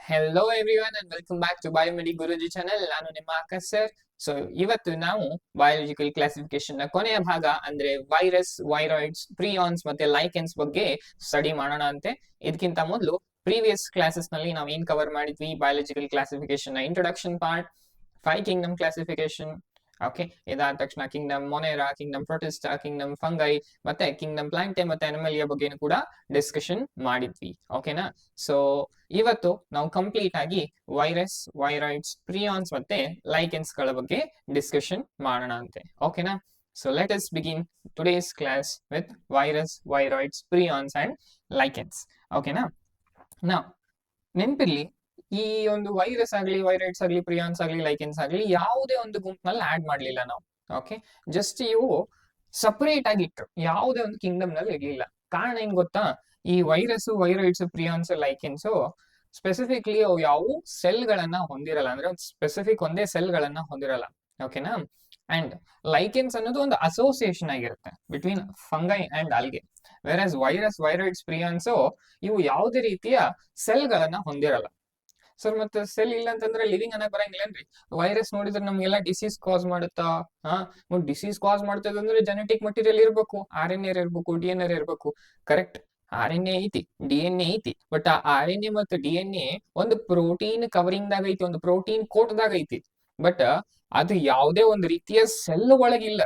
Hello everyone and welcome back to biomedi Guruji channel. ನಾನು ನಿಮ್ಮ Akash sir. So ಇವತ್ತು ನಾವು ಬಯಾಲಜಿಕಲ್ ಕ್ಲಾಸಿಫಿಕೇಶನ್ ನ ಕೊನೆಯ ಭಾಗ ಅಂದ್ರೆ ವೈರಸ್, ವೈರಾಯ್ಡ್ಸ್, ಪ್ರಿಯಾನ್ಸ್ ಮತ್ತೆ ಲೈಕೆನ್ಸ್ ಬಗ್ಗೆ ಸ್ಟಡಿ ಮಾಡೋಣ ಅಂತೆ. ಇದಕ್ಕಿಂತ ಮೊದಲು ಪ್ರೀವಿಯಸ್ ಕ್ಲಾಸಸ್ ನಲ್ಲಿ ನಾವು ಏನ್ ಕವರ್ ಮಾಡಿದ್ವಿ, ಬಯಾಲಜಿಕಲ್ ಕ್ಲಾಸಿಫಿಕೇಶನ್ ನ introduction part, 5 kingdom classification. Okay, ಇದಾದ ತಕ್ಷಣ Kingdom ಮೊನೆರಾ, Kingdom Protista, Kingdom fungi ಮತ್ತೆ ಕಿಂಗ್ಡಮ್ ಪ್ಲಾಂಟೆ ಮತ್ತೆ ಅನಿಮಲಿಯಾ ಬಗ್ಗೆ ಕೂಡ ಡಿಸ್ಕಷನ್ ಮಾಡಿದ್ವಿ. ಓಕೆನಾ? ಸೊ ಇವತ್ತು ನಾವು ಕಂಪ್ಲೀಟ್ ಆಗಿ ವೈರಸ್, ವೈರಾಯ್ಡ್ಸ್, ಪ್ರಿಯಾನ್ಸ್ ಮತ್ತೆ ಲೈಕೆನ್ಸ್ ಗಳ ಬಗ್ಗೆ ಡಿಸ್ಕಷನ್ ಮಾಡೋಣ ಅಂತೆ. ಓಕೆನಾ? So let us begin today's class with virus, viroids, prions and lichens. ಓಕೆನಾ? ನಾವು ನೆನ್ಪಿರ್ಲಿ, ಈ ಒಂದು ವೈರಸ್ ಆಗ್ಲಿ, ವೈರಾಯ್ಡ್ಸ್ ಆಗ್ಲಿ, ಪ್ರಿಯಾನ್ಸ್ ಆಗ್ಲಿ, ಲೈಕೆನ್ಸ್ ಆಗ್ಲಿ ಯಾವುದೇ ಒಂದು ಗುಂಪಿನಲ್ಲಿ ಆಡ್ ಮಾಡ್ಲಿಲ್ಲ ನಾವು. ಓಕೆ, ಜಸ್ಟ್ ಇವು ಸಪರೇಟ್ ಆಗಿ ಇಟ್ರು, ಯಾವುದೇ ಒಂದು ಕಿಂಗ್ಡಮ್ ನಲ್ಲಿ ಇರ್ಲಿಲ್ಲ. ಕಾರಣ ಏನ್ ಗೊತ್ತಾ? ಈ ವೈರಸ್, ವೈರಾಯ್ಡ್ಸ್, ಪ್ರಿಯಾನ್ಸ್, ಲೈಕೆನ್ಸ್ ಸ್ಪೆಸಿಫಿಕ್ಲಿ ಅವು ಯಾವ ಸೆಲ್ ಗಳನ್ನ ಹೊಂದಿರಲ್ಲ, ಅಂದ್ರೆ ಸ್ಪೆಸಿಫಿಕ್ ಒಂದೇ ಸೆಲ್ ಗಳನ್ನ ಹೊಂದಿರಲ್ಲ. ಓಕೆನಾ? ಅಂಡ್ ಲೈಕೆನ್ಸ್ ಅನ್ನೋದು ಒಂದು ಅಸೋಸಿಯೇಷನ್ ಆಗಿರುತ್ತೆ ಬಿಟ್ವೀನ್ ಫಂಗೈ ಅಂಡ್ ಆಲ್ಗೆ. ವೆರಸ್ ವೈರಸ್, ವೈರಾಯ್ಡ್ಸ್, ಪ್ರಿಯಾನ್ಸ್ ಇವು ಯಾವುದೇ ರೀತಿಯ ಸೆಲ್ ಗಳನ್ನ ಹೊಂದಿರಲ್ಲ. ಸರ್ ಮತ್ತೆ ಸೆಲ್ ಇಲ್ಲ ಅಂತಂದ್ರೆ ಲಿವಿಂಗ್ ಅನ್ನಕ್ ಬರಂಗಿಲ್ಲನ್ರಿ? ವೈರಸ್ ನೋಡಿದ್ರೆ ನಮ್ಗೆಲ್ಲ ಡಿಸೀಸ್ ಕಾಸ್ ಮಾಡುತ್ತಾ? ಡಿಸೀಸ್ ಕಾಸ್ ಮಾಡ್ತದೆ ಅಂದ್ರೆ ಜೆನೆಟಿಕ್ ಮಟೀರಿಯಲ್ ಇರ್ಬೇಕು, RNA ಇರ್ಬೇಕು, DNA ಇರ್ಬೇಕು. ಕರೆಕ್ಟ್, RNA ಐತಿ, DNA ಐತಿ. ಬಟ್ ಆ RNA ಮತ್ತು DNA ಒಂದು ಪ್ರೋಟೀನ್ ಕವರಿಂಗ್ ದಾಗ ಐತಿ, ಒಂದು ಪ್ರೋಟೀನ್ ಕೋಟ್ ದಾಗ ಐತಿ. ಬಟ್ ಅದು ಯಾವುದೇ ಒಂದು ರೀತಿಯ ಸೆಲ್ ಒಳಗಿಲ್ಲ.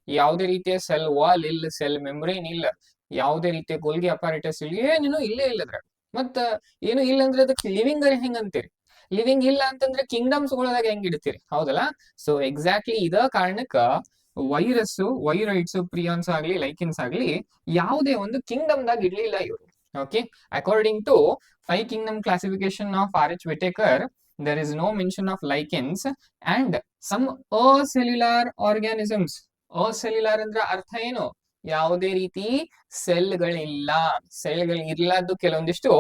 ಯಾವುದೇ ರೀತಿಯ ಸೆಲ್ ವಾಲ್ ಇಲ್ಲ, ಸೆಲ್ ಮೆಮ್ಬ್ರೇನ್ ಇಲ್ಲ, ಯಾವುದೇ ರೀತಿಯ ಗೋಲ್ಗಿ ಅಪಾರಿಟಸ್ ಇಲ್ಲ, ಏನೇನು ಇಲ್ಲೇ ಇಲ್ಲದ್ರ. ಮತ್ತ ಏನು ಇಲ್ಲ ಅಂದ್ರೆ ಅದಕ್ಕೆ ಲಿವಿಂಗ್ ಹೆಂಗ್ ಅಂತೀರಿ? ಲಿವಿಂಗ್ ಇಲ್ಲ ಅಂತಂದ್ರೆ ಕಿಂಗ್ಡಮ್ಸ್ ಗಳದಾಗ ಹೆಂಗ್ ಇಡ್ತೀರಿ? ಹೌದಲ್ಲ? ಸೊ ಎಕ್ಸಾಕ್ಟ್ಲಿ ಇದ ಕಾರಣಕ್ಕ ವೈರಸ್, ವೈರಾಯ್ಡ್ಸ್, ಪ್ರಿಯಾನ್ಸ್ ಆಗ್ಲಿ, ಲೈಕೆನ್ಸ್ ಆಗ್ಲಿ ಯಾವುದೇ ಒಂದು ಕಿಂಗ್ಡಮ್ ದಾಗ ಇಡ್ಲಿಲ್ಲ ಇವರು. Okay, according to 5 kingdom classification of RH Whittaker, there is no mention of lichens and some acellular organisms. ಅಸೆಲ್ಯುಲಾರ್ ಅಂದ್ರೆ ಅರ್ಥ ಏನು? ಯಾವುದೇ ರೀತಿ ಸೆಲ್ಗಳಿಲ್ಲ. ಸೆಲ್ಗಳು ಇರ್ಲಾರ್ದು ಕೆಲವೊಂದಿಷ್ಟು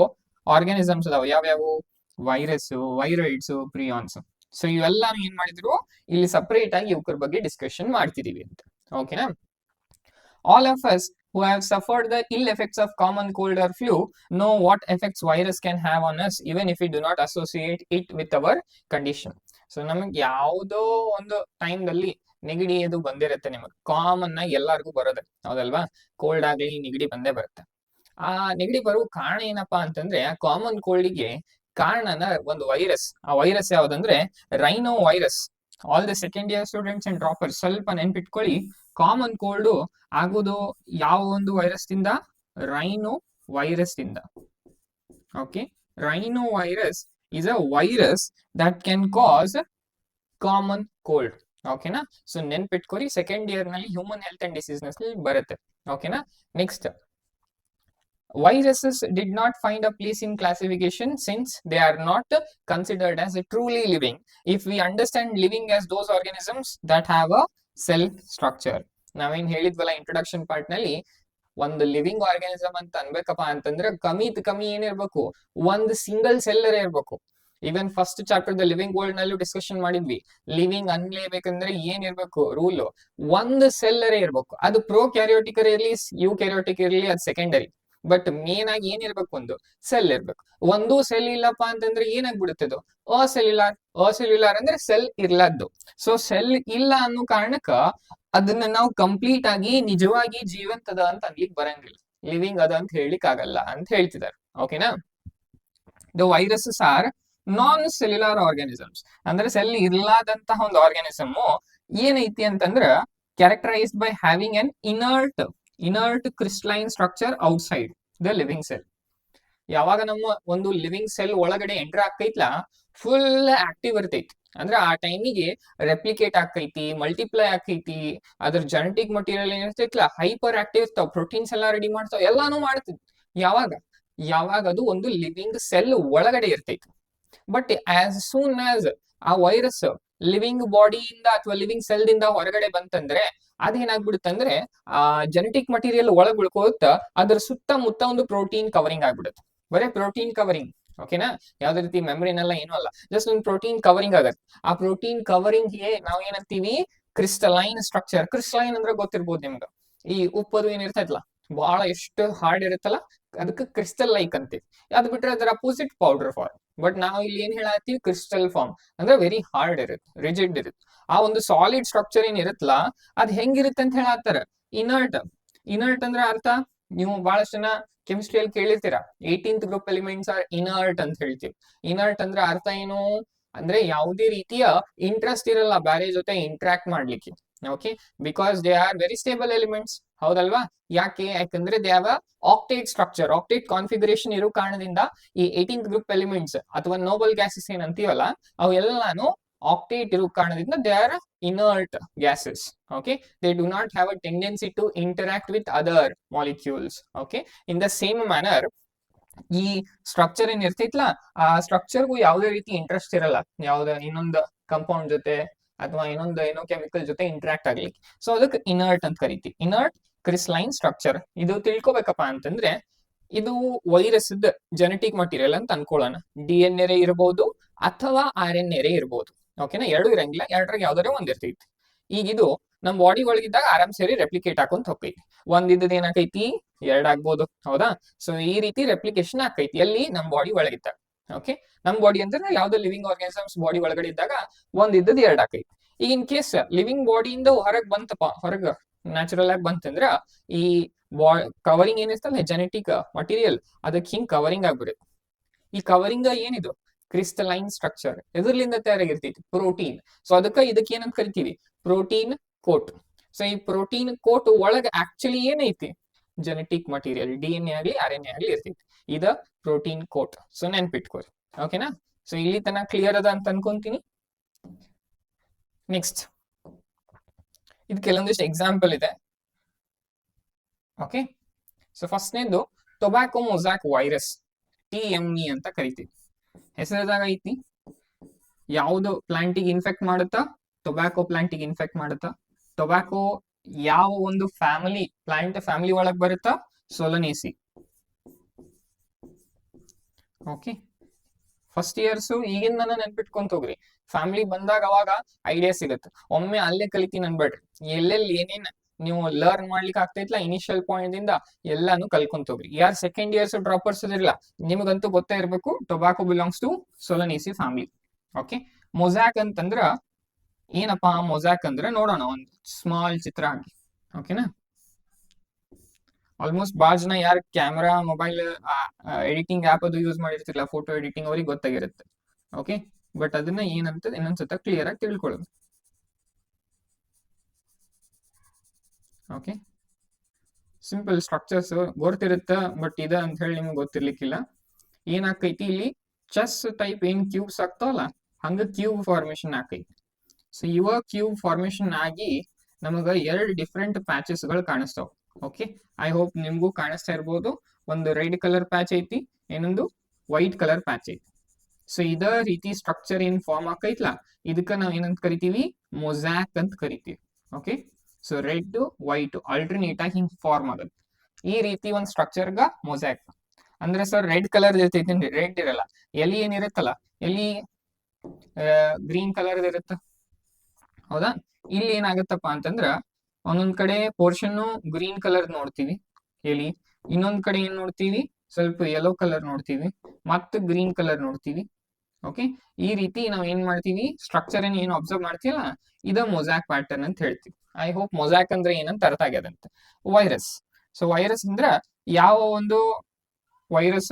ಆರ್ಗ್ಯಾನಿಸಮ್ಸ್ ಅದಾವ. ಯಾವ್ಯಾವು? Virus, viroids, ಪ್ರಿಯಾನ್ಸ್. ಸೊ ಇವೆಲ್ಲ ಏನ್ ಮಾಡಿದ್ರು, ಇಲ್ಲಿ ಸಪರೇಟ್ ಆಗಿ ಇವ್ರ ಬಗ್ಗೆ ಡಿಸ್ಕಷನ್ ಮಾಡ್ತಿದೀವಿ ಅಂತ. ಓಕೆನಾ? All of us who have suffered the ill effects of common cold or flu know what effects virus can have on us, even if we do not associate it with our condition. So ನಮಗೆ ಯಾವುದೋ ಒಂದು time ದಲ್ಲಿ ನೆಗಡಿ ಅದು ಬಂದಿರುತ್ತೆ. ನಿಮಗೆ common ಆಗಿ ಎಲ್ಲರಿಗೂ ಬರೋದೆ, ಹೌದಲ್ವಾ? ಕೋಲ್ಡ್ ಆಗ್ಲಿ, ನೆಗಡಿ ಬಂದೇ ಬರುತ್ತೆ. ಆ ನೆಗಡಿ ಬರುವ ಕಾರಣ ಏನಪ್ಪಾ ಅಂತಂದ್ರೆ, ಆ ಕಾಮನ್ ಕೋಲ್ಡ್ಗೆ ಕಾರಣನ ಒಂದು ವೈರಸ್. ಆ ವೈರಸ್ ಯಾವ್ದಂದ್ರೆ rhino virus. All the second year students and droppers ಸ್ವಲ್ಪ ನೆನ್ಪಿಟ್ಕೊಳ್ಳಿ, ಕಾಮನ್ ಕೋಲ್ಡ್ ಆಗುವುದು ಯಾವ ಒಂದು ವೈರಸ್ ಇಂದ? ರೈನೋ ವೈರಸ್ ಇಂದ. Okay, rhino virus is a virus that can cause common cold. ಓಕೆನಾ? ಸೊ ನೆನ್ಪಿಟ್ಕೊರಿ, ಸೆಕೆಂಡ್ ಇಯರ್ ನಲ್ಲಿ ಹ್ಯೂಮನ್ ಹೆಲ್ತ್ ಅಂಡ್ ಡಿಸೀಸ್ ನಲ್ಲಿ ಬರುತ್ತೆ. ಓಕೆನಾ? Next, viruses did not find a place in classification since they are not considered as a truly living if we understand living as those organisms that have a cell structure. ನಾವೇನ್ ಹೇಳಿದ್ವಲ್ಲ introduction part ನಲ್ಲಿ, ಒಂದು living organism ಅಂತ ಅನ್ಬೇಕಪ್ಪ ಅಂತಂದ್ರೆ ಕಮ್ಮಿ ಏನಿರ್ಬೇಕು? ಒಂದು single seller ಇರ್ಬೇಕು. Even first chapter the living world ನಲ್ಲೂ discussion ಮಾಡಿದ್ವಿ. ಲಿವಿಂಗ್ ಅನ್ಲೇಬೇಕಂದ್ರೆ ಏನ್ ಇರ್ಬೇಕು ರೂಲ್? ಒಂದು ಸೆಲ್ಲರೇ ಇರ್ಬೇಕು. ಅದು ಪ್ರೋ ಕ್ಯಾರಿಯೋಟಿಕರ್ ಇರ್ಲಿ, ಯು ಕ್ಯಾರಿಯೋಟಿಕ್ ಇರ್ಲಿ, ಅದು ಸೆಕೆಂಡರಿ. ಬಟ್ ಮೇನ್ ಆಗಿ ಏನಿರ್ಬೇಕು? ಒಂದು ಸೆಲ್ ಇರ್ಬೇಕು. ಒಂದು ಸೆಲ್ ಇಲ್ಲಪ್ಪ ಅಂತಂದ್ರೆ ಏನಾಗ್ಬಿಡುತ್ತೆ? ಅದು ಅಸೆಲ್ಯುಲಾರ್. ಅಸೆಲ್ಯುಲಾರ್ ಅಂದ್ರೆ ಸೆಲ್ ಇರ್ಲದ್ದು. ಸೊ ಸೆಲ್ ಇಲ್ಲ ಅನ್ನೋ ಕಾರಣಕ್ಕ ಅದನ್ನ ನಾವು ಕಂಪ್ಲೀಟ್ ಆಗಿ ನಿಜವಾಗಿ ಜೀವಂತದ ಅಂತ ಅನ್ಲಿಕ್ ಬರಂಗಿಲ್ಲ, ಲಿವಿಂಗ್ ಅದ ಅಂತ ಹೇಳಿಕ್ ಆಗಲ್ಲ ಅಂತ ಹೇಳ್ತಿದ್ದಾರೆ. ಓಕೆನಾ? The viruses are non cellular organisms. ಅಂದ್ರೆ ಸೆಲ್ ಇರ್ಲಾದಂತಹ ಒಂದು ಆರ್ಗಾನಿಸಮ್ ಏನೈತಿ ಅಂತಂದ್ರ characterised by having an inert crystalline structure outside the living cell. ಯಾವಾಗ ನಮ್ಮ ಒಂದು ಲಿವಿಂಗ್ ಸೆಲ್ ಒಳಗಡೆ ಎಂಟರ್ ಆಕೈತ್ಲಾ, ಫುಲ್ ಆಕ್ಟಿವ್ ಇರ್ತೈತಿ. ಅಂದ್ರೆ ಆ ಟೈಮಿಗೆ ರೆಪ್ಲಿಕೇಟ್ ಆಕೈತಿ, ಮಲ್ಟಿಪ್ಲೈ ಆಕೈತಿ, ಅದ್ರ ಜೆನೆಟಿಕ್ ಮಟೀರಿಯಲ್ ಏನಿರ್ತೈತ್ಲಾ ಹೈಪರ್ ಆಕ್ಟಿವ್ ಇರ್ತಾವ, ಪ್ರೋಟೀನ್ಸ್ ಎಲ್ಲ ರೆಡಿ ಮಾಡ್ತಾವ, ಎಲ್ಲಾನು ಮಾಡ್ತೈತಿ. ಯಾವಾಗ ಅದು ಒಂದು ಲಿವಿಂಗ್ ಸೆಲ್ ಒಳಗಡೆ ಇರ್ತೈತಿ. ಬಟ್ ಆಸ್ ಸೂನ್ ಆಸ್ ಆ ವೈರಸ್ ಲಿವಿಂಗ್ ಬಾಡಿಯಿಂದ ಅಥವಾ ಲಿವಿಂಗ್ ಸೆಲ್ ದಿಂದ ಹೊರಗಡೆ ಬಂತಂದ್ರೆ ಅದೇನಾಗ್ಬಿಡುತ್ತಂದ್ರೆ ಆ ಜೆನೆಟಿಕ್ ಮಟೀರಿಯಲ್ ಒಳಗ್ ಉಳ್ಕೋತ ಅದ್ರ ಸುತ್ತಮುತ್ತ ಒಂದು ಪ್ರೋಟೀನ್ ಕವರಿಂಗ್ ಆಗ್ಬಿಡುತ್ತೆ. ಬರೀ ಪ್ರೋಟೀನ್ ಕವರಿಂಗ್. ಓಕೆನಾ? ಯಾವ್ದೇ ರೀತಿ ಮೆಮರಿನ್ ಎಲ್ಲ ಏನೂ ಅಲ್ಲ, ಜಸ್ಟ್ ಒಂದು ಪ್ರೋಟೀನ್ ಕವರಿಂಗ್ ಆಗತ್ತೆ. ಆ ಪ್ರೋಟೀನ್ ಕವರಿಂಗ್ ಗೆ ನಾವ್ ಏನಂತೀವಿ? Crystalline structure. ಕ್ರಿಸ್ಟಲೈನ್ ಅಂದ್ರೆ ಗೊತ್ತಿರ್ಬೋದು ನಿಮ್ಗೆ, ಈ ಉಪ್ಪದು ಏನಿರ್ತೈತ್ಲಾ ಬಹಳ ಎಷ್ಟು ಹಾರ್ಡ್ ಇರುತ್ತಲ್ಲ ಅದಕ್ಕೆ ಕ್ರಿಸ್ಟಲ್ ಲೈಕ್ ಅಂತೀವಿ. ಅದ್ ಬಿಟ್ರೆ ಅದರ ಅಪೋಸಿಟ್ ಪೌಡರ್ ಫಾರ್ಮ್. ಬಟ್ ನಾವು ಇಲ್ಲಿ ಏನ್ ಹೇಳತ್ತೀವಿ, ಕ್ರಿಸ್ಟಲ್ ಫಾರ್ಮ್ ಅಂದ್ರೆ ವೆರಿ ಹಾರ್ಡ್ ಇರುತ್ತೆ, ರಿಜಿಡ್ ಇರುತ್ತೆ. ಆ ಒಂದು ಸಾಲಿಡ್ ಸ್ಟ್ರಕ್ಚರ್ ಏನ್ ಇರುತ್ತಲ್ಲ ಅದ್ ಹೆಂಗಿರುತ್ತೆ ಅಂತ ಹೇಳತ್ತಾರ, ಇನರ್ಟ್. ಇನರ್ಟ್ ಅಂದ್ರೆ ಅರ್ಥ ನೀವು ಬಹಳಷ್ಟು ಜನ ಕೆಮಿಸ್ಟ್ರಿಯಲ್ಲಿ ಕೇಳಿರ್ತೀರಾ, 18th group elements are inert ಅಂತ ಹೇಳ್ತೀವಿ. ಇನರ್ಟ್ ಅಂದ್ರೆ ಅರ್ಥ ಏನು ಅಂದ್ರೆ ಯಾವುದೇ ರೀತಿಯ ಇಂಟ್ರೆಸ್ಟ್ ಇರಲ್ಲ ಬೇರೆ ಜೊತೆ ಇಂಟ್ರಾಕ್ಟ್ ಮಾಡ್ಲಿಕ್ಕೆ. Okay, because they are very stable elements. ಹೌದಲ್ವಾ? ಯಾಕಂದ್ರೆ they have octet structure, octet configuration ಇರೋ ಕಾರಣದಿಂದ ಈ 18th ಗ್ರೂಪ್ ಎಲಿಮೆಂಟ್ಸ್ ಅಥವಾ ನೋಬಲ್ ಗ್ಯಾಸಸ್ ಏನ್ ಅಂತೀವಲ್ಲ ಅವು ಎಲ್ಲಾನು ಆಕ್ಟೇಟ್ ಇರೋ ಕಾರಣದಿಂದ they are inert gases. Okay, they do not have a tendency to interact with other molecules. Okay, in the same manner ಈ ಸ್ಟ್ರಕ್ಚರ್ ಏನ್ ಇರ್ತೈತ್ಲಾ ಆ ಸ್ಟ್ರಕ್ಚರ್ಗೂ ಯಾವುದೇ ರೀತಿ ಇಂಟ್ರೆಸ್ಟ್ ಇರಲ್ಲ ಯಾವ್ದ ಇನ್ನೊಂದು ಕಂಪೌಂಡ್ ಜೊತೆ ಅಥವಾ ಇನ್ನೊಂದು ಏನೋ ಕೆಮಿಕಲ್ ಜೊತೆ ಇಂಟ್ರಾಕ್ಟ್ ಆಗ್ಲಿಕ್ಕೆ. ಸೊ ಅದಕ್ಕೆ ಇನರ್ಟ್ ಅಂತ ಕರಿತೀವಿ, ಇನರ್ಟ್ ಕ್ರಿಸ್ಲೈನ್ ಸ್ಟ್ರಕ್ಚರ್. ಇದು ತಿಳ್ಕೊಬೇಕಪ್ಪ ಅಂತಂದ್ರೆ ಇದು ವೈರಸ್ ಜೆನೆಟಿಕ್ ಮಟೀರಿಯಲ್ ಅಂತ ಅನ್ಕೊಳ್ಳೋಣ. DNA ಇರಬಹುದು ಅಥವಾ RNA ಇರಬಹುದು. ಓಕೆನಾ, ಎರಡು ಇರಂಗಿಲ್ಲ, ಎರಡರಾಗ ಯಾವ್ದಾರ ಒಂದ್ ಇರ್ತೈತಿ. ಈಗ ಇದು ನಮ್ ಬಾಡಿ ಒಳಗಿದ್ದಾಗ ಆರಾಮ್ ಸೇರಿ ರೆಪ್ಲಿಕೇಟ್ ಹಾಕೊಂತ ಹೋಗ್ತೈತಿ. ಒಂದಿದ್ದದ ಏನಾಕೈತಿ, ಎರಡಾಗ್ಬೋದು. ಹೌದಾ? ಸೊ ಈ ರೀತಿ ರೆಪ್ಲಿಕೇಶನ್ ಆಕೈತಿ ಎಲ್ಲಿ, ನಮ್ ಬಾಡಿ ಒಳಗಿದ್ದಾಗ. ಓಕೆ, ನಮ್ ಬಾಡಿ ಅಂದ್ರೆ ಯಾವ್ದೋ ಲಿವಿಂಗ್ ಆರ್ಗಾನಿಸಮ್ಸ್ ಬಾಡಿ ಒಳಗಡೆ ಇದ್ದಾಗ ಒಂದಿದ್ದದ ಎರಡ್ ಆಕೈತಿ. ಈಗ ಇನ್ ಕೇಸ್ ಲಿವಿಂಗ್ ಬಾಡಿಯಿಂದ ಹೊರಗ್ ಬಂತಪ್ಪ, ಹೊರಗ ನ್ಯಾಚುರಲ್ ಆಗಿ ಬಂತಂದ್ರ ಈ ಕವರಿಂಗ್ ಏನಿರ್ತಲ್ಲ ಜೆನೆಟಿಕ್ ಮಟೀರಿಯಲ್ ಅದಕ್ಕೆ ಹಿಂಗ್ ಕವರಿಂಗ್ ಆಗ್ಬಿಡುತ್ತೆ. ಈ ಕವರಿಂಗ್ ಏನಿದು ಕ್ರಿಸ್ಟಲೈನ್ ಸ್ಟ್ರಕ್ಚರ್ ಎದುರ್ಲಿಂದ ತಯಾರಾಗಿರ್ತೈತಿ, ಪ್ರೋಟೀನ್. ಸೊ ಅದಕ್ಕೆ ಇದಕ್ಕೆ ಏನಂತ ಕರಿತೀವಿ, ಪ್ರೋಟೀನ್ ಕೋಟ್. ಸೊ ಈ ಪ್ರೋಟೀನ್ ಕೋಟ್ ಒಳಗ ಆಕ್ಚುಲಿ ಏನೈತಿ, ಜೆನೆಟಿಕ್ ಮಟೀರಿಯಲ್ DNA ಆಗ್ಲಿ RNA ಆಗ್ಲಿ ಇರ್ತೈತಿ. ಇದ ಪ್ರೋಟೀನ್ ಕೋಟ್. ಸೊ ನೆನ್ಪಿಟ್ಕೋರಿ. ಓಕೆನಾ? ಸೊ ಇಲ್ಲಿ ತನಕ ಕ್ಲಿಯರ್ ಅದ ಅಂತ ಅನ್ಕೊಂತೀನಿ. ನೆಕ್ಸ್ಟ್ ಇದು ಕೆಲವೊಂದಿಷ್ಟು ಎಕ್ಸಾಂಪಲ್ ಇದೆ. ಓಕೆ, ಸೊ ಫಸ್ಟ್ನೇದು ಟೊಬ್ಯಾಕೊ ಮೊಸಾಕ್ ವೈರಸ್, TME ಅಂತ ಕರಿತೀವಿ. ಹೆಸರದಾಗ ಐತಿ, ಯಾವ್ದು ಪ್ಲಾಂಟಿಗೆ ಇನ್ಫೆಕ್ಟ್ ಮಾಡುತ್ತಾ, ಟೊಬ್ಯಾಕೊ ಪ್ಲಾಂಟಿಗೆ ಇನ್ಫೆಕ್ಟ್ ಮಾಡುತ್ತಾ. ಟೊಬ್ಯಾಕೊ ಯಾವ ಒಂದು ಫ್ಯಾಮಿಲಿ, ಪ್ಲಾಂಟ್ ಫ್ಯಾಮಿಲಿ ಒಳಗ್ ಬರುತ್ತಾ, ಸೊಲನೇಸಿ. ಓಕೆ, ಫಸ್ಟ್ ಇಯರ್ಸ್ ಈಗಿಂದ ನೆನ್ಪಿಟ್ಕೊಂತ ಹೋಗ್ರಿ. ಫ್ಯಾಮಿಲಿ ಬಂದಾಗ ಅವಾಗ ಐಡಿಯಾ ಸಿಗುತ್ತೆ. ಒಮ್ಮೆ ಅಲ್ಲೇ ಕಲಿತೀನಿ ಅನ್ಬೇಡ್ರಿ, ಎಲ್ಲೆಲ್ಲಿ ಏನೇನ್ ನೀವು ಲರ್ನ್ ಮಾಡ್ಲಿಕ್ಕೆ ಆಗ್ತೈತ್ಲಾ ಇನಿಷಿಯಲ್ ಪಾಯಿಂಟ್ ಇಂದ ಎಲ್ಲಾನು ಕಲ್ಕೊಂತ ಹೋಗ್ರಿ. ಯಾರು ಸೆಕೆಂಡ್ ಇಯರ್ಸ್ ಡ್ರಾಪರ್ಸ್ ಇರಲ್ಲ ನಿಮಗಂತೂ ಗೊತ್ತೇ ಇರ್ಬೇಕು, tobacco belongs to Solanaceae family. Okay, mosaic ಅಂತಂದ್ರ ಏನಪ್ಪಾ, ಮೊಸಾಕ್ ಅಂದ್ರೆ ನೋಡೋಣ ಒಂದು ಸ್ಮಾಲ್ ಚಿತ್ರ ಹಾಕಿ. ಓಕೆನಾ, ಆಲ್ಮೋಸ್ಟ್ ಬಾಳ ಜನ ಯಾರು ಕ್ಯಾಮ್ರಾ ಮೊಬೈಲ್ ಎಡಿಟಿಂಗ್ ಆಪ್ ಅದು ಯೂಸ್ ಮಾಡಿರ್ತಿಲ್ಲ, ಫೋಟೋ ಎಡಿಟಿಂಗ್, ಅವ್ರಿಗೆ ಗೊತ್ತಾಗಿರುತ್ತೆ. ಓಕೆ, ಬಟ್ ಅದನ್ನ ಏನಂತ ಇನ್ನೊಂದ್ಸತ ಕ್ಲಿಯರ್ ಆಗಿ ತಿಳ್ಕೊಳ್ಳೋದು. ಓಕೆ, ಸಿಂಪಲ್ ಸ್ಟ್ರಕ್ಚರ್ಸ್ ಗೊತ್ತಿರುತ್ತೆ, ಬಟ್ ಇದ ಅಂತ ಹೇಳಿ ನಿಮ್ಗೆ ಗೊತ್ತಿರ್ಲಿಕ್ಕಿಲ್ಲ. ಏನಾಕೈತಿ ಇಲ್ಲಿ, ಚೆಸ್ ಟೈಪ್ ಏನ್ ಕ್ಯೂಬ್ಸ್ ಆಗ್ತಾವಲ್ಲ ಹಂಗ ಕ್ಯೂಬ್ ಫಾರ್ಮೇಶನ್ ಆಕೈತಿ. ಸೊ ಇವ ಕ್ಯೂಬ್ ಫಾರ್ಮೇಶನ್ ಆಗಿ ನಮಗ ಎರಡು ಡಿಫ್ರೆಂಟ್ ಪ್ಯಾಚಸ್ ಗಳು ಕಾಣಿಸ್ತಾವ. ಓಕೆ, ಐ ಹೋಪ್ ನಿಮ್ಗೂ ಕಾಣಿಸ್ತಾ ಇರ್ಬೋದು. ಒಂದು ರೆಡ್ ಕಲರ್ ಪ್ಯಾಚ್ ಐತಿ, ಇನ್ನೊಂದು ವೈಟ್ ಕಲರ್ ಪ್ಯಾಚ್ ಐತಿ. ಸೊ ಇದ ರೀತಿ ಸ್ಟ್ರಕ್ಚರ್ ಏನ್ ಫಾರ್ಮ್ ಆಕೈತ್ಲಾ ಇದಕ್ಕ ನಾವ್ ಏನಂತ ಕರಿತೀವಿ, ಮೊಸಾಕ್ ಅಂತ ಕರಿತೀವಿ. Okay, so red white alternate ಆಗಿ ಹಿಂಗ್ ಫಾರ್ಮ್ ಆಗುತ್ತೆ. ಈ ರೀತಿ ಒಂದ್ ಸ್ಟ್ರಕ್ಚರ್ಗ ಮೊಸಾಕ್ ಅಂದ್ರೆ ಸರ್ ರೆಡ್ ಕಲರ್ ಇರ್ತೈತಿ, ರೆಡ್ ಇರಲ್ಲ. ಎಲಿ ಏನಿರುತ್ತಲ್ಲ, ಎಲಿ ಗ್ರೀನ್ ಕಲರ್ ಇರುತ್ತ. ಹೌದಾ? ಇಲ್ಲಿ ಏನಾಗತ್ತಪ್ಪ ಅಂತಂದ್ರ ಒಂದೊಂದ್ ಕಡೆ ಪೋರ್ಷನ್ ಗ್ರೀನ್ ಕಲರ್ ನೋಡ್ತೀವಿ ಎಲಿ, ಇನ್ನೊಂದ್ ಕಡೆ ಏನ್ ನೋಡ್ತೀವಿ, ಸ್ವಲ್ಪ ಯೆಲ್ಲೋ ಕಲರ್ ನೋಡ್ತೀವಿ, ಮತ್ತೆ ಗ್ರೀನ್ ಕಲರ್ ನೋಡ್ತೀವಿ. ಓಕೆ, ಈ ರೀತಿ ನಾವ್ ಏನ್ ಮಾಡ್ತೀವಿ, ಸ್ಟ್ರಕ್ಚರ್ ಏನ್ ಅಬ್ಸರ್ವ್ ಮಾಡ್ತೀವಲ್ಲ ಇದ ಮೊಸಾಕ್ ಪ್ಯಾಟರ್ನ್ ಅಂತ ಹೇಳ್ತೀವಿ. ಐ ಹೋಪ್ ಮೊಸಾಕ್ ಅಂದ್ರೆ ಏನಂತ ಅರ್ಥ ಆಗ್ಯದಂತೆ. ವೈರಸ್, ಸೊ ವೈರಸ್ ಅಂದ್ರ ಯಾವ ಒಂದು ವೈರಸ್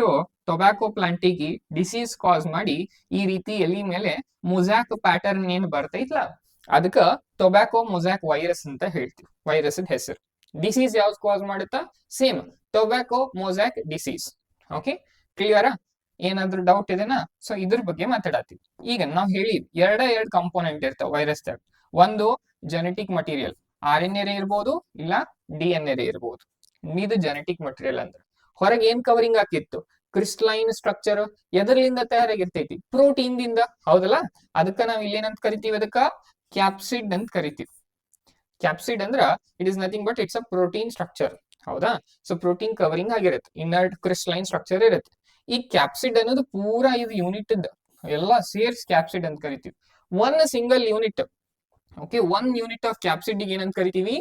ಟೊಬ್ಯಾಕೊ ಪ್ಲಾಂಟಿಗೆ ಡಿಸೀಸ್ ಕಾಸ್ ಮಾಡಿ ಈ ರೀತಿ ಎಲಿ ಮೇಲೆ ಮೊಸಾಕ್ ಪ್ಯಾಟರ್ನ್ ಏನ್ ಬರ್ತೈತ್ಲ ಅದಕ್ಕ ಟೊಬ್ಯಾಕೊ ಮೊಸಾಕ್ ವೈರಸ್ ಅಂತ ಹೇಳ್ತೀವಿ. ವೈರಸ್ ಹೆಸರು. ಡಿಸೀಸ್ ಯಾವ್ದು ಕಾಸ್ ಮಾಡುತ್ತಾ, same tobacco mosaic disease. Okay, ಕ್ಲಿಯರಾ? ಏನಾದ್ರೂ ಡೌಟ್ ಇದೆನಾ? ಸೊ ಇದ್ರ ಬಗ್ಗೆ ಮಾತಾಡತ್ತೀವಿ. ಈಗ ನಾವ್ ಹೇಳಿ ಎರಡು ಕಾಂಪೋನೆಂಟ್ ಇರ್ತಾವ ವೈರಸ್ದಾಗ. ಒಂದು ಜೆನೆಟಿಕ್ ಮಟೀರಿಯಲ್, RNA ಇರ್ಬೋದು ಇಲ್ಲ DNA ಇರ್ಬೋದು. ಇದು ಜೆನೆಟಿಕ್ ಮಟೀರಿಯಲ್ ಅಂದ್ರೆ ಹೊರಗೆ ಏನ್ ಕವರಿಂಗ್ ಹಾಕಿತ್ತು, ಕ್ರಿಸ್ಟಲೈನ್ ಸ್ಟ್ರಕ್ಚರ್ ಎದರ್ಲಿಂದ ತಯಾರಾಗಿರ್ತೈತಿ, ಪ್ರೋಟೀನ್ ದಿಂದ. ಹೌದಲ್ಲ? ಅದಕ್ಕ ನಾವ್ ಇಲ್ಲೇನಂತ ಕರಿತೀವಿ, ಅದಕ್ಕ ಕ್ಯಾಪ್ಸಿಡ್ ಅಂತ ಕರಿತೀವಿ. ಕ್ಯಾಪ್ಸಿಡ್ ಅಂದ್ರ it is nothing but it's a protein structure. ಹೌದಾ? ಸೊ ಪ್ರೋಟೀನ್ ಕವರಿಂಗ್ ಆಗಿರುತ್ತೆ, ಇನ್ನರ್ಟ್ ಕ್ರಿಸ್ಟಲೈನ್ ಸ್ಟ್ರಕ್ಚರ್ ಇರುತ್ತೆ. ಈ ಕ್ಯಾಪ್ಸಿಡ್ ಅನ್ನೋದು ಪೂರಾ ಇದು ಯೂನಿಟ್ ಎಲ್ಲ ಸೇರ್ಸ್ ಕ್ಯಾಪ್ಸಿಡ್ ಅಂತ ಕರಿತೀವಿ. One single unit. Okay, one unit of capsid ಏನಂತ ಕರಿತೀವಿ,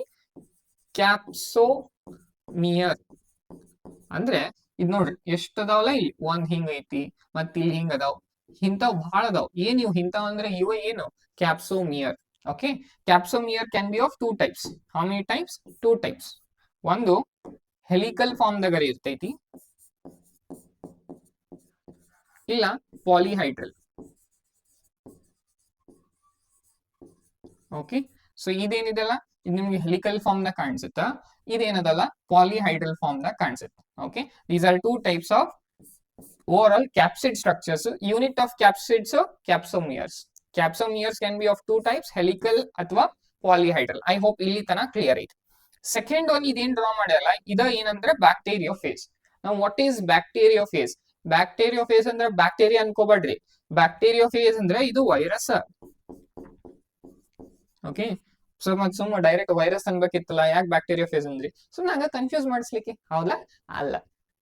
ಕ್ಯಾಪ್ಸೋಸೋಮ್ ಮಿಯರ್ ಅಂದ್ರೆ ಇದ್ ನೋಡ್ರಿ ಎಷ್ಟ್ ಅದಾವಲ್ಲ, ಇಲ್ಲಿ ಒಂದ್ ಹಿಂಗ್ ಐತಿ, ಮತ್ ಇಲ್ಲಿ ಹಿಂಗ್ ಅದಾವ್, ಇಂಥವ್ ಬಹಳ ಅದಾವ್. ಏನ್ ಇವ್ ಇಂಥವ್ ಅಂದ್ರೆ ಇವ ಏನು capsomere. Okay, capsomere can be of two types. How many types? Two types. ಒಂದು ಹೆಲಿಕಲ್ ಫಾರ್ಮ್ ದಾಗ ಇರ್ತೈತಿ, ಇಲ್ಲ ಪಾಲಿಹೈಡ್ರಲ್. ಓಕೆ, ಸೊ ಇದೇನಿದೆಲ್ಲ ಇದು ನಿಮ್ಗೆ ಹೆಲಿಕಲ್ ಫಾರ್ಮ್ ದಾಗ ಕಾಣಿಸುತ್ತಾ, ಇದೇನದಲ್ಲ ಪಾಲಿಹೈಡ್ರಲ್ ಫಾರ್ಮ್ ದಾಗ ಕಾಣಿಸುತ್ತೆ. Okay, these are two types of overall capsid structures. Unit of capsids capsomeres. Capsomeres can be of two types, helical ಅಥವಾ polyhedral. I hope ಇಲ್ಲಿ ತನಕ ಕ್ಲಿಯರ್ ಐತಿ. ಸೆಕೆಂಡ್ ಒನ್ ಇದೇನ್ ಡ್ರಾ ಮಾಡ್ಯಾರ ಇದ ಏನಂದ್ರೆ ಬ್ಯಾಕ್ಟೀರಿಯೋಫೇಸ್. ನಾವು ವಾಟ್ ಈಸ್ ಬ್ಯಾಕ್ಟೀರಿಯೋಫೇಸ್? ಬ್ಯಾಕ್ಟೀರಿಯೋಫೇಸ್ ಅಂದ್ರೆ ಬ್ಯಾಕ್ಟೀರಿಯಾ ಅನ್ಕೋಬೇಡ್ರಿ. ಬ್ಯಾಕ್ಟೀರಿಯೋಫೇಸ್ ಅಂದ್ರೆ ಇದು ವೈರಸ್. ಓಕೆ, ಸೊ ಮತ್ ಸುಮ್ಮ ಡೈರೆಕ್ಟ್ ವೈರಸ್ ಅನ್ಬೇಕಿತ್ತಲ್ಲ, ಯಾಕೆ ಬ್ಯಾಕ್ಟೀರಿಯೋಫೇಸ್ ಅಂದ್ರಿ? ಸುಮ್ಮನೆ ಹಂಗ ಕನ್ಫ್ಯೂಸ್ ಮಾಡಿಸ್ಲಿಕ್ಕೆ, ಹೌದಾ? ಅಲ್ಲ,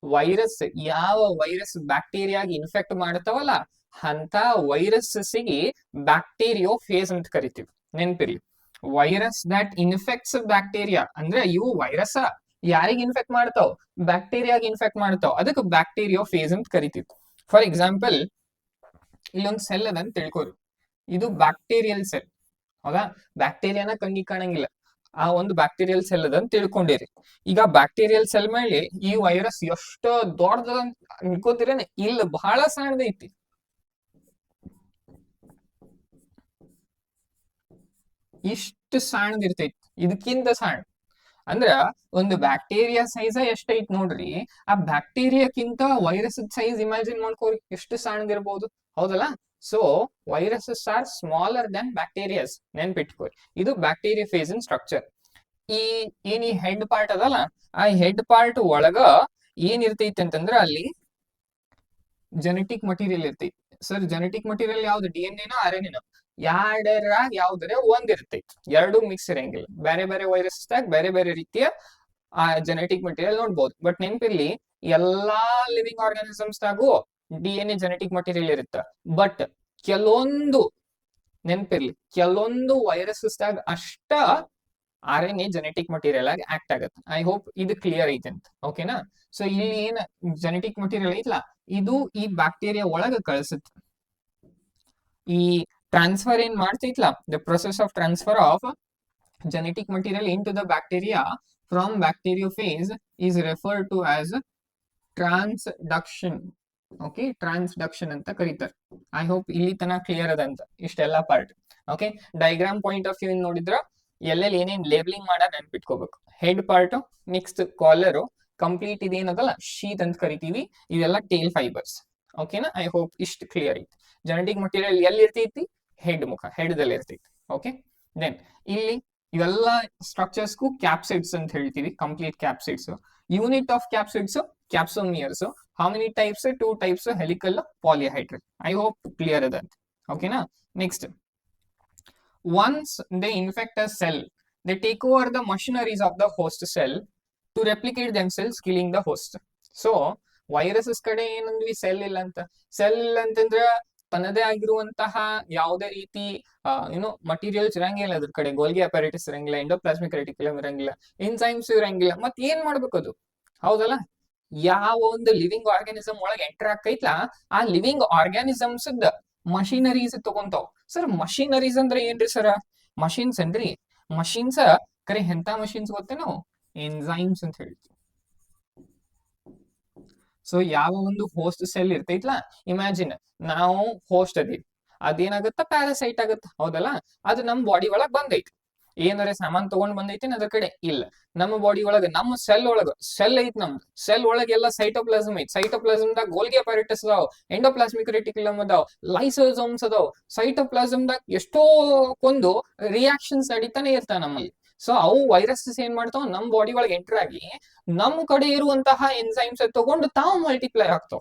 ವೈರಸ್ ಯಾವ ವೈರಸ್ ಬ್ಯಾಕ್ಟೀರಿಯಾಗಿ ಇನ್ಫೆಕ್ಟ್ ಮಾಡ್ತಾವಲ್ಲ ಅಂತ ವೈರಸ್ಸಿಗೆ ಬ್ಯಾಕ್ಟೀರಿಯೋಫೇಸ್ ಅಂತ ಕರಿತೀವಿ. ನೆನ್ಪಿರ್ಲಿ, ವೈರಸ್ ದಟ್ ಇನ್ಫೆಕ್ಟ್ಸ್ ಬ್ಯಾಕ್ಟೀರಿಯಾ ಅಂದ್ರೆ ಇವು ವೈರಸ್ ಯಾರಿಗ್ ಇನ್ಫೆಕ್ಟ್ ಮಾಡ್ತಾವ? ಬ್ಯಾಕ್ಟೀರಿಯಾಗಿ ಇನ್ಫೆಕ್ಟ್ ಮಾಡ್ತಾವ, ಅದಕ್ಕೆ ಬ್ಯಾಕ್ಟೀರಿಯೋಫೇಸ್ ಅಂತ ಕರಿತೀವಿ. ಫಾರ್ ಎಕ್ಸಾಂಪಲ್, ಇಲ್ಲೊಂದು ಸೆಲ್ ಅದ ಅಂತ ತಿಳ್ಕೊರಿ, ಇದು ಬ್ಯಾಕ್ಟೀರಿಯಲ್ ಸೆಲ್. ಹೌದಾ? ಬ್ಯಾಕ್ಟೀರಿಯಾನ ಕಣ್ಣಿಗೆ ಕಾಣಂಗಿಲ್ಲ, ಆ ಒಂದು ಬ್ಯಾಕ್ಟೀರಿಯಲ್ ಸೆಲ್ ಅದ ಅಂತ ತಿಳ್ಕೊಂಡಿರಿ. ಈಗ ಬ್ಯಾಕ್ಟೀರಿಯಲ್ ಸೆಲ್ ಮೇಲೆ ಈ ವೈರಸ್ ಎಷ್ಟು ದೊಡ್ಡದ ಅನ್ಕೋತೀರೇನೆ? ಇಲ್ಲ, ಬಹಳ ಸಣ್ಣದೈತಿ. ಇಷ್ಟು ಸಣ್ಣದಿರ್ತೈತಿ, ಇದಕ್ಕಿಂತ ಸಣ್ಣ. ಅಂದ್ರ ಒಂದು ಬ್ಯಾಕ್ಟೀರಿಯಾ ಸೈಜ್ ಎಷ್ಟೈತಿ ನೋಡ್ರಿ, ಆ ಬ್ಯಾಕ್ಟೀರಿಯಾಕ್ಕಿಂತ ವೈರಸ್ ಸೈಜ್ ಇಮ್ಯಾಜಿನ್ ಮಾಡ್ಕೋರಿ, ಎಷ್ಟು ಸಣ್ಣದಿರ್ಬೋದು. ಹೌದಲ್ಲ? So viruses are smaller than bacterias, ನೆನ್ಪಿಟ್ಕೋರಿ. ಇದು ಬ್ಯಾಕ್ಟೀರಿಯಾ ಫೇಸ್ ಇನ್ ಸ್ಟ್ರಕ್ಚರ್. ಈ ಏನ್ ಈ ಹೆಡ್ ಪಾರ್ಟ್ ಅದಲ್ಲ, ಆ ಹೆಡ್ ಪಾರ್ಟ್ ಒಳಗ ಏನ್ ಇರ್ತೈತಿ ಅಂತಂದ್ರ ಅಲ್ಲಿ ಜೆನೆಟಿಕ್ ಮಟೀರಿಯಲ್ ಇರ್ತೈತಿ. ಸರ್, ಜೆನೆಟಿಕ್ ಮಟೀರಿಯಲ್ ಯಾವ್ದು? DNA ನೋ RNA ನೋ? ಎರಡರಾಗ ಯಾವ್ದಾರೆ ಒಂದ್ ಇರ್ತೈತಿ, ಎರಡು ಮಿಕ್ಸ್ ಇರಂಗಿಲ್ಲ. ಬೇರೆ ಬೇರೆ ವೈರಸ್ ದಾಗ ಬೇರೆ ಬೇರೆ ರೀತಿಯ ಆ ಜೆನೆಟಿಕ್ ಮಟೀರಿಯಲ್ ನೋಡ್ಬೋದು. ಬಟ್ ನೆನ್ಪಿರ್ಲಿ, ಎಲ್ಲಾ ಲಿವಿಂಗ್ ಆರ್ಗಾನಿಸಮ್ಸ್ ದಾಗೂ DNA ಜೆನೆಟಿಕ್ ಮಟೀರಿಯಲ್ ಇರುತ್ತ. ಬಟ್ ಕೆಲವೊಂದು, ನೆನ್ಪಿರ್ಲಿ, ಕೆಲವೊಂದು ವೈರಸಸ್ ದಾಗ ಅಷ್ಟ RNA ಜೆನೆಟಿಕ್ ಮಟೀರಿಯಲ್ ಆಗಿ ಆಕ್ಟ್ ಆಗತ್ತೆ. ಐ ಹೋಪ್ ಇದು ಕ್ಲಿಯರ್ ಐತೆ ಅಂತ. ಓಕೆನಾ? ಸೊ ಇಲ್ಲಿ ಏನ್ ಜೆನೆಟಿಕ್ ಮಟೀರಿಯಲ್ ಐತ್ಲಾ, ಇದು ಈ ಬ್ಯಾಕ್ಟೀರಿಯಾ ಒಳಗ ಕಳಿಸುತ್ತೆ. ಈ ಟ್ರಾನ್ಸ್ಫರ್ ಏನ್ ಮಾಡ್ತೈತ್ಲಾ, the process of transfer of genetic material into the bacteria from bacteriophage is referred to as transduction. Okay, transduction ಅಂತ ಕರೀತಾರೆ. ಐ ಹೋಪ್ ಇಲ್ಲಿ ತನಕ ಕ್ಲಿಯರ್ ಅದಂತ ಇಷ್ಟೆಲ್ಲ part. Okay, diagram point of view ನೋಡಿದ್ರ ಎಲ್ಲೆಲ್ಲಿ ಏನೇನ್ ಲೇಬಲಿಂಗ್ ಮಾಡ ನೆನ್ಪಿಟ್ಕೋಬೇಕು. Head part, next collar, complete ಇದೇನದಲ್ಲ ಶೀತ್ ಅಂತ ಕರಿತೀವಿ, ಇದೆಲ್ಲ ಟೇಲ್ ಫೈಬರ್ಸ್. ಓಕೆನಾ? ಐ ಹೋಪ್ ಇಷ್ಟು ಕ್ಲಿಯರ್ ಐತಿ. ಜೆನೆಟಿಕ್ ಮಟೀರಿಯಲ್ ಎಲ್ಲಿ ಇರ್ತೈತಿ? ಹೆಡ್ ಮುಖ, ಹೆಡ್ದಲ್ಲಿ ಇರ್ತೈತಿ. ಓಕೆ, ದೆನ್ ಇಲ್ಲಿ ಇವೆಲ್ಲ ಸ್ಟ್ರಕ್ಚರ್ಸ್ಗೂ ಕ್ಯಾಪ್ಸಿಡ್ಸ್ ಅಂತ ಹೇಳ್ತೀವಿ, complete capsids. Unit of capsids capsomeres. How many types? Two types, helical, polyhedral. I hope clear ಅದಂತ. ಓಕೆನಾ? Next, once they infect a cell, they take over the machineries of the host cell to replicate themselves, killing the host. So viruses ಕಡೆ ಏನಂದ್ವಿ? Cell ಇಲ್ಲ ಅಂತ. Cell ಇಲ್ಲ ಅಂತಂದ್ರ ತನ್ನದೇ ಆಗಿರುವಂತಹ ಯಾವುದೇ ರೀತಿ ಮಟೀರಿಯಲ್ಸ್ ಇರಂಗಿಲ್ಲ ಅದ್ರ ಕಡೆ. ಗೋಲ್ಗಿ ಅಪಾರೇಟಸ್ ಇರಂಗಿಲ್ಲ, ಎಂಡೋಪ್ಲಾಸ್ಮಿಕ್ ರೆಟಿಕ್ಯುಲಮ್ ಇರಂಗಿಲ್ಲ, ಎನ್ಸೈಮ್ಸ್ ಇರಂಗಿಲ್ಲ. ಮತ್ ಏನ್ ಮಾಡ್ಬೇಕು ಅದು? ಹೌದಲ್ಲ? ಯಾವ ಒಂದು ಲಿವಿಂಗ್ ಆರ್ಗ್ಯಾನಿಸಮ್ ಒಳಗೆ ಎಂಟರ್ ಆಕೈತ್ಲಾ, ಆ ಲಿವಿಂಗ್ ಆರ್ಗ್ಯಾನಿಸಮ್ಸ್ ಮಷಿನರೀಸ್ ತಗೊಂತಾವ್. ಸರ್, ಮಷಿನರೀಸ್ ಅಂದ್ರೆ ಏನ್ರಿ ಸರ್? ಮಷಿನ್ಸ್ ಏನ್ರಿ? ಮಷಿನ್ಸ್ ಕರೆ ಎಂತ ಮಷಿನ್ಸ್ ಗೊತ್ತೇನೋ? ಎನ್ಸೈಮ್ಸ್ ಅಂತ ಹೇಳ್ತೀವಿ. ಸೊ ಯಾವ ಒಂದು ಹೋಸ್ಟ್ ಸೆಲ್ ಇರ್ತೈತ್ಲಾ, ಇಮ್ಯಾಜಿನ್ ನಾವು ಹೋಸ್ಟ್ ಅದೀವಿ, ಅದೇನಾಗತ್ತ? ಪ್ಯಾರಾಸೈಟ್ ಆಗತ್ತ. ಹೌದಲ್ಲ? ಅದು ನಮ್ ಬಾಡಿ ಒಳಗ್ ಬಂದೈತಿ, ಏನಾರ ಸಾಮಾನ್ ತಗೊಂಡ್ ಬಂದೈತಿ ಅದ್ರ ಕಡೆ ಇಲ್ಲ. ನಮ್ಮ ಬಾಡಿ ಒಳಗ, ನಮ್ಮ ಸೆಲ್ ಒಳಗ, ಸೆಲ್ ಐತ್ ನಮ್ದು, ಸೆಲ್ ಒಳಗೆಲ್ಲ ಸೈಟೋಪ್ಲಾಸಮ್ ಐತಿ. ಸೈಟೋಪ್ಲಾಸಮ್ದಾಗ ಗೋಲ್ಗಿ ಅಪಾರೇಟಸ್ ಅದಾವ್, ಎಂಡೋಪ್ಲಾಸ್ಮಿಕ್ ರೆಟಿಕ್ಯುಲಮ್ ಅದಾವ್, ಲೈಸೋಸೋಮ್ಸ್ ಅದಾವ್. ಸೈಟೋಪ್ಲಾಸಮ್ದಾಗ ಎಷ್ಟೋ ಒಂದು ರಿಯಾಕ್ಷನ್ಸ್ ನಡೀತಾನೆ ಇರ್ತಾವ ನಮ್ಮಲ್ಲಿ. ಸೊ ಅವು ವೈರಸಸ್ ಏನ್ ಮಾಡ್ತಾವ? ನಮ್ ಬಾಡಿ ಒಳಗೆ ಎಂಟರ್ ಆಗಿ ನಮ್ ಕಡೆ ಇರುವಂತಹ ಎನ್ಸೈಮ್ಸ್ ತಗೊಂಡು ತಾವು ಮಲ್ಟಿಪ್ಲೈ ಆಗ್ತಾವ.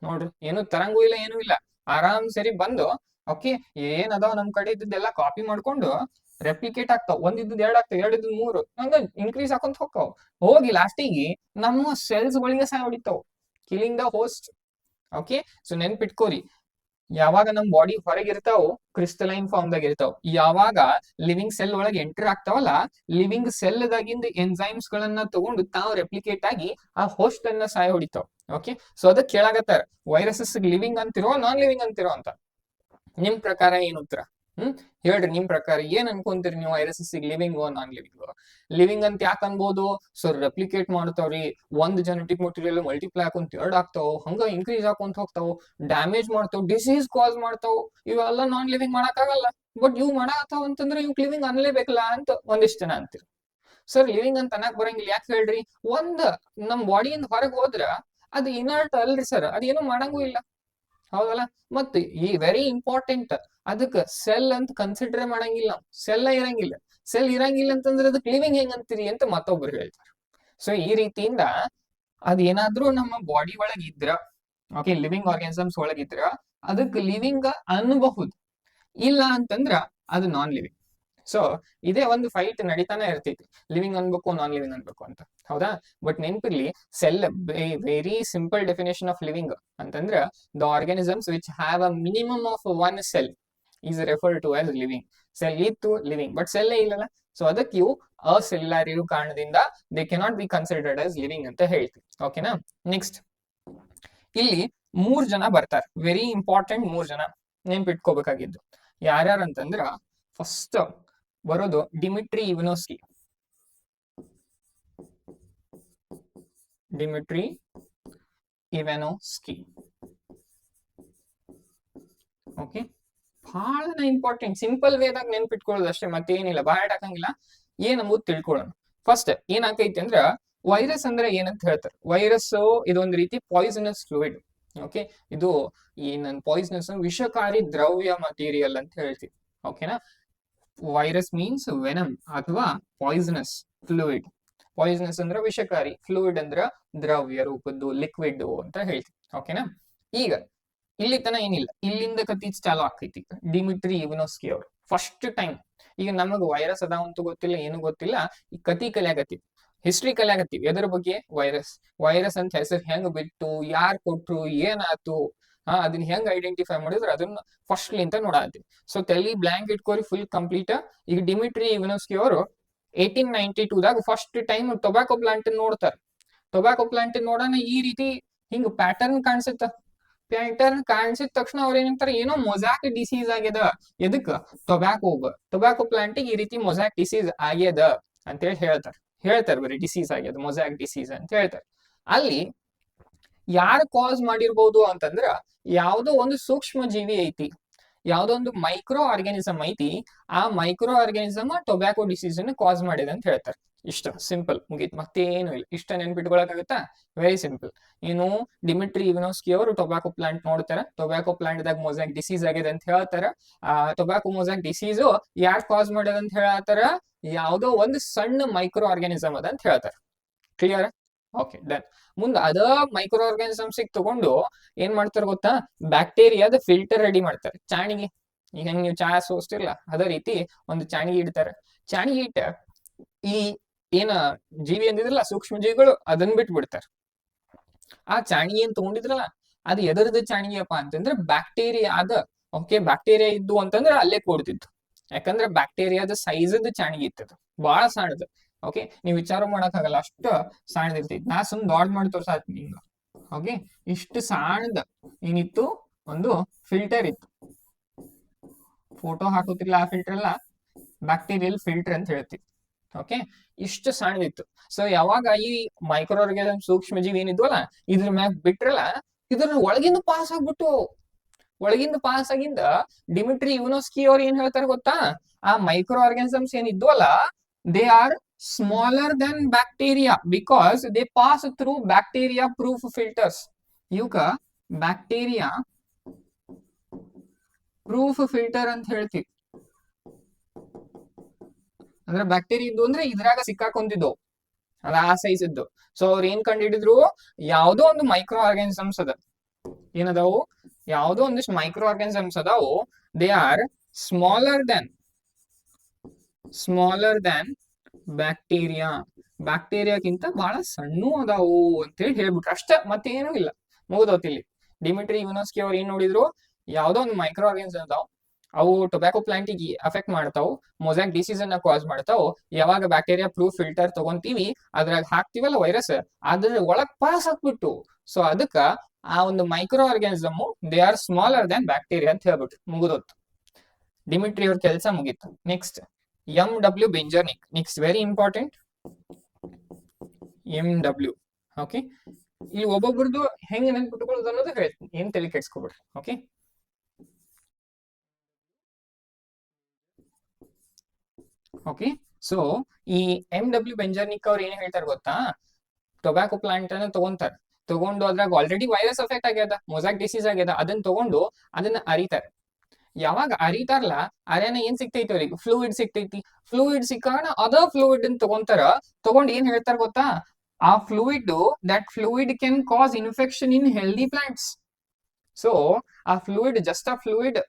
ನೋಡ್ರಿ, ಏನು ತರಂಗೂ ಇಲ್ಲ, ಏನೂ ಇಲ್ಲ, ಆರಾಮ್ ಸರಿ ಬಂದು ಓಕೆ ಏನ್ ಅದಾವ ನಮ್ ಕಡೆ ಇದ್ದೆಲ್ಲ ಕಾಪಿ ಮಾಡ್ಕೊಂಡು ರೆಪ್ಲಿಕೇಟ್ ಆಗ್ತಾವ. ಒಂದಿದ್ದು ಎರಡ್ ಆಗ್ತಾವ, ಎರಡಿದ್ದು ಮೂರು, ಹಂಗ ಇನ್ಕ್ರೀಸ್ ಹಾಕೊಂತ ಹೋಗ್ತಾವ. ಹೋಗಿ ಲಾಸ್ಟಿಗೆ ನಮ್ಮ ಸೆಲ್ಸ್ ಗಳಿಗೆ ಸಾಯ ಹೊಡಿತಾವ, killing the host. Okay, so ನೆನ್ಪಿಟ್ಕೋರಿ, ಯಾವಾಗ ನಮ್ ಬಾಡಿ ಹೊರಗಿರ್ತಾವ ಕ್ರಿಸ್ಟಲೈನ್ ಫಾರ್ಮ್ ದಾಗ ಇರ್ತಾವ. ಯಾವಾಗ ಲಿವಿಂಗ್ ಸೆಲ್ ಒಳಗೆ ಎಂಟರ್ ಆಗ್ತಾವಲ್ಲ, ಲಿವಿಂಗ್ ಸೆಲ್ ದಾಗಿಂದ ಎನ್ಸೈಮ್ಸ್ ಗಳನ್ನ ತಗೊಂಡು ತಾವು ರೆಪ್ಲಿಕೇಟ್ ಆಗಿ ಆ ಹೋಸ್ಟ್ ಅನ್ನ ಸಾಯ ಹೊಡಿತಾವ. ಓಕೆ, ಸೊ ಅದಕ್ಕೆ ಕೇಳಾಗತ್ತಾರ ವೈರಸಸ್ ಲಿವಿಂಗ್ ಅಂತಿರೋ ನಾನ್ ಲಿವಿಂಗ್ ಅಂತಿರೋ ಅಂತ. ನಿಮ್ ಪ್ರಕಾರ ಏನು ಉತ್ತರ? ಹೇಳ್ರಿ, ನಿಮ್ ಪ್ರಕಾರ ಏನ್ ಅನ್ಕೊಂತೀರಿ ನೀವು? Viruses living non living? Living ಅಂತ ಯಾಕೆ ಅನ್ಬೋದು? ಸೊ ರೆಪ್ಲಿಕೇಟ್ ಮಾಡ್ತಾವ್ರಿ, ಒಂದ್ ಜೆನೆಟಿಕ್ ಮೆಟೀರಿಯಲ್ ಮಲ್ಟಿಪ್ಲೈ ಹಾಕೊಂತ ಎರಡ್ ಆಗ್ತಾವ, ಹಂಗ ಇನ್ಕ್ರೀಸ್ ಹಾಕೊಂತ ಹೋಗ್ತಾವ, ಡ್ಯಾಮೇಜ್ ಮಾಡ್ತಾವ, ಡಿಸೀಸ್ ಕಾಸ್ ಮಾಡ್ತಾವ, ಇವೆಲ್ಲ ನಾನ್ ಲಿವಿಂಗ್ ಮಾಡಕ್ಕಾಗಲ್ಲ. ಬಟ್ ಇವ್ ಮಾಡಾಕತ್ತಾವ ಅಂತಂದ್ರೆ ಇವ್ ಲಿವಿಂಗ್ ಅನ್ಲೇಬೇಕಲ್ಲ ಅಂತ ಒಂದಿಷ್ಟು ಜನ ಅಂತೀರಿ. ಸರ್ ಲಿವಿಂಗ್ ಅಂತ ಅನ್ನಕ್ ಬರಂಗಿಲ್ಲ, ಯಾಕೆ ಹೇಳ್ರಿ? ಒಂದ್ ನಮ್ ಬಾಡಿಯಿಂದ ಹೊರಗೆ ಹೋದ್ರ ಅದು ಇನರ್ಟ್ ಅಲ್ರಿ ಸರ್, ಅದೇನು ಮಾಡಂಗೂ ಇಲ್ಲ, ಹೌದಲ್ಲ? ಮತ್ತೆ ಈ ವೆರಿ ಇಂಪಾರ್ಟೆಂಟ್, ಅದಕ್ಕೆ ಸೆಲ್ ಅಂತ ಕನ್ಸಿಡರ್ ಮಾಡಂಗಿಲ್ಲ, ಸೆಲ್ ಇರಂಗಿಲ್ಲ. ಸೆಲ್ ಇರಂಗಿಲ್ಲ ಅಂತಂದ್ರೆ ಅದಕ್ಕೆ ಲಿವಿಂಗ್ ಹೆಂಗ್ ಅಂತೀರಿ ಅಂತ ಮತ್ತೊಬ್ರು ಹೇಳ್ತಾರೆ. ಸೊ ಈ ರೀತಿಯಿಂದ ಅದೇನಾದ್ರೂ ನಮ್ಮ ಬಾಡಿ ಒಳಗೆ ಇದ್ರ, ಓಕೆ, ಲಿವಿಂಗ್ ಆರ್ಗಾನಿಸಮ್ಸ್ ಒಳಗಿದ್ರ ಅದಕ್ಕೆ ಲಿವಿಂಗ್ ಅನ್ಬಹುದು, ಇಲ್ಲ ಅಂತಂದ್ರ ಅದು ನಾನ್ ಲಿವಿಂಗ್. ಸೊ ಇದೇ ಒಂದು ಫೈಟ್ ನಡೀತಾನೆ ಇರ್ತೈತಿ, ಲಿವಿಂಗ್ ಅನ್ಬೇಕು ನಾನ್ ಲಿವಿಂಗ್ ಅನ್ಬೇಕು ಅಂತ, ಹೌದಾ? ಬಟ್ ನೆನ್ಪಿರ್ಲಿ, cell very simple definition of living ಅಂತಂದ್ರ the organisms which have a minimum of one cell is referred to as living. Cell ಇತ್ತು ಲಿವಿಂಗ್, ಬಟ್ ಸೆಲ್ಲೇ ಇಲ್ಲಲ್ಲ, ಸೊ ಅದಕ್ಕೆ ಇವು ಅಸೆಲ್ಯುಲರ್ ಇರೋ ಕಾರಣದಿಂದ they cannot be considered as living ಅಂತ ಹೇಳ್ತೀವಿ. ಓಕೆನಾ? ನೆಕ್ಸ್ಟ್ ಇಲ್ಲಿ 3 ಜನ ಬರ್ತಾರೆ, ವೆರಿ ಇಂಪಾರ್ಟೆಂಟ್ 3 ಜನ ನೆನ್ಪಿಟ್ಕೋಬೇಕಾಗಿದ್ದು. ಯಾರ್ಯಾರು ಅಂತಂದ್ರ ಫಸ್ಟ್ ಬರೋದು ಡಿಮಿಟ್ರಿ ಇವನೋಸ್ಕಿ. ಡಿಮಿಟ್ರಿ ಇವಾನೋಸ್ಕಿ, ಓಕೆ, ಬಹಳ ಇಂಪಾರ್ಟೆಂಟ್. ಸಿಂಪಲ್ ವೇದಾಗ ನೆನ್ಪಿಟ್ಕೊಳ್ಳೋದು ಅಷ್ಟೇ, ಮತ್ತೇನಿಲ್ಲ, ಬಹಳ ಹಾಕಂಗಿಲ್ಲ. ಏನಂಬುದು ತಿಳ್ಕೊಳ್ಳೋಣ. ಫಸ್ಟ್ ಏನಾಕೈತಿ ಅಂದ್ರ ವೈರಸ್ ಅಂದ್ರೆ ಏನಂತ ಹೇಳ್ತಾರೆ. ವೈರಸ್ ಇದೊಂದು ರೀತಿ ಪಾಯ್ಸನಸ್ ಫ್ಲೂಯಿಡ್. ಓಕೆ, ಇದು ಏನನ್ ಪಾಯ್ಸನಸ್ ವಿಷಕಾರಿ ದ್ರವ್ಯ ಮಟೀರಿಯಲ್ ಅಂತ ಹೇಳ್ತೀವಿ. ಓಕೆನಾ? ವೈರಸ್ ಮೀನ್ಸ್ ವೆನಮ್ ಅಥವಾ ಪಾಯ್ಸನಸ್ ಫ್ಲೂಯಿಡ್. ಪಾಯ್ಸನಸ್ ಅಂದ್ರೆ ವಿಷಕಾರಿ, ಫ್ಲೂಯಿಡ್ ಅಂದ್ರ ದ್ರವ್ಯ ರೂಪದ್ದು, ಲಿಕ್ವಿಡ್ ಅಂತ ಹೇಳ್ತೀವಿ. ಓಕೆನಾ? ಈಗ ಇಲ್ಲಿ ತನ ಏನಿಲ್ಲ, ಇಲ್ಲಿಂದ ಕತಿ ಚಾಲು ಆಕೈತಿ. ಡಿಮಿಟ್ರಿ ಇವನೋಸ್ಕಿ ಅವರು ಫಸ್ಟ್ ಟೈಮ್, ಈಗ ನಮಗ್ ವೈರಸ್ ಅದಾವಂತೂ ಗೊತ್ತಿಲ್ಲ, ಏನು ಗೊತ್ತಿಲ್ಲ, ಈ ಕತಿ ಕಲಿಯಾಗತ್ತೀವಿ, ಹಿಸ್ಟ್ರಿ ಕಲಿಯಾಗತ್ತೀವಿ. ಎದ್ರ ಬಗ್ಗೆ? ವೈರಸ್. ವೈರಸ್ ಅಂತ ಹೆಸರು ಹೆಂಗ್ ಬಿಟ್ಟು, ಯಾರು ಕೊಟ್ರು, ಏನಾಯ್ತು, ಅದನ್ನ ಹೆಂಗ್ ಐಡೆಂಟಿಫೈ ಮಾಡಿದ್ರೆ ಅದನ್ನ ಫಸ್ಟ್ ಲಿಂತ ನೋಡಾತೀವಿ. ಸೊ ತಲೆ ಬ್ಲಾಂಕ್ ಇಟ್ಕೋರಿ, ಫುಲ್ ಕಂಪ್ಲೀಟ್. ಈಗ ಡಿಮಿಟ್ರಿ ಇವನೋಸ್ಕಿ ಅವರು 1892 ದಾಗ ಫಸ್ಟ್ ಟೈಮ್ ಟೊಬ್ಯಾಕೊ ಪ್ಲಾಂಟ್ ನೋಡ್ತಾರೆ. ಟೊಬ್ಯಾಕೊ ಪ್ಲಾಂಟ್ ನೋಡೋಣ ಈ ರೀತಿ ಹಿಂಗ್ ಪ್ಯಾಟರ್ನ್ ಕಾಣಿಸುತ್ತ. ಪ್ಯಾಟರ್ನ್ ಕಾಣಿಸಿದ ತಕ್ಷಣ ಅವ್ರ ಏನಂತಾರೆ, ಏನೋ ಮೊಸಾಕ್ ಡಿಸೀಸ್ ಆಗ್ಯದ. ಎದಕ್? ಟೊಬ್ಯಾಕೊ ಪ್ಲಾಂಟ್ ಈ ರೀತಿ ಮೊಸಾಕ್ ಡಿಸೀಸ್ ಆಗ್ಯದ ಅಂತೇಳಿ ಹೇಳ್ತಾರೆ ಬರೀ ಡಿಸೀಸ್ ಆಗ್ಯದ, ಮೊಸಾಕ್ ಡಿಸೀಸ್ ಅಂತ ಹೇಳ್ತಾರೆ. ಅಲ್ಲಿ ಯಾರು ಕಾಸ್ ಮಾಡಿರ್ಬೋದು ಅಂತಂದ್ರ ಯಾವ್ದೋ ಒಂದು ಸೂಕ್ಷ್ಮ ಜೀವಿ ಐತಿ, ಯಾವ್ದೋ ಒಂದು ಮೈಕ್ರೋ ಆರ್ಗ್ಯಾನಿಸಮ್ ಐತಿ, ಆ ಮೈಕ್ರೋ ಆರ್ಗ್ಯಾನಿಸಮ್ ಟೊಬ್ಯಾಕೊ ಡಿಸೀಸ್ ಅನ್ನು ಕಾಸ್ ಮಾಡಿದೆ ಅಂತ ಹೇಳ್ತಾರೆ. ಇಷ್ಟ ಸಿಂಪಲ್, ಮುಗೀತು, ಮತ್ತೇನು ಇಲ್ಲ. ಇಷ್ಟ ನೆನ್ಪಿಟ್ಕೊಳಕಾಗತ್ತಾ? Very simple. ಏನು, ಡಿಮಿಟ್ರಿ ಇವನೋಸ್ಕಿ ಅವರು ಟೊಬ್ಯಾಕೊ ಪ್ಲಾಂಟ್ ನೋಡ್ತಾರ, ಟೊಬ್ಯಾಕೊ ಪ್ಲಾಂಟ್ ದಾಗ ಮೊಸಾಕ್ ಡಿಸೀಸ್ ಆಗಿದೆ ಅಂತ ಹೇಳ್ತಾರ. ಆ ಟೊಬ್ಯಾಕೊ ಮೊಸಾಕ್ ಡಿಸೀಸ್ ಯಾರು ಕಾಸ್ ಮಾಡ್ಯದ ಅಂತ ಹೇಳ್ತಾರ? ಯಾವ್ದೋ ಒಂದು ಸಣ್ಣ ಮೈಕ್ರೋ ಆರ್ಗ್ಯಾನಿಸಮ್ ಅದ ಅಂತ ಹೇಳ್ತಾರ. ಕ್ಲಿಯರ್? Okay, done. ಮುಂದೆ ಅದ ಮೈಕ್ರೋ ಆರ್ಗ್ಯಾನಿಸಮ್ಸ್ ತಗೊಂಡು ಏನ್ ಮಾಡ್ತಾರ ಗೊತ್ತಾ? ಬ್ಯಾಕ್ಟೀರಿಯಾದ ಫಿಲ್ಟರ್ ರೆಡಿ ಮಾಡ್ತಾರೆ. ಚಾಣಿಗೆ, ಈಗ ಹೆಂಗ್ ನೀವು ಚಾ ಸೋಸ್ತಿರಲ್ಲ ಅದೇ ರೀತಿ ಒಂದು ಚಾಣಿಗೆ ಇಡ್ತಾರೆ. ಚಾಣಿಗೆ ಇಟ್ಟ ಈ ಏನ ಜೀವಿ ಅಂದಿದ್ರಲ್ಲ, ಸೂಕ್ಷ್ಮ ಜೀವಿಗಳು, ಅದನ್ನ ಬಿಟ್ಬಿಡ್ತಾರೆ. ಆ ಚಾಣಿಗೆ ಏನ್ ತಗೊಂಡಿದ್ರಲ್ಲ, ಅದು ಎದರದ ಚಾಣಿಗೆಯಪ್ಪ ಅಂತಂದ್ರೆ ಬ್ಯಾಕ್ಟೀರಿಯಾ ಅದ. ಓಕೆ, ಬ್ಯಾಕ್ಟೀರಿಯಾ ಇದ್ದು ಅಂತಂದ್ರೆ ಅಲ್ಲೇ ಕೂಡ್ತಿತ್ತು. ಯಾಕಂದ್ರೆ ಬ್ಯಾಕ್ಟೀರಿಯಾದ ಸೈಜದ ಚಾಣಿಗೆ ಇತ್ತದ, ಬಹಳ ಸಣ್ಣದ. ಓಕೆ, ನೀವು ವಿಚಾರ ಮಾಡಕ್ಕಾಗಲ್ಲ, ಅಷ್ಟು ಸಣ್ಣದಿರ್ತೈತಿ. ನಾ ಸುಮ್ ದೊಡ್ಡ ಮಾಡಿ ತೋರ್ಸಾತೀನಿ ನಿಂಗ. ಓಕೆ, ಇಷ್ಟು ಸಣ್ಣದ ಏನಿತ್ತು, ಒಂದು ಫಿಲ್ಟರ್ ಇತ್ತು. ಫೋಟೋ ಹಾಕೋತಿರ್ಲ ಆ ಫಿಲ್ಟರ್ ಎಲ್ಲ ಬ್ಯಾಕ್ಟೀರಿಯಲ್ ಫಿಲ್ಟರ್ ಅಂತ ಹೇಳ್ತೀವಿ. ಓಕೆ, ಇಷ್ಟು ಸಣ್ಣದಿತ್ತು. ಸೊ ಯಾವಾಗ ಈ ಮೈಕ್ರೋ ಆರ್ಗ್ಯಾನಿಸಮ್ ಸೂಕ್ಷ್ಮ ಜೀವಿ ಏನಿದ್ವಲ್ಲ, ಇದ್ರ ಮ್ಯಾಗ ಬಿಟ್ರಲ್ಲ, ಇದ್ರ ಒಳಗಿಂದ ಪಾಸ್ ಆಗ್ಬಿಟ್ಟು, ಒಳಗಿಂದ ಪಾಸ್ ಆಗಿಂದ ಡಿಮಿಟ್ರಿ ಇವನೋಸ್ಕಿ ಅವ್ರು ಏನ್ ಹೇಳ್ತಾರೆ ಗೊತ್ತಾ? ಆ ಮೈಕ್ರೋ ಆರ್ಗ್ಯಾನಿಸಮ್ಸ್ ಏನಿದ್ವಲ್ಲ, they are smaller than bacteria because they pass through bacteria proof filters. ಇವಕ್ಕ ಬ್ಯಾಕ್ಟೀರಿಯಾ ಪ್ರೂಫ್ ಫಿಲ್ಟರ್ ಅಂತ ಹೇಳ್ತೀವಿ. ಅಂದ್ರೆ ಬ್ಯಾಕ್ಟೀರಿಯಾ ಇದ್ದು ಅಂದ್ರೆ ಇದ್ರಾಗ ಸಿಕ್ಕಾಕೊಂತಿದ್ದು, ಅದ ಆ ಸೈಜ್ ಇದ್ದು. ಸೊ ಅವ್ರ ಏನ್ ಕಂಡಿಡಿದ್ರು, ಯಾವ್ದೋ ಒಂದು ಮೈಕ್ರೋ ಆರ್ಗ್ಯಾನಿಸಮ್ಸ್ ಅದ, ಏನದಾವು, ಯಾವ್ದೋ ಒಂದಿಷ್ಟು ಮೈಕ್ರೋ ಆರ್ಗ್ಯಾನಿಸಮ್ಸ್ ಅದಾವು, they are smaller than bacteria. ಬ್ಯಾಕ್ಟೀರಿಯಾಕ್ಕಿಂತ ಬಹಳ ಸಣ್ಣ ಅದಾವು ಅಂತೇಳಿ ಹೇಳ್ಬಿಟ್ರು ಅಷ್ಟ, ಮತ್ತೇನು ಇಲ್ಲ, ಮುಗಿದೋತಿಲ್ಲಿ. ಡಿಮಿಟ್ರಿ ಇವನೋಸ್ಕಿ ಅವ್ರು ಏನ್ ನೋಡಿದ್ರು, ಯಾವ್ದೋ ಒಂದು ಮೈಕ್ರೋ ಆರ್ಗನ್ಸ್ ಅದಾವ, ಅವು ಟೊಬ್ಯಾಕೋ ಪ್ಲಾಂಟಿಗೆ ಅಫೆಕ್ಟ್ ಮಾಡ್ತಾವು, ಮೊಸಾಕ್ ಡಿಸೀಸ್ ಅನ್ನ ಕಾಸ್ ಮಾಡ್ತಾವು. ಯಾವಾಗ ಬ್ಯಾಕ್ಟೀರಿಯಾ ಪ್ರೂಫ್ ಫಿಲ್ಟರ್ ತಗೊಂತೀವಿ, ಅದ್ರಾಗ ಹಾಕ್ತಿವಲ್ಲ ವೈರಸ್, ಅದ್ರ ಒಳಗ್ ಪಾಸ್ ಹಾಕ್ಬಿಟ್ಟು, ಸೊ ಅದಕ್ಕ ಆ ಒಂದು micro organism they are smaller than bacteria ಅಂತ ಹೇಳ್ಬಿಟ್ಟು ಮುಗಿದೋತ್ತು. ಡಿಮಿಟ್ರಿ ಅವ್ರ ಕೆಲಸ ಮುಗೀತು. Next MW Beijerinck. Next very important MW. Okay, ಇಲ್ಲಿ ಒಬ್ಬೊಬ್ರದ್ದು ಹೆಂಗ್ ನೆನ್ಪಿಟ್ಕೊಳ್ಳೋದು ಅನ್ನೋದು ಹೇಳ್ತೀನಿ, ಏನ್ ತಲೆ ಕೆಡ್ಸ್ಕೊಬಿಡ್ರಿ. ಓಕೆ, ಓಕೆ, ಸೊ ಈ MW ಬೆಂಜರ್ನಿಕ್ ಅವ್ರು ಏನ್ ಹೇಳ್ತಾರೆ ಗೊತ್ತಾ, ಟೊಬ್ಯಾಕೋ ಪ್ಲಾಂಟ್ ಅನ್ನ ತಗೊಂಡು ಅದ್ರಾಗ ಆಲ್ರೆಡಿ ವೈರಸ್ ಅಫೆಕ್ಟ್ ಆಗ್ಯದ, ಮೊಸಾಕ್ ಡಿಸೀಸ್ ಆಗ್ಯದ, ಅದನ್ನ ತಗೊಂಡು ಅದನ್ನ ಅರಿತಾರೆ. ಯಾವಾಗ ಅರಿತಾರಲ್ಲ, ಅರೇನ ಏನ್ ಸಿಕ್ತೈತಿ ಅವ್ರಿಗೆ, ಫ್ಲೂಯಿಡ್ ಸಿಕ್ತೈತಿ. ಫ್ಲೂಯಿಡ್ ಸಿಕ್ಕಾಗ ಅದ ಫ್ಲೂಯಿಡ್ ತಗೊಂಡ್ ಏನ್ ಹೇಳ್ತಾರ ಗೊತ್ತಾ, ಆ fluid, that fluid can cause infection in healthy plants. So ಆ ಫ್ಲೂಯಿಡ್, ಜಸ್ಟ್ ಆ ಫ್ಲೂಯಿಡ್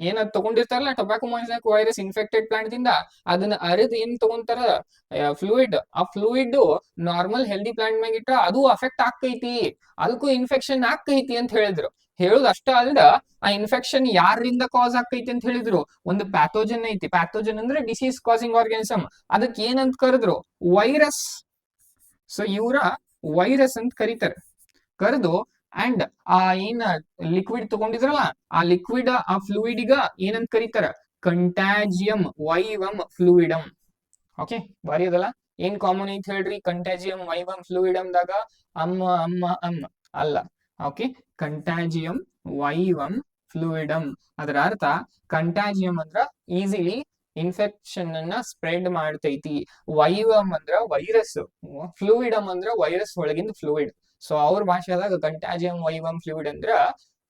ಏನ ತಗೊಂಡಿರ್ತಾರಲ್ಲ tobacco mosaic virus infected plant ದಿಂದ, ಅದನ್ನ ಅರಿದ್ ಏನ್ ತಗೊಂತಾರ ಫ್ಲೂಯಿಡ್, ಆ ಫ್ಲೂಯಿಡ್ ನಾರ್ಮಲ್ ಹೆಲ್ದಿ ಪ್ಲಾಂಟ್ ಮ್ಯಾಗ ಇಟ್ರ ಅದು ಅಫೆಕ್ಟ್ ಆಕೈತಿ, ಅದಕ್ಕೂ ಇನ್ಫೆಕ್ಷನ್ ಆಕೈತಿ ಅಂತ ಹೇಳಿದ್ರು. ಹೇಳುದು ಅಷ್ಟ ಅಲ್ದ, ಆ ಇನ್ಫೆಕ್ಷನ್ ಯಾರಿಂದ ಕಾಸ್ ಆಕೈತಿ ಅಂತ ಹೇಳಿದ್ರು, ಒಂದು ಪ್ಯಾಥೋಜನ್ ಐತಿ. ಪ್ಯಾಥೋಜನ್ ಅಂದ್ರೆ ಡಿಸೀಸ್ ಕಾಸಿಂಗ್ ಆರ್ಗಾನಿಸಮ್. ಅದಕ್ಕೆ ಏನಂತ ಕರೆದ್ರು, ವೈರಸ್. ಸೊ ಇವ್ರ ವೈರಸ್ ಅಂತ ಕರೀತಾರೆ. ಕರೆದು ಅಂಡ್ ಆ ಏನ್ ಲಿಕ್ವಿಡ್ ತಗೊಂಡಿದ್ರಲ್ಲ, ಆ ಲಿಕ್ವಿಡ್, ಆ ಫ್ಲೂಯಿಡ್ಗ ಏನಂತ ಕರೀತಾರ, ಕಂಟ್ಯಾಜಿಯಂ ವೈವಮ್ ಫ್ಲೂಯಿಡಮ್. ಓಕೆ, ಬಾರಿ ಅದಲ್ಲ. ಏನ್ ಕಾಮನ್ ಐತಿ ಹೇಳ್ರಿ, ಕಂಟ್ಯಾಜಿಯಂ ವೈವಮ್ ಫ್ಲೂಯಿಡಮ್ದಾಗ ಅಮ್ಮ ಅಲ್ಲ. ಓಕೆ, ಕಂಟ್ಯಾಜಿಯಂ ವೈವಮ್ ಫ್ಲೂಯಿಡಮ್. ಅದರ ಅರ್ಥ ಕಂಟ್ಯಾಜಿಯಂ ಅಂದ್ರ ಈಸಿಲಿ ಇನ್ಫೆಕ್ಷನ್ ಅನ್ನ ಸ್ಪ್ರೆಡ್ ಮಾಡ್ತೈತಿ, ವೈವಮ್ ಅಂದ್ರ ವೈರಸ್, ಫ್ಲೂಯಿಡಮ್ ಅಂದ್ರ ವೈರಸ್ ಒಳಗಿಂದ ಫ್ಲೂಯಿಡ್. ಸೊ ಅವ್ರ ಭಾಷೆದಾಗ ಕಂಟ್ಯಾಜಿಯಂ ವೈವಮ್ ಫ್ಲೂಯಿಡ್ ಅಂದ್ರ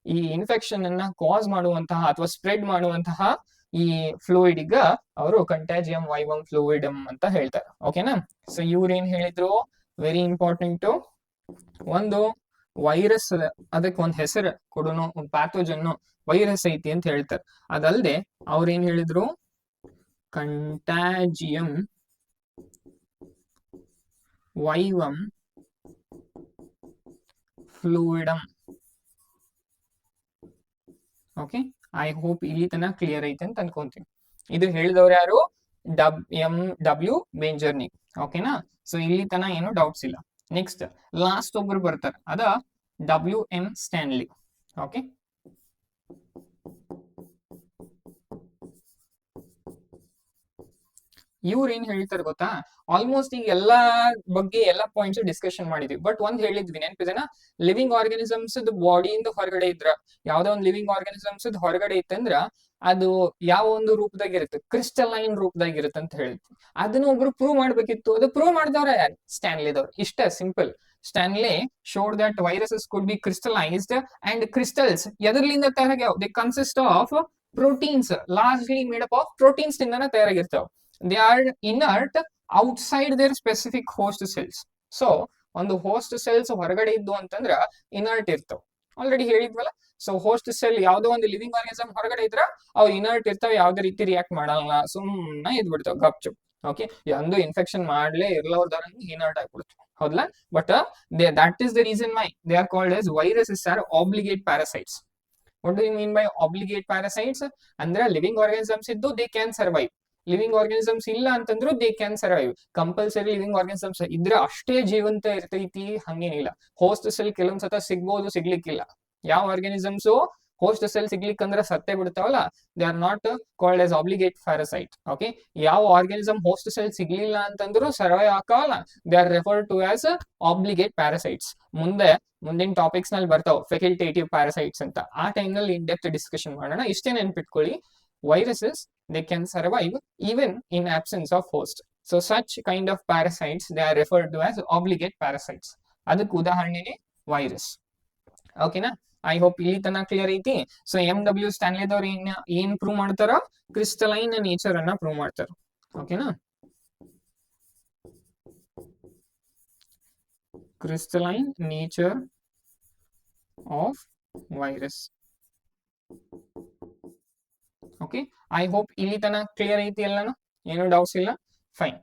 ಈ ಇನ್ಫೆಕ್ಷನ್ ಅನ್ನ ಕಾಸ್ ಮಾಡುವಂತಹ ಅಥವಾ ಸ್ಪ್ರೆಡ್ ಮಾಡುವಂತಹ ಈ ಫ್ಲೂಯಿಡ್ಗ ಅವರು ಕಂಟ್ಯಾಜಿಯಂ ವೈವಮ್ ಫ್ಲೂಯಿಡಮ್ ಅಂತ ಹೇಳ್ತಾರೆ. ಓಕೆನಾ. ಸೊ ಇವ್ರೇನ್ ಹೇಳಿದ್ರು, ವೆರಿ ಇಂಪಾರ್ಟೆಂಟ್, ಒಂದು ವೈರಸ್, ಅದಕ್ಕೆ ಒಂದ್ ಹೆಸರು ಕೊಡೋನು, ಒಂದು ಪ್ಯಾಥೋಜನ್ ವೈರಸ್ ಐತಿ ಅಂತ ಹೇಳ್ತಾರೆ. ಅದಲ್ದೆ ಅವ್ರೇನ್ ಹೇಳಿದ್ರು, ಕಂಟ್ಯಾಜಿಯಂ ವೈವಮ್ ಫ್ಲೂಯಿಡಮ್. ಓಕೆ, ಐ ಹೋಪ್ ಇಲ್ಲಿ ತನಕ ಕ್ಲಿಯರ್ ಐತೆ ಅಂತ ಅನ್ಕೊಂತೀನಿ. ಇದು ಹೇಳಿದವ್ರು ಯಾರು, MW ಬೆಂಜರ್ನಿಕ್. ಓಕೆನಾ. ಸೊ ಇಲ್ಲಿ ತನಕ ಏನು ಡೌಟ್ಸ್ ಇಲ್ಲ. ನೆಕ್ಸ್ಟ್ ಲಾಸ್ಟ್ ಒಬ್ರು ಬರ್ತಾರೆ, ಅದ WM ಸ್ಟ್ಯಾನ್ಲಿ. ಓಕೆ, ಇವ್ರು ಏನ್ ಹೇಳ್ತಾರೆ ಗೊತ್ತಾ, ಆಲ್ಮೋಸ್ಟ್ ಈಗ ಎಲ್ಲಾ ಬಗ್ಗೆ ಎಲ್ಲಾ ಪಾಯಿಂಟ್ಸ್ ಡಿಸ್ಕಷನ್ ಮಾಡಿದ್ವಿ. ಬಟ್ ಒಂದ್ ಹೇಳಿದ್ವಿ, ನೆನಪಿದೆನಾ, ಲಿವಿಂಗ್ ಆರ್ಗಾನಿಸಮ್ಸ್ ಬಾಡಿಯಿಂದ ಹೊರಗಡೆ ಇದ್ರ, ಯಾವ್ದೋ ಒಂದು ಲಿವಿಂಗ್ ಆರ್ಗಾನಿಸಮ್ಸ್ ಹೊರಗಡೆ ಇತ್ತಂದ್ರ ಅದು ಯಾವ ಒಂದು ರೂಪದಾಗ ಇರುತ್ತೆ, ಕ್ರಿಸ್ಟಲೈನ್ ರೂಪದಾಗ ಇರುತ್ತೆ ಅಂತ ಹೇಳಿದ್ವಿ. ಅದನ್ನ ಒಬ್ರು ಪ್ರೂವ್ ಮಾಡ್ಬೇಕಿತ್ತು. ಅದು ಪ್ರೂವ್ ಮಾಡಿದವ್ರ ಯಾರು, ಸ್ಟ್ಯಾನ್ಲಿದವ್ರು. ಇಷ್ಟ simple. Stanley showed that viruses could be crystallized, and crystals ಎದರ್ಲಿಂದ ತಯಾರಾಗ್ಯಾವ, they consist of proteins, largely made up of proteins ಇಂದಾನ ತಯಾರಾಗಿರ್ತಾವ. They are inert outside their specific host cells. So ಒಂದು ಹೋಸ್ಟ್ ಸೆಲ್ಸ್ ಹೊರಗಡೆ ಇದ್ದು ಅಂತಂದ್ರ ಇನರ್ಟ್ ಇರ್ತಾವ. ಆಲ್ರೆಡಿ ಹೇಳಿದ್ವಲ್ಲ. ಸೊ ಹೋಸ್ಟ್ ಸೆಲ್ ಯಾವ್ದೋ ಒಂದು ಲಿವಿಂಗ್ ಆರ್ಗಾನಿಸಮ್ ಹೊರಗಡೆ ಇದ್ರ ಅವು ಇನರ್ಟ್ ಇರ್ತಾವ, ಯಾವ್ದೇ ರೀತಿ ರಿಯಾಕ್ಟ್ ಮಾಡಲ್ಲ, ಸುಮ್ಮನೆ ಇದ್ಬಿಡ್ತಾವ ಗಪ್ಚುಪ್. ಓಕೆ, ಒಂದು ಇನ್ಫೆಕ್ಷನ್ ಮಾಡ್ಲೇ ಇರ್ಲವ್ರದಾರ ಇನರ್ಟ್ ಆಗ್ಬಿಡ್ತಾವ, ಹೌದಲ್ಲ. But that is the reason why they are called as viruses are obligate parasites. What do you mean by obligate parasites? ಅಂದ್ರೆ ಲಿವಿಂಗ್ ಆರ್ಗಾನಿಸಮ್ಸ್ ಇದ್ದು they can survive, living organisms ಇಲ್ಲ ಅಂತಂದ್ರು they can survive. Compulsory living organisms ಇದ್ರೆ ಅಷ್ಟೇ ಜೀವಂತ ಇರ್ತೈತಿ ಹಂಗೇನಿಲ್ಲ. Host cell ಕೆಲವೊಂದ್ಸತ ಸಿಗ್ಬೋದು, ಸಿಗ್ಲಿಕ್ಕಿಲ್ಲ. ಯಾವ ಆರ್ಗಾನಿಸಮ್ಸ್ ಹೋಸ್ಟ್ ಸೆಲ್ ಸಿಗ್ಲಿಕ್ಕಂದ್ರೆ ಸತ್ತೇ ಬಿಡ್ತಾವಲ್ಲ, they are not called as obligate parasite. Okay, ಯಾವ ಆರ್ಗಾನಿಸಮ್ ಹೋಸ್ಟ್ ಸೆಲ್ ಸಿಗ್ಲಿಲ್ಲ ಅಂತಂದ್ರು ಸರ್ವೈವ್ ಆಗಲ್ಲ, they are referred to as obligate parasites. ಮುಂದಿನ ಟಾಪಿಕ್ಸ್ ನಲ್ಲಿ ಬರ್ತಾವ ಫೆಕಲ್ಟೇಟಿವ್ ಪ್ಯಾರಸೈಟ್ಸ್ ಅಂತ, ಆ ಟೈಮ್ ನಲ್ಲಿ ಇನ್ ಡೆಪ್ತ್ ಡಿಸ್ಕಷನ್ ಮಾಡೋಣ. ಇಷ್ಟೇ ನೆನ್ಪಿಟ್ಕೊಳ್ಳಿ, viruses they can survive even in absence of host. So such kind of parasites they are referred to as obligate parasites. ಅದಕ್ಕೆ ಉದಾಹರಣೆನೇ ವೈರಸ್. ಓಕೆನಾ. ಐ ಹೋಪ್ ಇಲ್ಲಿ ತನಕ ಕ್ಲಿಯರ್ ಐತಿ. ಸೊ MW ಸ್ಟ್ಯಾನ್ಲಿದವ್ರು ಏನ್ ಪ್ರೂವ್ ಮಾಡ್ತಾರ, ಕ್ರಿಸ್ಟಲೈನ್ ನೇಚರ್ ಅನ್ನ ಪ್ರೂವ್ ಮಾಡ್ತಾರ. ಓಕೆನಾ, crystalline nature of virus. Okay, I hope ಇಲ್ಲಿ ತನಕ ಕ್ಲಿಯರ್ ಐತಿ ಎಲ್ಲಾನು, ಏನು ಡೌಟ್ಸ್ ಇಲ್ಲ. ಫೈನ್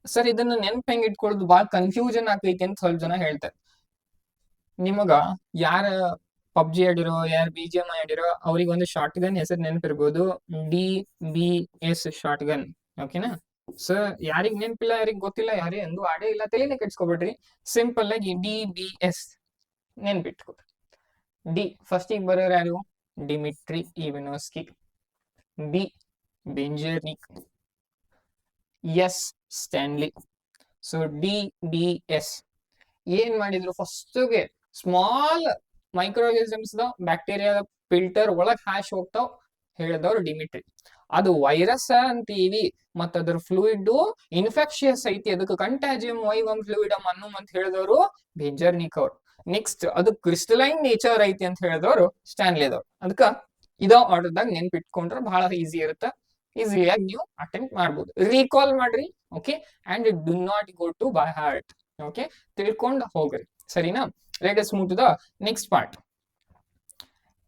ಸರ್, ಇದನ್ನ ನೆನ್ಪ್ ಹೆಂಗ್ ಇಟ್ಕೊಳ್ಳೋದು, ಬಾಳ ಕನ್ಫ್ಯೂಷನ್ ಆಗ್ತೈತಿ ಅಂತ ಸ್ವಲ್ಪ ಜನ ಹೇಳ್ತಾರೆ. ನಿಮಗ ಯಾರ ಪಬ್ಜಿ ಆಡಿರೋ ಯಾರು BGM ಆಡಿರೋ ಅವ್ರಿಗೆ ಒಂದು ಶಾರ್ಟ್ ಗನ್ ಹೆಸರು ನೆನಪಿರ್ಬೋದು, DBS ಶಾರ್ಟ್ ಗನ್. ಓಕೆನಾ? ಸೊ ಯಾರಿಗ್ ನೆನಪಿಲ್ಲ, ಯಾರಿಗ್ ಗೊತ್ತಿಲ್ಲ, ಯಾರೇ ಎಂದು ಆಡೇ ಇಲ್ಲ, ತಲೆನೇ ಕೆಡ್ಸ್ಕೊಬೇಡ್ರಿ. ಸಿಂಪಲ್ ಆಗಿ DBS ನೆನ್ಪಿಟ್ಕೊ. ಡಿ ಫಸ್ಟಿಗೆ ಬರೋರು ಯಾರು? Dmitri Ivanovsky. B Beijerinck. S Stanley. So DBS ಏನ್ ಮಾಡಿದ್ರು? ಫಸ್ಟ್ಗೆ ಸ್ಮಾಲ್ ಮೈಕ್ರೋಆರ್ಗನಿಸಮ್ಸ್ ಬ್ಯಾಕ್ಟೀರಿಯಾದ ಫಿಲ್ಟರ್ ಒಳಗ್ ಹ್ಯಾಶ್ ಹೋಗ್ತಾವ್ ಹೇಳಿದವ್ರು ಡಿಮಿಟ್ರಿ. ಅದು ವೈರಸ್ ಅಂತೀವಿ, ಮತ್ತ ಅದ್ರ ಫ್ಲೂಯಿಡ್ ಇನ್ಫೆಕ್ಷಿಯಸ್ ಐತಿ, ಅದಕ್ಕೆ ಕಂಟ್ಯಾಜಿಯಂ ವೈವಮ್ ಫ್ಲೂಯಿಡಮ್ ಅನ್ನುಮ್ ಅಂತ ಹೇಳಿದವರು ಬೆಂಜರ್ನಿಕ್ ಅವ್ರು. ನೆಕ್ಸ್ಟ್ ಅದು ಕ್ರಿಸ್ಟಲೈನ್ ನೇಚರ್ ಐತಿ ಅಂತ ಹೇಳಿದವರು ಸ್ಟ್ಯಾನ್ಲಿದವ್ರು. ಅದಕ್ಕ ಇದ ಆರ್ಡರ್ದಾಗ ನೆನ್ಪಿಟ್ಕೊಂಡ್ರೆ ಬಹಳ ಈಸಿ ಇರುತ್ತೆ, ಈಸಿಯಾಗಿ ನೀವು ಅಟೆಂಪ್ಟ್ ಮಾಡ್ಬೋದು. ರೀಕಾಲ್ ಮಾಡ್ರಿ, okay, and do not go to by heart. Okay, ತಿಳ್ಕೊಂಡು ಹೋಗ್ರಿ, ಸರಿನಾ? Let us move to the next part.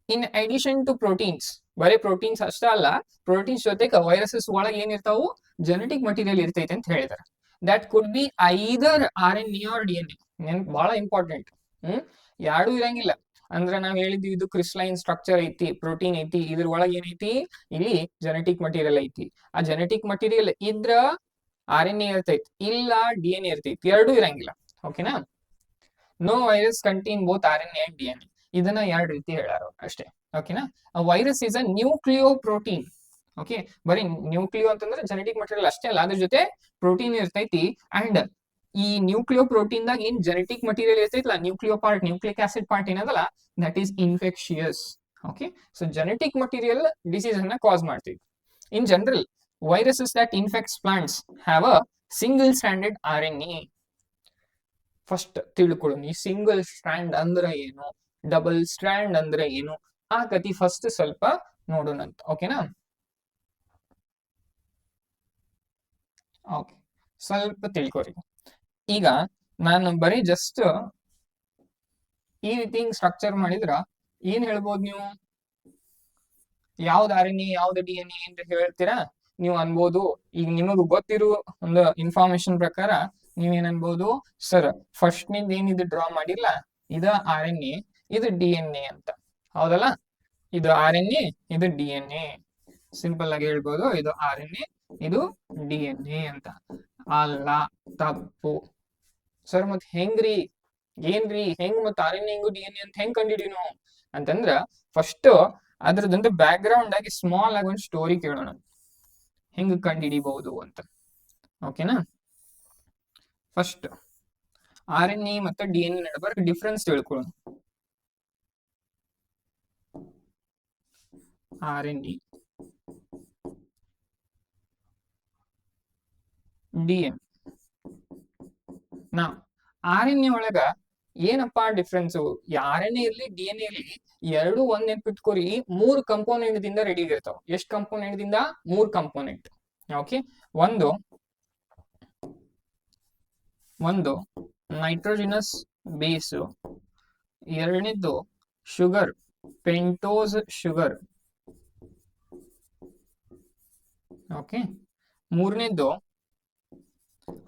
In addition to proteins, ಬರೀ ಪ್ರೋಟೀನ್ಸ್ ಅಷ್ಟೇ ಅಲ್ಲ, ಪ್ರೋಟೀನ್ಸ್ ಜೊತೆಗೆ ವೈರಸಸ್ ಒಳಗೆ ಏನಿರ್ತಾವು? ಜೆನೆಟಿಕ್ ಮಟೀರಿಯಲ್ ಇರ್ತೈತೆ ಅಂತ ಹೇಳಿದಾರೆ. That could be either RNA or DNA. ನೆನ್ಪ್ ಬಹಳ ಇಂಪಾರ್ಟೆಂಟ್. ಯಾರು ಇರಂಗಿಲ್ಲ. ಅಂದ್ರೆ ನಾವ್ ಹೇಳಿದ್ವಿ ಇದು ಕ್ರಿಸ್ಟಲೈನ್ ಸ್ಟ್ರಕ್ಚರ್ ಐತಿ, ಪ್ರೋಟೀನ್ ಐತಿ, ಇದ್ರ ಒಳಗೆ ಏನೈತಿ? ಇಲ್ಲಿ ಜೆನೆಟಿಕ್ ಮಟೀರಿಯಲ್ ಐತಿ. ಆ ಜೆನೆಟಿಕ್ ಮಟೀರಿಯಲ್ ಇದ್ರ RNA ಇರ್ತೈತಿ, ಇಲ್ಲ DNA ಇರ್ತೈತಿ, ಎರಡೂ ಇರಂಗಿಲ್ಲ. ಓಕೆನಾ? No virus contain both RNA and DNA. ಇದನ್ನ ಎರಡು ರೀತಿ ಹೇಳಾರ ಅಷ್ಟೇ. ಓಕೆನಾ? Virus is a nucleoprotein. Okay, ಬರೀ ನ್ಯೂಕ್ಲಿಯೋ ಅಂತಂದ್ರೆ ಜೆನೆಟಿಕ್ ಮಟೀರಿಯಲ್ ಅಷ್ಟೇ ಅಲ್ಲ, ಅದ್ರ ಜೊತೆ ಪ್ರೋಟೀನ್ ಇರ್ತೈತಿ. ಅಂಡ್ ಈ ನ್ಯೂಕ್ಲಿಯೋ ಪ್ರೋಟೀನ್ ದಾಗ ಏನ್ ಜೆನೆಟಿಕ್ ಮಟೀರಿಯಲ್ ಇರ್ತೈತಲ್ಲ, nucleo part, nucleic acid part ಏನದಲ್ಲ, that is infectious. Okay, so genetic material disease ಅನ್ನ ಕಾಸ್ ಮಾಡ್ತೈತಿ. In general, viruses that infects plants have a single stranded RNA. First ತಿಳ್ಕೊಳ್ಳಿ, single strand ಅಂದ್ರೆ ಏನು, double strand ಅಂದ್ರೆ ಏನು, ಆ ಕತಿ ಫಸ್ಟ್ ಸ್ವಲ್ಪ ನೋಡೋಣಂತ. ಓಕೆನಾ? ಓಕೆ, ಸ್ವಲ್ಪ ತಿಳ್ಕೊರಿ. ಈಗ ನಾನು ಬರೀ ಜಸ್ಟ್ ಈ ರೀತಿ ಸ್ಟ್ರಕ್ಚರ್ ಮಾಡಿದ್ರ ಏನ್ ಹೇಳ್ಬೋದು ನೀವು? ಯಾವ್ದು RNA ಯಾವ್ದು DNA ಅಂತ ಹೇಳ್ತೀರಾ ನೀವು ಅನ್ಬೋದು. ಈಗ ನಿಮಗ್ ಗೊತ್ತಿರೋ ಒಂದು ಇನ್ಫಾರ್ಮೇಶನ್ ಪ್ರಕಾರ ನೀವೇನ್ ಅನ್ಬೋದು? ಸರ್, ಫಸ್ಟ್ ನಿಂದ ಏನಿದು ಡ್ರಾ ಮಾಡಿಲ್ಲ, ಇದು RNA, ಇದು DNA ಅಂತ. ಹೌದಲ್ಲ? ಇದು RNA, ಇದು DNA. ಸಿಂಪಲ್ ಆಗಿ ಹೇಳ್ಬೋದು, ಇದು RNA, ಇದು DNA ಅಂತ. ಅಲ್ಲ, ತಪ್ಪು. ಸರ್ ಮತ್ ಹೆಂಗ್ರಿ, ಏನ್ರಿ, ಹೆಂಗ್ ಮತ್ RNA ಹೆಂಗು DNA ಅಂತ ಹೆಂಗ್ ಕಂಡಿಡೀನು ಅಂತಂದ್ರ, ಫಸ್ಟ್ ಅದ್ರದೊಂದು ಬ್ಯಾಕ್ ಗ್ರೌಂಡ್ ಆಗಿ ಸ್ಮಾಲ್ ಆಗಿ ಒಂದು ಸ್ಟೋರಿ ಕೇಳೋಣ, ಹೆಂಗ್ ಕಂಡುಹಿಡಿಬಹುದು ಅಂತ. ಓಕೆನಾ? ಫಸ್ಟ್ RNA ಮತ್ತೆ DNA ನಡುವೆ ಡಿಫ್ರೆನ್ಸ್ ತಿಳ್ಕೊಳ್ಳೋಣ. RNA, DNA. ನಾ RNA ಒಳಗ ಏನಪ್ಪಾ ಡಿಫ್ರೆನ್ಸ್? RNA ಇರ್ಲಿ DNA ಇರ್ಲಿ, ಎರಡು ಒಂದ್ ನೆನ್ಪಿಟ್ಕೋರಿ, 3 ಕಂಪೋನೆಂಟ್ ದಿಂದ ರೆಡಿ ಇರ್ತಾವ. ಎಷ್ಟು ಕಂಪೋನೆಂಟ್ ದಿಂದ? 3 ಕಂಪೋನೆಂಟ್. ಓಕೆ, ಒಂದು ನೈಟ್ರೋಜಿನಸ್ ಬೇಸ್, ಎರಡನೇದು ಶುಗರ್, ಪೆಂಟೋಸ್ ಶುಗರ್. ಓಕೆ, ಮೂರನೇದು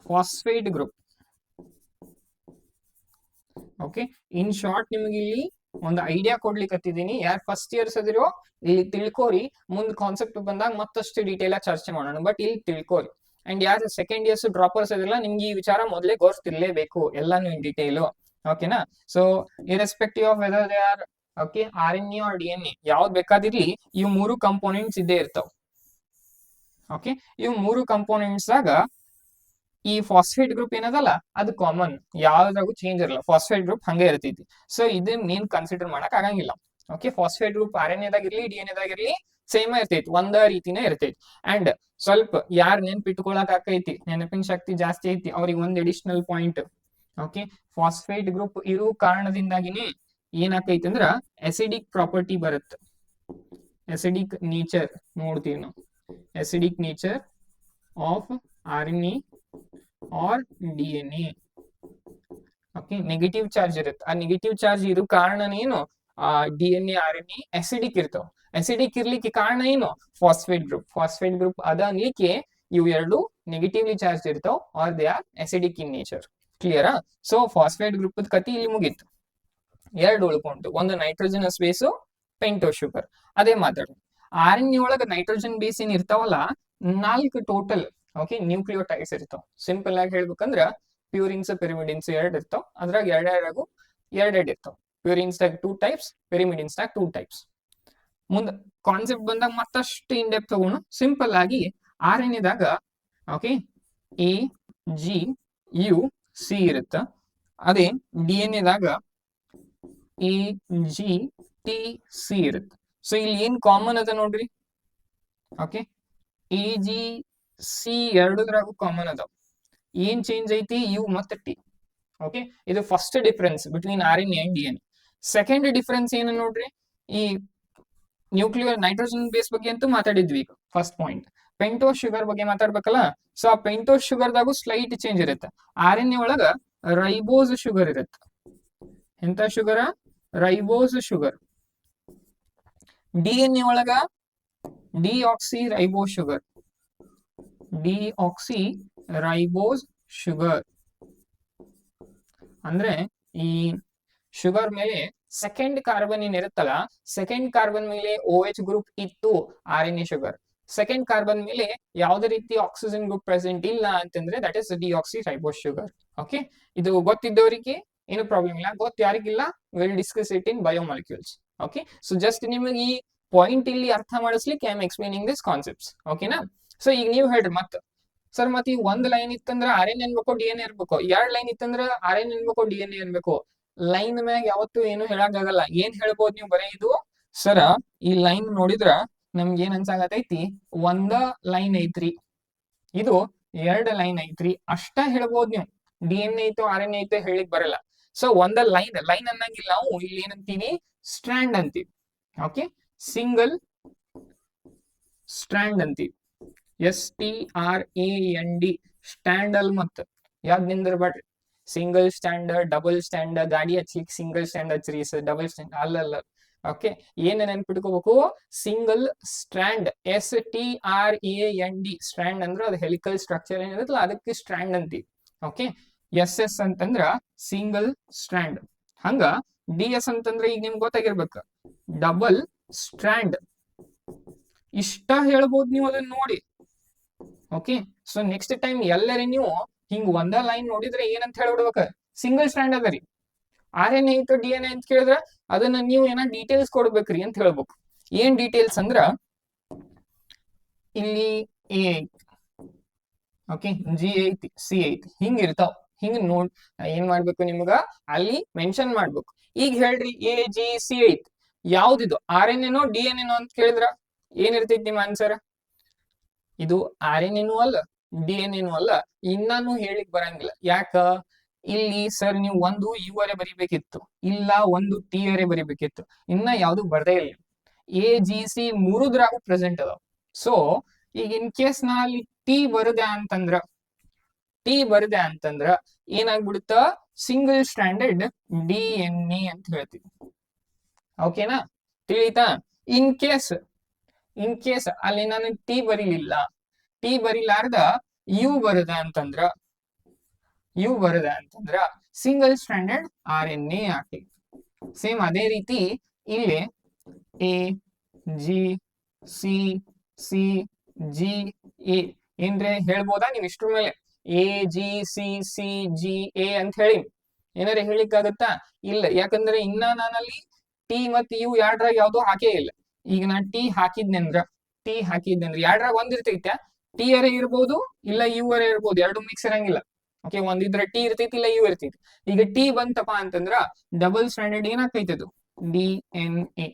phosphate group. Okay, in short ನಿಮ್ಗೆ ಇಲ್ಲಿ ಒಂದು ಐಡಿಯಾ ಕೊಡ್ಲಿಕ್ಕತ್ತಿದ್ದೀನಿ. ಯಾರು ಫಸ್ಟ್ ಇಯರ್ಸ್ ಅದಿರೋ ಇಲ್ಲಿ ತಿಳ್ಕೋರಿ, ಮುಂದ್ ಕಾನ್ಸೆಪ್ಟ್ ಬಂದಾಗ ಮತ್ತಷ್ಟು ಡೀಟೇಲ್ ಆಗಿ ಚರ್ಚೆ ಮಾಡೋಣ, ಬಟ್ ಇಲ್ಲಿ ತಿಳ್ಕೋರಿ. ಅಂಡ್ ಯಾರು ಸೆಕೆಂಡ್ ಇಯರ್ಸ್ ಡ್ರಾಪರ್ಸ್ ಅದಿಲ್ಲ, ನಿಮ್ಗೆ ಈ ವಿಚಾರ ಮೊದಲೇ ಗೊತ್ತಿರ್ಲೇಬೇಕು, ಎಲ್ಲಾನು ಇನ್ ಡೀಟೇಲು. ಓಕೆನಾ? So irrespective of whether they are okay RNA or DNA, ಯಾವ್ದು ಬೇಕಾದಿರ್ಲಿ, ಇವು 3 ಕಂಪೋನೆಂಟ್ಸ್ ಇದ್ದೇ ಇರ್ತಾವ. ಓಕೆ, ಇವು 3 ಕಂಪೋನೆಂಟ್ಸ್ ಆಗ ಈ ಫಾಸ್ಫೇಟ್ ಗ್ರೂಪ್ ಏನದಲ್ಲ, ಅದು ಕಾಮನ್, ಯಾವ್ದಾಗೂ ಚೇಂಜ್ ಇರಲ್ಲ. ಫಾಸ್ಫೇಟ್ ಗ್ರೂಪ್ ಹಂಗೆ ಇರ್ತೈತಿ. ಸೊ ಇದನ್ನ ಮೇನ್ ಕನ್ಸಿಡರ್ ಮಾಡಕ್ ಆಗಂಗಿಲ್ಲ. ಓಕೆ, ಫಾಸ್ಫೇಟ್ ಗ್ರೂಪ್ RNA ದಾಗಿರ್ಲಿ DNA ದಾಗಿರ್ಲಿ ಸೇಮ್ ಇರ್ತೈತಿ, ಒಂದ ರೀತಿನೇ ಇರ್ತೈತಿ. ಅಂಡ್ ಸ್ವಲ್ಪ ಯಾರು ನೆನ್ಪಿಟ್ಕೊಳಕ್ ಆಕೈತಿ, ನೆನಪಿನ ಶಕ್ತಿ ಜಾಸ್ತಿ ಐತಿ, ಅವ್ರಿಗೆ ಒಂದ್ additional point. Okay, phosphate group ಇರೋ ಕಾರಣದಿಂದಾಗಿನೇ ಏನಾಕೈತಿ ಅಂದ್ರ ಅಸಿಡಿಕ್ ಪ್ರಾಪರ್ಟಿ ಬರುತ್ತೆ. ಅಸಿಡಿಕ್ ನೇಚರ್ ನೋಡ್ತೀವಿ ನಾವು, acidic nature of RNA or DNA. Okay, negative charge ಇರುತ್ತೆ. ಆ ನೆಗೆಟಿವ್ ಚಾರ್ಜ್ ಇರೋ ಕಾರಣ ಏನು? DNA RNA ಅಸಿಡಿಕ್ ಇರ್ತಾವ. ಅಸಿಡಿಕ್ ಇರ್ಲಿಕ್ಕೆ ಕಾರಣ ಏನು? Phosphate group. ಫಾಸ್ಫೇಟ್ ಗ್ರೂಪ್ ಅದ ಅನ್ಲಿಕ್ಕೆ ಇವು ಎರಡು ನೆಗೆಟಿವ್ಲಿ ಚಾರ್ಜ್ ಇರ್ತಾವ, or they are acidic in nature. ಕ್ಲಿಯರಾ? ಸೊ ಫಾಸ್ಫೇಟ್ ಗ್ರೂಪ್ ಕತಿ ಇಲ್ಲಿ ಮುಗೀತು. ಎರಡು ಉಳ್ಕೊಂಡು, ಒಂದು ನೈಟ್ರೋಜನಸ್ ಬೇಸು, ಪೆಂಟೋ ಶುಗರ್. ಅದೇ ಮಾತಾಡೋದು. RNA ಒಳಗ ನೈಟ್ರೋಜನ್ ಬೇಸ್ ಏನ್ ಇರ್ತಾವಲ್ಲ, 4 ಟೋಟಲ್ ಓಕೆ ನ್ಯೂಕ್ಲಿಯೋಟೈಡ್ಸ್ ಇರ್ತಾವ. ಸಿಂಪಲ್ ಆಗಿ ಹೇಳ್ಬೇಕಂದ್ರ ಪ್ಯೂರಿನ್ಸ್ ಪಿರಿಮಿಡಿನ್ಸ್ 2 ಇರ್ತಾವ. ಅದ್ರಾಗ ಎರಡೆರಡು ಇರ್ತಾವ. ಪ್ಯೂರಿನ್ಸ್ದಾಗ 2 ಟೈಪ್ಸ್, ಪಿರಿಮಿಡಿನ್ಸ್ದಾಗ 2 ಟೈಪ್ಸ್. ಮುಂದ ಕಾನ್ಸೆಪ್ಟ್ ಬಂದಾಗ ಮತ್ತಷ್ಟು ಇನ್ ಡೆಪ್ತ್ ತಗೋಣ. ಸಿಂಪಲ್ ಆಗಿ RNAದಾಗ ಓಕೆ AGUC ಇರುತ್ತ. ಅದೇ DNA-ದಾಗ AGTC ಇರುತ್ತೆ. ಸೊ ಇಲ್ಲಿ ಏನ್ ಕಾಮನ್ ಅದ ನೋಡ್ರಿ, ಓಕೆ AGC ಎರಡದ್ರಾಗೂ ಕಾಮನ್ ಅದಾವ. ಏನ್ ಚೇಂಜ್ ಐತಿ, ಯು ಮತ್ತೆ ಟಿ. ಓಕೆ, ಇದು first difference between RNA and DNA. Second difference ಏನು ನೋಡ್ರಿ, ಈ ನ್ಯೂಕ್ಲಿಯರ್ ನೈಟ್ರೋಜನ್ ಬೇಸ್ ಬಗ್ಗೆ ಅಂತೂ ಮಾತಾಡಿದ್ವಿ. ಫಸ್ಟ್ ಪಾಯಿಂಟ್ ಪೆಂಟೋ ಶುಗರ್ ಬಗ್ಗೆ ಮಾತಾಡ್ಬೇಕಲ್ಲ. ಸೊ ಆ ಪೆಂಟೋ ಶುಗರ್ದಾಗೂ ಸ್ಲೈಟ್ ಚೇಂಜ್ ಇರುತ್ತೆ. RNA ಒಳಗ ರೈಬೋಸ್ ಶುಗರ್ ಇರುತ್ತೆ. ಎಂತ ಶುಗರ? Ribose sugar. DNA ಒಳಗ deoxyribose sugar. Deoxyribose sugar ಅಂದ್ರೆ ಈ ಶುಗರ್ ಮೇಲೆ ಸೆಕೆಂಡ್ ಕಾರ್ಬನ್ ಏನಿರುತ್ತಲ್ಲ, ಸೆಕೆಂಡ್ ಕಾರ್ಬನ್ ಮೇಲೆ OH ಗ್ರೂಪ್ ಇತ್ತು RNA ಶುಗರ್. ಸೆಕೆಂಡ್ ಕಾರ್ಬನ್ ಮೇಲೆ ಯಾವುದೇ ರೀತಿ ಆಕ್ಸಿಜನ್ ಗ್ರೂಪ್ ಪ್ರೆಸೆಂಟ್ ಇಲ್ಲ ಅಂತಂದ್ರೆ that is deoxyribose sugar. Okay, ಇದು ಗೊತ್ತಿದ್ದವರಿಗೆ ಏನು ಪ್ರಾಬ್ಲಮ್ ಇಲ್ಲ. ಗೊತ್ತು ಯಾರಿಗಿಲ್ಲ, will discuss it in biomolecules. Okay, so just ನಿಮಗೆ ಈ ಪಾಯಿಂಟ್ ಇಲ್ಲಿ ಅರ್ಥ ಮಾಡಿಸ್ಲಿಕ್ಕೆ I am explaining this concepts. ಓಕೆನಾ? ಸೊ ಈಗ ನೀವು ಹೇಳ್ರಿ ಮತ್ತೆ ಸರ್, ಮತ್ತೆ ಈ ಒಂದ್ ಲೈನ್ ಇತ್ತಂದ್ರ RNA ಅನ್ಬೇಕು, DNA ಇರ್ಬೇಕು. 2 ಲೈನ್ ಇತ್ತಂದ್ರ RNA ಅನ್ಬೇಕು, DNA ಅನ್ಬೇಕು. ಲೈನ್ ಮ್ಯಾಗ ಯಾವತ್ತು ಏನು ಹೇಳಕ್ಕಾಗಲ್ಲ. ಏನ್ ಹೇಳ್ಬೋದು ನೀವು ಬರೀ ಇದು ಸರ, ಈ ಲೈನ್ ನೋಡಿದ್ರ ನಮ್ಗೆ ಏನ್ ಅನ್ಸಾಗತೈತಿ, ಒಂದ ಲೈನ್ ಐತ್ರಿ, ಇದು 2 ಲೈನ್ ಐತ್ರಿ ಅಷ್ಟ ಹೇಳ್ಬೋದು ನೀವು. DNA ಐತೋ RNA ಐತೋ ಹೇಳಿಕ್ ಬರಲ್ಲ. ಸೊ ಒಂದ ಲೈನ್ ಅನ್ನಂಗಿಲ್ಲ. ನಾವು ಇಲ್ಲಿ ಏನಂತೀವಿ, ಸ್ಟ್ರಾಂಡ್ ಅಂತೀವಿ. ಓಕೆ, ಸಿಂಗಲ್ ಸ್ಟ್ರಾಂಡ್ ಅಂತೀವಿ. STRAND ಸ್ಟ್ಯಾಂಡಲ್. ಮತ್ತ ಯಾವ್ದು ನಿಂದಿರ್ಬೇಡ್ರಿ. ಸಿಂಗಲ್ ಸ್ಟ್ಯಾಂಡ್, ಡಬಲ್ ಸ್ಟ್ಯಾಂಡ್, ಗಾಡಿ ಹಚ್ಲಿಕ್ಕೆ ಸಿಂಗಲ್ ಸ್ಟ್ಯಾಂಡ್ ಹಚ್ಚ್ರಿ, ಡಬಲ್ ಸ್ಟ್ಯಾಂಡ್ ಅಲ್ಲಲ್ಲ. ಓಕೆ, ಏನ್ ನೆನ್ಪಿಟ್ಕೋಬೇಕು, ಸಿಂಗಲ್ ಸ್ಟ್ರಾಂಡ್. STRAND ಸ್ಟ್ರಾಂಡ್ ಅಂದ್ರೆ ಅದು ಹೆಲಿಕಲ್ ಸ್ಟ್ರಕ್ಚರ್ ಏನಿರುತ್ತಲ್ಲ ಅದಕ್ಕೆ ಸ್ಟ್ರಾಂಡ್ ಅಂತೀವಿ. ಓಕೆ, SS ಅಂತಂದ್ರ ಸಿಂಗಲ್ ಸ್ಟ್ರಾಂಡ್. ಹಂಗ DS ಅಂತಂದ್ರೆ ಈಗ ನಿಮ್ಗೆ ಗೊತ್ತಾಗಿರ್ಬೇಕು, ಡಬಲ್ ಸ್ಟ್ರಾಂಡ್. ಇಷ್ಟ ಹೇಳ್ಬೋದು ನೀವು ಅದನ್ನ ನೋಡಿ. ಓಕೆ, ಸೊ ನೆಕ್ಸ್ಟ್ ಟೈಮ್ ಎಲ್ಲರಿ ನೀವು ಹಿಂಗ್ ಒಂದ ಲೈನ್ ನೋಡಿದ್ರೆ ಏನಂತ ಹೇಳ್ಬಿಡ್ಬೇಕ, ಸಿಂಗಲ್ ಸ್ಟ್ರಾಂಡ್ ಅದರಿ. RNA ಐತೋ DNA ಅಂತ ಕೇಳಿದ್ರ ಅದನ್ನ ನೀವು ಏನ ಡೀಟೇಲ್ಸ್ ಕೊಡ್ಬೇಕ್ರಿ ಅಂತ ಹೇಳ್ಬೇಕು. ಏನ್ ಡೀಟೇಲ್ಸ್ ಅಂದ್ರ ಇಲ್ಲಿ A ಐತಿ, ಓಕೆ, G ಐತಿ, C ಐತಿ, ಹಿಂಗ್ ಇರ್ತಾವ. ಹಿಂಗ್ ನೋಡ್ ಏನ್ ಮಾಡ್ಬೇಕು, ನಿಮ್ಗ ಅಲ್ಲಿ ಮೆನ್ಷನ್ ಮಾಡ್ಬೇಕು. ಈಗ ಹೇಳ್ರಿ AGC ಐತಿ, ಯಾವ್ದಿದು RNA DNA ಅಂತ ಕೇಳಿದ್ರ ಏನಿರ್ತೈತಿ ನಿಮ್ಮ ಆನ್ಸರ್? ಇದು RNA ಅಲ್ಲ, DNA ಅಲ್ಲ. ಇನ್ನಾನು ಹೇಳಿಕ್ ಬರಂಗಿಲ್ಲ. ಯಾಕ? ಇಲ್ಲಿ ಸರ್ ನೀವು ಒಂದು U ಅರೆ ಬರಿಬೇಕಿತ್ತು, ಇಲ್ಲ ಒಂದು T ಅರೆ ಬರಿಬೇಕಿತ್ತು. ಇನ್ನ ಯಾವ್ದು ಬರ್ದೇ ಇಲ್ಲ. AGC ಮೂರುದ್ರಾಗೂ ಪ್ರೆಸೆಂಟ್ ಅದಾವ. ಸೊ ಈಗ ಇನ್ ಕೇಸ್ ನಾ ಅಲ್ಲಿ T ಬರದೆ ಅಂತಂದ್ರ ಏನಾಗ್ಬಿಡುತ್ತ, ಸಿಂಗಲ್ ಸ್ಟ್ಯಾಂಡರ್ಡ್ DNA ಅಂತ ಹೇಳ್ತೀವಿ. ಓಕೆನಾ? ತಿಳಿತಾ? ಇನ್ ಕೇಸ್ ಅಲ್ಲಿ ನಾನು T ಬರೀಲಿಲ್ಲ, T ಬರೀಲಾರ್ದ U ಬರದ ಅಂತಂದ್ರ ಸಿಂಗಲ್ ಸ್ಟ್ಯಾಂಡರ್ಡ್ RNA ಆಗ್ತೈತಿ. ಸೇಮ್ ಅದೇ ರೀತಿ ಇಲ್ಲಿ AGCCGA ಏನ್ರೆ ಹೇಳ್ಬೋದಾ ನೀವು ಇಷ್ಟ್ರ ಮೇಲೆ? AGCCGA ಅಂತ ಹೇಳಿ ಏನಾರ ಹೇಳಿಕ್ಕಾಗತ್ತಾ? ಇಲ್ಲ. ಯಾಕಂದ್ರೆ ಇನ್ನ ನಾನಲ್ಲಿ T ಮತ್ತು U ಎರಡ್ರಾಗ ಯಾವ್ದು ಹಾಕೇ ಇಲ್ಲ. ಈಗ ನಾ T ಹಾಕಿದ್ನೆ ಅಂದ್ರ ಎರಡ್ರಾಗ ಒಂದಿರ್ತೈತ, T ಅರೆ ಇರ್ಬೋದು ಇಲ್ಲ U ಅರೆ ಇರ್ಬೋದು, ಎರಡು ಮಿಕ್ಸ್ ಇರಂಗಿಲ್ಲ. ಓಕೆ, ಒಂದಿದ್ರೆ T ಇರ್ತೈತಿ ಇಲ್ಲ U ಇರ್ತೈತಿ. ಈಗ T ಬಂತಪ್ಪ ಅಂತಂದ್ರ ಡಬಲ್ ಸ್ಟ್ಯಾಂಡರ್ಡ್ ಏನಾಗ್ತೈತಿ, ಅದು DNA.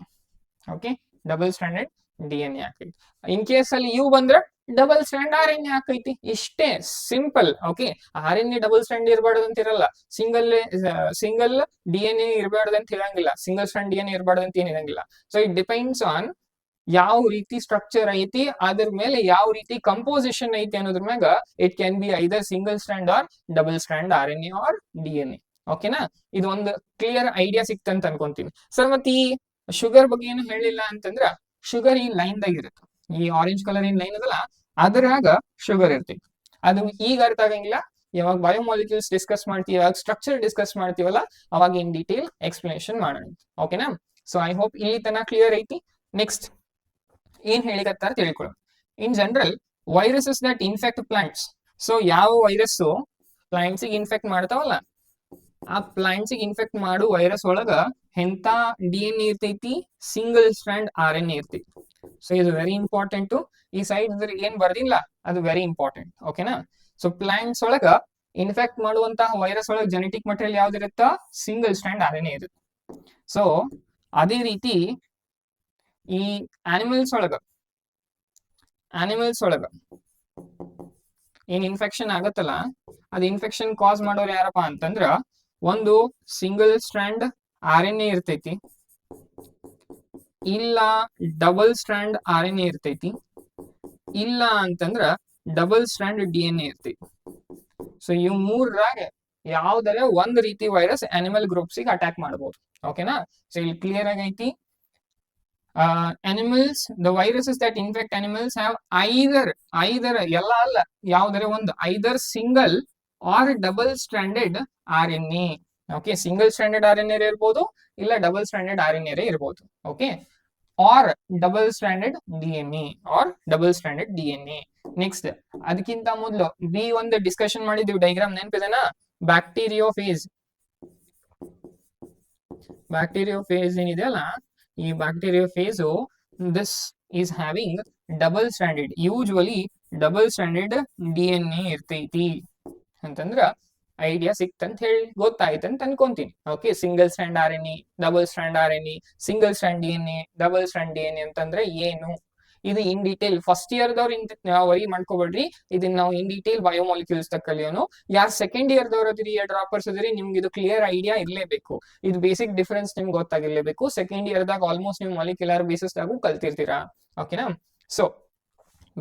Okay, double standard DNA ಆಗ್ತೈತಿ. ಇನ್ ಕೇಸ್ ಅಲ್ಲಿ U ಬಂದ್ರ ಡಬಲ್ ಸ್ಟ್ಯಾಂಡ್ RNA ಹಾಕೈತಿ. ಇಷ್ಟೇ simple. Okay, RNA double stand ಇರಬಾರ್ದು ಅಂತ ಇರಲ್ಲ, ಸಿಂಗಲ್ DNA ಇರಬಾರ್ದು ಅಂತ ಹೇಳಂಗಿಲ್ಲ, ಸಿಂಗಲ್ ಸ್ಟ್ಯಾಂಡ್ DNA ಇರಬಾರ್ದು ಅಂತ ಏನ್ ಇರಂಗಿಲ್ಲ. ಸೊ ಇಟ್ ಡಿಪೆಂಡ್ಸ್ ಆನ್ ಯಾವ ರೀತಿ ಸ್ಟ್ರಕ್ಚರ್ ಐತಿ, ಅದ್ರ ಮೇಲೆ ಯಾವ ರೀತಿ ಕಂಪೋಸಿಷನ್ ಐತಿ ಅನ್ನೋದ್ರ ಮ್ಯಾಗ it can be either single strand or double strand RNA or DNA. ಓಕೆನಾ? ಇದು ಒಂದು ಕ್ಲಿಯರ್ ಐಡಿಯಾ ಸಿಕ್ತಂತ ಅನ್ಕೊಂತೀನಿ. ಸರ್ ಮತ್ತೆ ಈ ಶುಗರ್ ಬಗ್ಗೆ ಏನು ಹೇಳಿಲ್ಲ ಅಂತಂದ್ರ, ಶುಗರ್ ಈ ಲೈನ್ ದಾಗ ಇರುತ್ತೆ. ಈ ಆರೆಂಜ್ ಕಲರ್ ಏನ್ ಲೈನ್ ಅದಲ್ಲ ಅದ್ರಾಗ ಶುಗರ್ ಇರ್ತೈತಿ. ಅದು ಈಗ ಅರ್ಥ ಆಗಂಗಿಲ್ಲ, ಯಾವಾಗ ಬಯೋಮಾಲಿಕ್ಯೂಲ್ಸ್ ಡಿಸ್ಕಸ್ ಮಾಡ್ತೀವಿ, ಯಾವಾಗ ಸ್ಟ್ರಕ್ಚರ್ ಡಿಸ್ಕಸ್ ಮಾಡ್ತೀವಲ್ಲ ಅವಾಗ ಇನ್ ಡೀಟೇಲ್ ಎಕ್ಸ್ಪ್ಲನೇಷನ್ ಮಾಡೋಣ. ಓಕೆನಾ? ಸೊ ಐ ಹೋಪ್ ಇಲ್ಲಿ ತನಕ ಕ್ಲಿಯರ್ ಐತಿ. ನೆಕ್ಸ್ಟ್ ಏನ್ ಹೇಳಿಕತ್ತಾರ ತಿಳ್ಕೊಳ್ಳೋಣ. In general viruses that infect plants. So ಯಾವ ವೈರಸ್ ಪ್ಲಾಂಟ್ಸ್ ಇನ್ಫೆಕ್ಟ್ ಮಾಡ್ತಾವಲ್ಲ, ಆ ಪ್ಲಾಂಟ್ಸ್ ಇನ್ಫೆಕ್ಟ್ ಮಾಡು ವೈರಸ್ ಒಳಗ ಎಂತ DNA ಇರ್ತೈತಿ, ಸಿಂಗಲ್ ಸ್ಟ್ರಾಂಡ್ RNA ಇರ್ತೈತಿ. ಸೊ ಇದು ವೆರಿ ಇಂಪಾರ್ಟೆಂಟ್. ಈ ಸೈಡ್ ಏನ್ ಬರ್ದಿಲ್ಲ ಅದು ವೆರಿ ಇಂಪಾರ್ಟೆಂಟ್. ಓಕೆನಾ? ಸೊ ಪ್ಲಾಂಟ್ಸ್ ಒಳಗ ಇನ್ಫೆಕ್ಟ್ ಮಾಡುವಂತಹ ವೈರಸ್ ಒಳಗ ಜೆನೆಟಿಕ್ ಮಟೀರಿಯಲ್ ಯಾವ್ದಿರುತ್ತ, ಸಿಂಗಲ್ ಸ್ಟ್ರಾಂಡ್ RNA ಇರುತ್ತೆ. ಸೊ ಅದೇ ರೀತಿ ಈ ಆನಿಮಲ್ಸ್ ಒಳಗ ಏನ್ ಇನ್ಫೆಕ್ಷನ್ ಆಗತ್ತಲ್ಲ, ಅದು ಇನ್ಫೆಕ್ಷನ್ ಕಾಸ್ ಮಾಡೋರು ಯಾರಪ್ಪ ಅಂತಂದ್ರ ಒಂದು ಸಿಂಗಲ್ ಸ್ಟ್ರಾಂಡ್ RNA ಇರ್ತೈತಿ, ಇಲ್ಲ ಡಬಲ್ ಸ್ಟ್ರಾಂಡ್ RNA ಇರ್ತೈತಿ, ಇಲ್ಲ ಅಂತಂದ್ರ ಡಬಲ್ ಸ್ಟ್ರಾಂಡ್ DNA ಇರ್ತೈತಿ. ಸೊ ಇವ್ ಮೂರಾಗ ಯಾವ್ದಾರ ಒಂದ್ ರೀತಿ ವೈರಸ್ ಅನಿಮಲ್ ಗ್ರೂಪ್ಸ್ ಅಟ್ಯಾಕ್ ಮಾಡಬಹುದು. ಓಕೆನಾ? ಸೊ ಇಲ್ಲಿ ಕ್ಲಿಯರ್ ಆಗೈತಿ. animals, the viruses that infect animals have either ಎಲ್ಲ ಅಲ್ಲ, ಯಾವ್ದಾರ ಒಂದು either single or double stranded RNA. Okay, single stranded RNA ಇರ್ಬೋದು, ಇಲ್ಲ ಡಬಲ್ ಸ್ಟ್ರಾಂಡೆಡ್ RNA ಇರ್ಬೋದು. Okay, or double stranded DNA. Next ಅದಕ್ಕಿಂತ ಮೊದಲು ಬಿ ಒಂದು ಡಿಸ್ಕಷನ್ ಮಾಡಿದ್ವಿ, ಡೈಗ್ರಾಮ್ ನೆನಪಿದೆನಾ? ಬ್ಯಾಕ್ಟೀರಿಯೋಫೇಸ್ ಏನಿದೆಯಲ್ಲ, ಈ bacteriophage this is having double stranded, usually double stranded DNA ಇರ್ತೈತಿ ಅಂತಂದ್ರ ಐಡಿಯಾ ಸಿಕ್ತಂತ ಹೇಳಿ ಗೊತ್ತಾಯ್ತಂತ ಅನ್ಕೊಂತೀನಿ. Okay, single strand RNA, double strand RNA, single strand DNA, double strand DNA ಅಂತಂದ್ರೆ ಏನು, ಇದು ಇನ್ ಡೀಟೇಲ್ ಫಸ್ಟ್ ಇಯರ್ದವ್ರು ವರಿ ಮಾಡ್ಕೋಬೇಡ್ರಿ. ಇದನ್ನ ನಾವು ಇನ್ ಡೀಟೇಲ್ ಬಯೋಮಾಲಿಕ್ಯೂಲ್ಸ್ ಕಲಿಯೋನು. ಯಾರು ಸೆಕೆಂಡ್ ಇಯರ್ದವ್ರು ಅದಿರಿ, ಡ್ರಾಪರ್ಸ್ ಅದಿರಿ, ನಿಮ್ಗೆ ಇದು ಕ್ಲಿಯರ್ ಐಡಿಯಾ ಇರ್ಲೇಬೇಕು. ಇದು ಬೇಸಿಕ್ ಡಿಫರೆನ್ಸ್ ನಿಮ್ಗೆ ಗೊತ್ತಾಗಿರ್ಲೇಬೇಕು. ಸೆಕೆಂಡ್ ಇಯರ್ದಾಗ ಆಲ್ಮೋಸ್ಟ್ ನೀವು ಮಾಲಿಕ್ಯುಲರ್ ಬೇಸಿಸ್ ದಾಗೂ ಕಲ್ತಿರ್ತೀರಾ. ಓಕೆನಾ? ಸೊ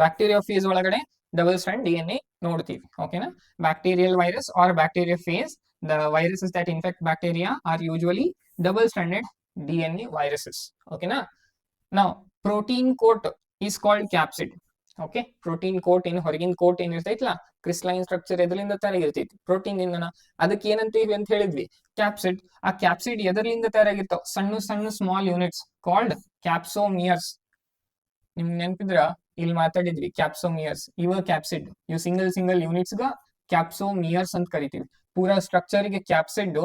ಬ್ಯಾಕ್ಟೀರಿಯೋಫೇಸ್ ಒಳಗಡೆ ಡಬಲ್ ಸ್ಟ್ರಾಂಡ್ DNA ನೋಡ್ತೀವಿ. ಓಕೆನಾ? Bacterial virus or bacteriophage, the viruses that infect bacteria are usually double stranded DNA viruses. Okay na? Now protein coat is called capsid. Okay, protein coat in ಹೊರಗಿನ coat ಏನ್ ಇರ್ತೈತಲ್ಲ, crystalline structure ಎದರಿಂದ ತಯಾರಾಗಿರ್ತೈತಿ, protein ಇಂದನ. ಅದಕ್ಕೆ ಏನಂತೀವಿ ಅಂತ ಹೇಳಿದ್ವಿ, capsid. ಆ capsid ಎದರ್ಲಿಂದ ತಯಾರಾಗಿರ್ತಾವ, ಸಣ್ಣ ಸಣ್ಣ ಸ್ಮಾಲ್ ಯೂನಿಟ್ಸ್ ಕಾಲ್ಡ್ ಕ್ಯಾಪ್ಸೋಮಿಯರ್ಸ್. ನಿಮ್ಗೆ ನೆನಪಿದ್ರ ಇಲ್ಲಿ ಮಾತಾಡಿದ್ವಿ ಕ್ಯಾಪ್ಸೋಮಿಯರ್ಸ್, ಇವ ಕ್ಯಾಪ್ಸಿಡ್, ಇವು ಸಿಂಗಲ್ ಯೂನಿಟ್ಸ್ ಗ ಕ್ಯಾಪ್ಸೋಮಿಯರ್ಸ್ ಅಂತ ಕರಿತೀವಿ. ಪೂರಾ ಸ್ಟ್ರಕ್ಚರ್ ಗೆ capsid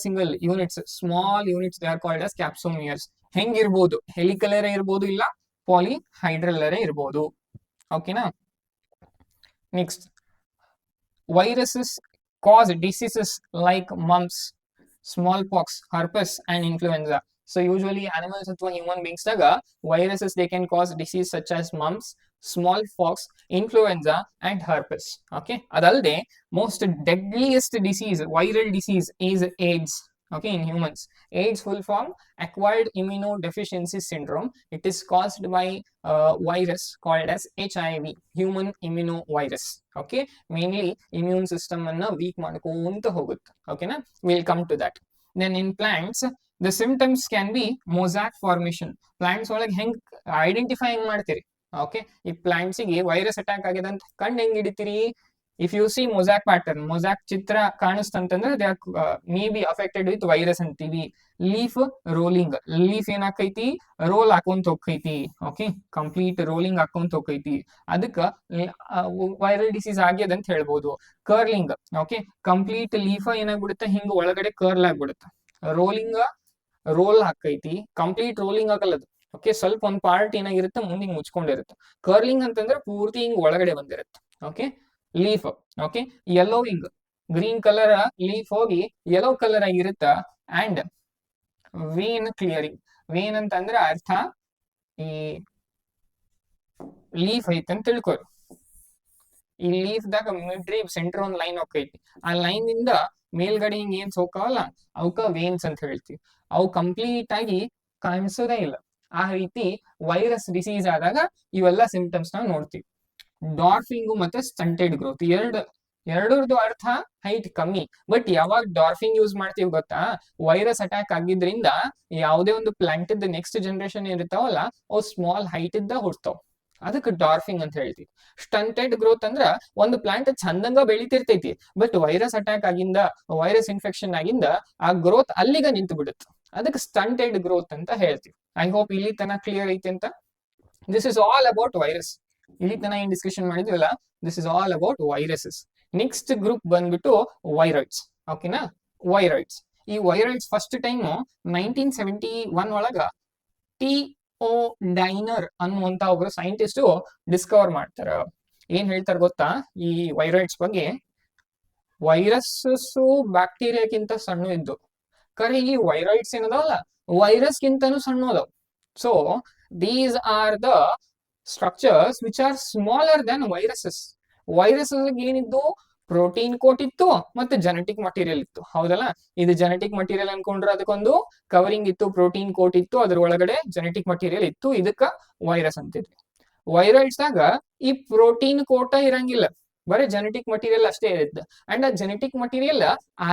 single units, small units, they are called as capsomeres. ಹೆಂಗಿರ್ಬೋದು, ಹೆಲಿಕಲರೇ ಇರ್ಬೋದು, ಇಲ್ಲ ಪಾಲಿಹೈಡ್ರಲ್ಲರೇ ಇರ್ಬೋದು. ಓಕೆನಾ? Next, viruses cause diseases like mumps, smallpox, herpes and influenza. So usually animals ಅಥವಾ human beings daga viruses they can cause disease such as mumps, smallpox, influenza and herpes. Okay, adalde most deadliest disease, viral disease is AIDS. Okay, in humans, AIDS full form acquired immunodeficiency syndrome. It is caused by virus called as HIV, human immunovirus. Okay, mainly immune system anna weak ಮಾಡ್ಕೊಂತ ಹೋಗುತ್ತೆ. Okay na, we'll come to that. Then in plants the symptoms can be mosaic formation. Plants ಒಳಗೆ ಹೆಂಗ್ identify ಹೆಂಗ್ ಮಾಡ್ತೀರಿ? Okay, ಈ plants ಗೆ virus attack ಆಗಿದೆ ಅಂತ ಕಂಡು ಹೆಂಗ್ ಹಿಡಿತೀರಿ? If you see mosaic pattern, mosaic ಚಿತ್ರ ಕಾಣಿಸ್ತಂತಂದ್ರೆ they are may be affected with virus ಅಂತೀವಿ. ಲೀಫ್ ರೋಲಿಂಗ್, ಲೀಫ್ ಏನಾಕೈತಿ, ರೋಲ್ ಹಾಕೊಂತ ಹೋಗ್ತೈತಿ. ಓಕೆ, ಕಂಪ್ಲೀಟ್ ರೋಲಿಂಗ್ ಹಾಕೊಂತ ಹೋಗ್ತೈತಿ, ಅದಕ್ಕ ವೈರಲ್ ಡಿಸೀಸ್ ಆಗ್ಯದ ಅಂತ ಹೇಳ್ಬೋದು. ಕರ್ಲಿಂಗ್, ಓಕೆ, ಕಂಪ್ಲೀಟ್ ಲೀಫ್ ಏನಾಗ್ಬಿಡುತ್ತೆ, ಹಿಂಗ ಒಳಗಡೆ ಕರ್ಲ್ ಆಗ್ಬಿಡುತ್ತೆ. ರೋಲಿಂಗ್ ರೋಲ್ ಹಾಕೈತಿ, ಕಂಪ್ಲೀಟ್ ರೋಲಿಂಗ್ ಆಗಲ್ಲದು. ಓಕೆ, ಸ್ವಲ್ಪ ಒಂದ್ ಪಾರ್ಟ್ ಏನಾಗಿರುತ್ತೆ ಮುಂದಿಗೆ ಮುಚ್ಕೊಂಡಿರುತ್ತೆ. ಕರ್ಲಿಂಗ್ ಅಂತಂದ್ರೆ ಪೂರ್ತಿ ಹಿಂಗ್ ಒಳಗಡೆ ಬಂದಿರುತ್ತೆ. Okay, leaf, okay, yellowing, green colour leaf ಹೋಗಿ ಯೆಲ್ಲೋ ಕಲರ್ ಆಗಿರುತ್ತ. ಅಂಡ್ ವೇನ್ ಕ್ಲಿಯರಿಂಗ್, ವೇನ್ ಅಂತಂದ್ರೆ ಅರ್ಥ ಈ ಲೀಫ್ ಐತೆ ಅಂತ ತಿಳ್ಕೊರಿ. ಈ ಲೀಫ್ ದಾಗ ಮಿಡ್ರಿ ಸೆಂಟರ್ ಒಂದ್ ಲೈನ್ ಹೋಗೈತಿ, ಆ ಲೈನ್ ಇಂದ ಮೇಲ್ಗಡೆ ಹಿಂಗ್ ಏನ್ ಹೋಗ್ತಾವಲ್ಲ ಅವಕ್ಕ ವೇನ್ಸ್ ಅಂತ ಹೇಳ್ತೀವಿ. ಅವು ಕಂಪ್ಲೀಟ್ ಆಗಿ ಕಾಣಿಸೋದೇ ಇಲ್ಲ. ಆ ರೀತಿ ವೈರಸ್ ಡಿಸೀಸ್ ಆದಾಗ ಇವೆಲ್ಲ ಸಿಂಪ್ಟಮ್ಸ್ ನಾವು ನೋಡ್ತೀವಿ. ಡಾರ್ಫಿಂಗು ಮತ್ತೆ ಸ್ಟಂಟೆಡ್ ಗ್ರೋತ್, ಎರಡರದ್ದು ಅರ್ಥ ಹೈಟ್ ಕಮ್ಮಿ. ಬಟ್ ಯಾವಾಗ ಡಾರ್ಫಿಂಗ್ ಯೂಸ್ ಮಾಡ್ತೀವಿ ಗೊತ್ತಾ, ವೈರಸ್ ಅಟ್ಯಾಕ್ ಆಗಿದ್ರಿಂದ ಯಾವುದೇ ಒಂದು ಪ್ಲಾಂಟ್ ನೆಕ್ಸ್ಟ್ ಜನರೇಷನ್ ಇರ್ತಾವಲ್ಲ ಅವು ಸ್ಮಾಲ್ ಹೈಟ್ ಇದ್ದ ಹುಡ್ತಾವ್. ಅದಕ್ಕೆ ಡಾರ್ಫಿಂಗ್ ಅಂತ ಹೇಳ್ತೀವಿ. ಸ್ಟಂಟೆಡ್ ಗ್ರೋತ್ ಅಂದ್ರ ಒಂದು ಪ್ಲಾಂಟ್ ಚಂದಂಗ ಬೆಳಿತಿರ್ತೈತಿ, ಬಟ್ ವೈರಸ್ ಅಟ್ಯಾಕ್ ಆಗಿಂದ, ವೈರಸ್ ಇನ್ಫೆಕ್ಷನ್ ಆಗಿಂದ ಆ ಗ್ರೋತ್ ಅಲ್ಲಿಗ ನಿಂತು ಬಿಡುತ್ತೆ. ಅದಕ್ಕೆ ಸ್ಟಂಟೆಡ್ ಗ್ರೋತ್ ಅಂತ ಹೇಳ್ತೀವಿ. ಐ ಹೋಪ್ ಇಲ್ಲಿ ತನಕ ಕ್ಲಿಯರ್ ಐತಿ ಅಂತ. This is all about virus. ಇಲ್ಲಿ ತನಕ ಏನ್ ಡಿಸ್ಕಷನ್ ಮಾಡಿದ್ವಲ್ಲ, this is all about viruses. Next group ಬಂದ್ಬಿಟ್ಟು ವೈರಾಯ್ಡ್ಸ್. ಓಕೆನಾ? ವೈರಾಯ್ಡ್ಸ್. ಈ ವೈರಾಯ್ಡ್ಸ್ ಫಸ್ಟ್ ಟೈಮ್ 1971 ಒಳಗ ಟಿ.ಒ. ಡೈನರ್ ಅನ್ನುವಂತ ಒಬ್ರು ಸೈಂಟಿಸ್ಟ್ ಡಿಸ್ಕವರ್ ಮಾಡ್ತಾರ. ಏನ್ ಹೇಳ್ತಾರ ಗೊತ್ತಾ ಈ ವೈರಾಯ್ಡ್ಸ್ ಬಗ್ಗೆ? ವೈರಸ್ಸಸ್ ಬ್ಯಾಕ್ಟೀರಿಯಾಕ್ಕಿಂತ ಸಣ್ಣ ಇದ್ದು, ಖರೆ ಈ ವೈರಾಯ್ಡ್ಸ್ ಏನದಾವಲ್ಲ ವೈರಸ್ ಗಿಂತನೂ ಸಣ್ಣ ಅದಾವ. So these are the structures which are smaller than viruses. Viruses ಏನಿದ್ದು ಪ್ರೋಟೀನ್ ಕೋಟ್ ಇತ್ತು ಮತ್ತೆ ಜೆನೆಟಿಕ್ ಮಟೀರಿಯಲ್ ಇತ್ತು, ಹೌದಲ್ಲ? ಇದು ಜೆನೆಟಿಕ್ ಮಟೀರಿಯಲ್ ಅನ್ಕೊಂಡ್ರೆ ಅದಕ್ಕೊಂದು ಕವರಿಂಗ್ ಇತ್ತು, ಪ್ರೋಟೀನ್ ಕೋಟ್ ಇತ್ತು, ಅದ್ರ ಒಳಗಡೆ ಜೆನೆಟಿಕ್ ಮಟೀರಿಯಲ್ ಇತ್ತು, ಇದಕ್ಕ ವೈರಸ್ ಅಂತಿದ್ವಿ. ವೈರಾಯ್ಡ್ಸ್ ಆಗ ಈ ಪ್ರೋಟೀನ್ ಕೋಟ ಇರಂಗಿಲ್ಲ, ಬರೀ ಜೆನೆಟಿಕ್ ಮಟೀರಿಯಲ್ ಅಷ್ಟೇ ಇರುತ್ತೆ. ಅಂಡ್ ಆ ಜೆನೆಟಿಕ್ ಮಟೀರಿಯಲ್